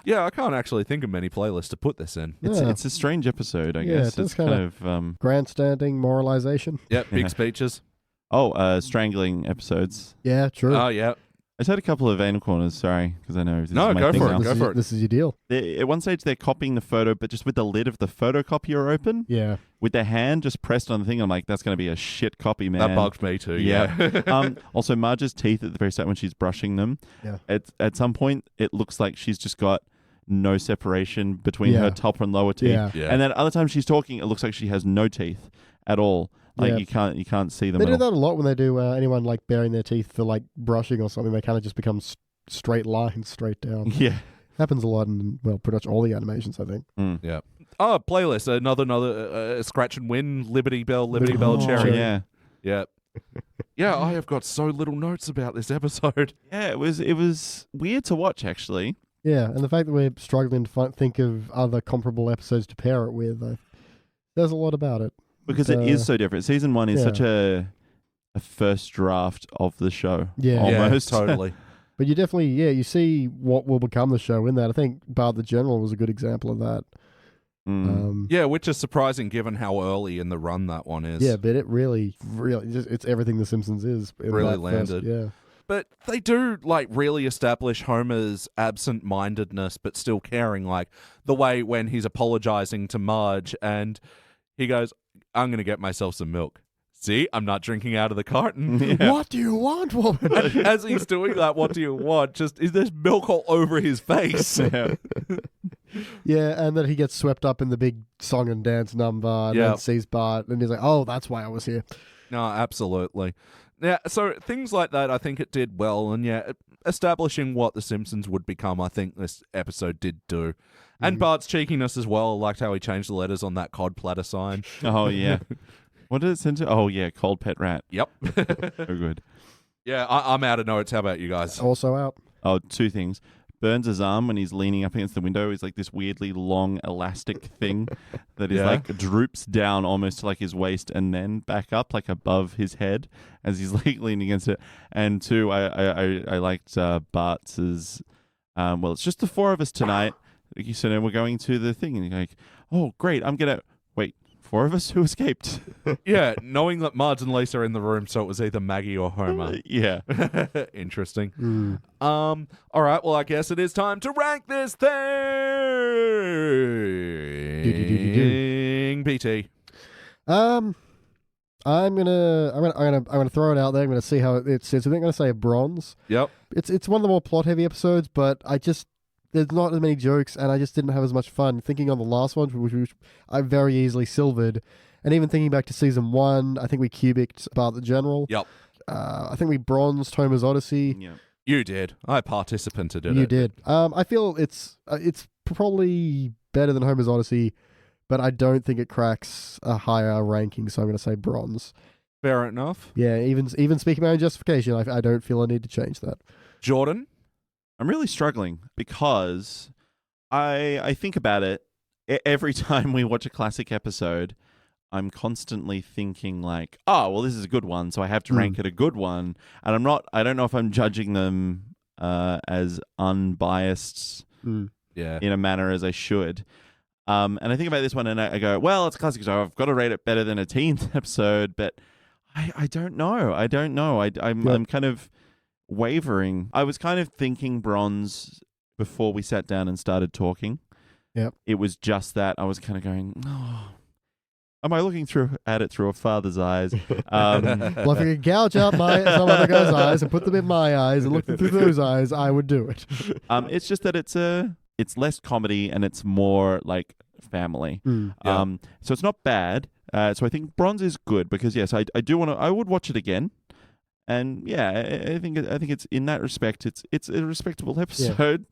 Yeah, I can't actually think of many playlists to put this in. It's a strange episode, I guess. It's kind of grandstanding, moralization. Yep, big speeches. Strangling episodes. Yeah, true. Oh, yeah. I just had a couple of anal corners, sorry, because I know this is my go thing for now. it. Go for it. This is your deal. At one stage, they're copying the photo, but just with the lid of the photocopier open. Yeah. With their hand just pressed on the thing. I'm like, that's going to be a shit copy, man. That bugged me too, yeah. Also, Marge's teeth at the very start when she's brushing them. Yeah. At some point, it looks like she's just got no separation between her top and lower teeth. Yeah. And then other times she's talking, it looks like she has no teeth at all. Like you can't see them. They do that a lot when they do anyone like baring their teeth for like brushing or something. They kind of just become straight lines, straight down. Yeah, happens a lot in pretty much all the animations, I think. Yeah. Oh, playlist. Another scratch and win. Liberty Bell, Cherry. Yeah. Yeah. Yeah, I have got so little notes about this episode. Yeah, it was weird to watch actually. Yeah, and the fact that we're struggling to think of other comparable episodes to pair it with, there's a lot about it. Because it is so different. Season 1 is such a first draft of the show. Yeah. Almost. Yeah, totally. But you definitely, you see what will become the show in that. I think Bart the General was a good example of that. Yeah, which is surprising given how early in the run that one is. Yeah, but it really, it's everything The Simpsons is. Really landed. Yeah. But they do, really establish Homer's absent-mindedness, but still caring, the way when he's apologizing to Marge, and he goes, I'm going to get myself some milk. See, I'm not drinking out of the carton. Yeah. What do you want, woman? And as he's doing that, what do you want? Is there's milk all over his face. Yeah, and then he gets swept up in the big song and dance number, and then sees Bart, and he's like, oh, that's why I was here. No, absolutely. Yeah, so things like that, I think it did well, and yeah, establishing what The Simpsons would become, I think this episode did do. And Bart's cheekiness as well. I liked how he changed the letters on that cod platter sign. Oh, yeah. What did it send to? Oh, yeah, cold pet rat. Yep. So good. Yeah, I'm out of notes. How about you guys? Also out. Oh, two things. Burns' arm when he's leaning up against the window is like this weirdly long elastic thing that is like droops down almost to like his waist and then back up like above his head as he's like leaning against it. And two, I liked Bart's well, it's just the four of us tonight. So then we're going to the thing and you're like, oh great, I'm gonna wait. Four of us who escaped. Yeah, knowing that Marge and Lisa are in the room, so it was either Maggie or Homer. Yeah. Interesting. All right, well, I guess it is time to rank this thing. BT. I'm gonna throw it out there. I'm gonna see how it sits. I think I'm gonna say a bronze. Yep. It's one of the more plot heavy episodes, but there's not as many jokes, and I just didn't have as much fun thinking on the last one, which I very easily silvered. And even thinking back to season 1, I think we cubicked Bart the General. Yep. I think we bronzed Homer's Odyssey. Yeah. You did. I participated in it. You did. I feel it's probably better than Homer's Odyssey, but I don't think it cracks a higher ranking, so I'm going to say bronze. Fair enough. Yeah, even speaking my own justification, I don't feel I need to change that. Jordan? I'm really struggling because I think about it every time we watch a classic episode. I'm constantly thinking like, oh, well, this is a good one, so I have to rank it a good one. And I don't know if I'm judging them as unbiased in a manner as I should. And I think about this one and I go, well, it's a classic, so I've got to rate it better than a teen episode, but I don't know. I'm kind of wavering. I was kind of thinking bronze before we sat down and started talking. Yep. It was just that I was kind of going, oh, am I looking at it through a father's eyes? Well, if you could gouge out some other guy's eyes and put them in my eyes and look through those eyes, I would do it. It's just that it's less comedy and it's more like family. So it's not bad. So I think bronze is good because yes, I would watch it again. And yeah, I think it's in that respect, it's a respectable episode.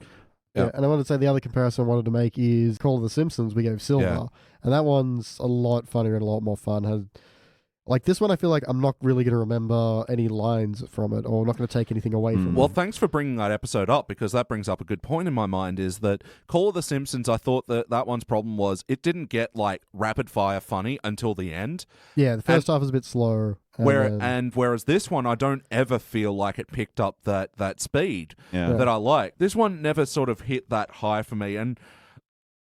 Yeah, and I want to say the other comparison I wanted to make is Call of the Simpsons. We gave Silver, and that one's a lot funnier and a lot more fun. Like this one, I feel like I'm not really going to remember any lines from it, or not going to take anything away from it. Well, thanks for bringing that episode up, because that brings up a good point in my mind, is that Call of the Simpsons, I thought that one's problem was it didn't get like rapid fire funny until the end. Yeah, the first half was a bit slower. Whereas this one, I don't ever feel like it picked up that speed that I like. This one never sort of hit that high for me. And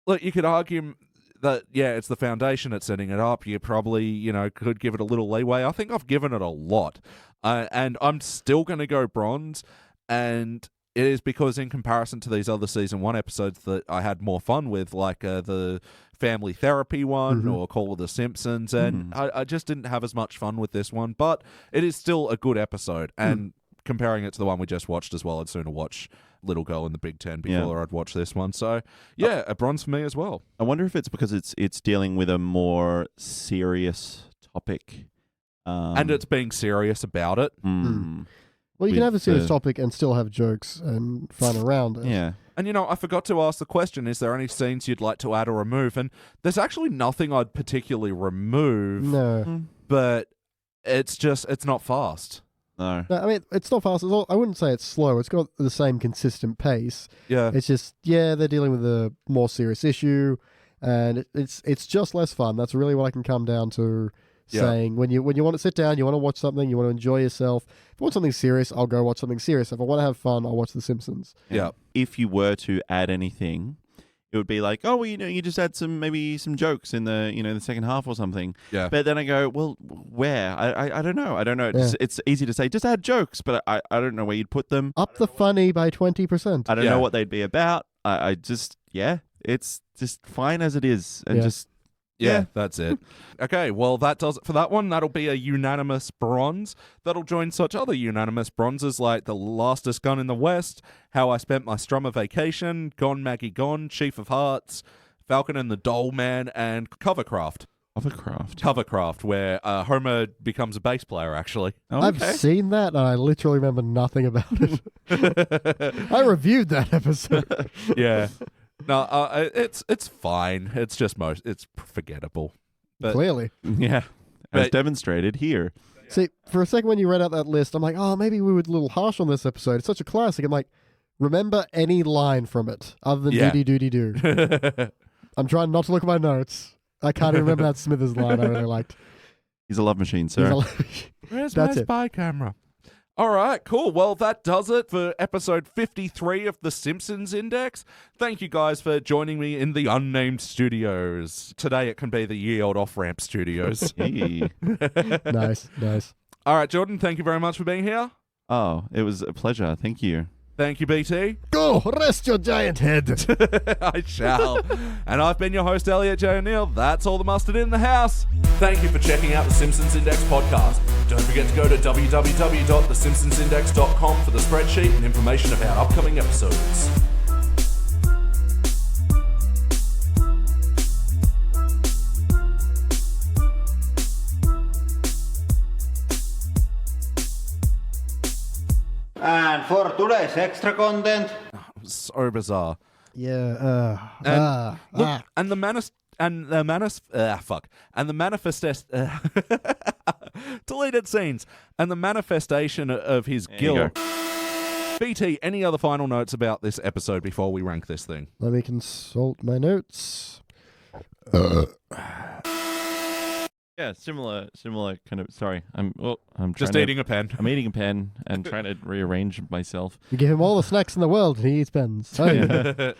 look, you could argue that, it's the foundation that's setting it up. You probably, could give it a little leeway. I think I've given it a lot. And I'm still going to go bronze. And it is because in comparison to these other season 1 episodes that I had more fun with, like the family therapy one or Call of the Simpsons, and I just didn't have as much fun with this one, but it is still a good episode. And comparing it to the one we just watched as well, I'd sooner watch Little Girl in the Big Ten before I'd watch this one. So a bronze for me as well. I wonder if it's because it's dealing with a more serious topic, and it's being serious about it. Well, you can have a serious topic and still have jokes and fun around it. Yeah. And, I forgot to ask the question, is there any scenes you'd like to add or remove? And there's actually nothing I'd particularly remove. No. But it's not fast. No. I mean, it's not fast. I wouldn't say it's slow. It's got the same consistent pace. Yeah. It's just, they're dealing with a more serious issue, and it's just less fun. That's really what I can come down to saying. When you want to sit down, you want to watch something, you want to enjoy yourself. If I want something serious, I'll go watch something serious. If I want to have fun, I'll watch The Simpsons. Yeah. If you were to add anything, it would be like, oh, well, you just add maybe some jokes in the the second half or something. Yeah. But then I go, well, where? I don't know. It's easy to say just add jokes, but I don't know where you'd put them. Up the funny by 20%. I don't know what they'd be about. I just it's just fine as it is, and just. Yeah, that's it. Okay, well, that does it for that one. That'll be a unanimous bronze. That'll join such other unanimous bronzes like The Lastest Gun in the West, How I Spent My Strummer Vacation, Gone Maggie Gone, Chief of Hearts, Falcon and the Doll Man, and Covercraft. Covercraft, where Homer becomes a bass player, actually. I've seen that, and I literally remember nothing about it. I reviewed that episode. Yeah. No, it's fine. It's just it's forgettable. But, Clearly. Yeah. As demonstrated here. See, for a second when you read out that list, I'm like, oh, maybe we were a little harsh on this episode. It's such a classic. I'm like, remember any line from it other than doody doody doo. I'm trying not to look at my notes. I can't even remember that Smithers line I really liked. He's a love machine, sir. Where's my spy camera? All right, cool. Well, that does it for episode 53 of The Simpsons Index. Thank you guys for joining me in the unnamed studios. Today it can be the ye old off-ramp studios. Nice. All right, Jordan, thank you very much for being here. Oh, it was a pleasure. Thank you. Thank you, BT. Go, rest your giant head. I shall. And I've been your host, Elliot J. O'Neill. That's all the mustard in the house. Thank you for checking out the Simpsons Index podcast. Don't forget to go to www.thesimpsonsindex.com for the spreadsheet and information about upcoming episodes. And for today's extra content, So bizarre. Yeah. And the manifest deleted scenes and the manifestation of his guilt. BT, any other final notes about this episode before we rank this thing? Let me consult my notes. Yeah, similar kind of. Sorry, I'm Just eating a pen. I'm eating a pen and trying to rearrange myself. You give him all the snacks in the world, and he eats pens. Oh, yeah.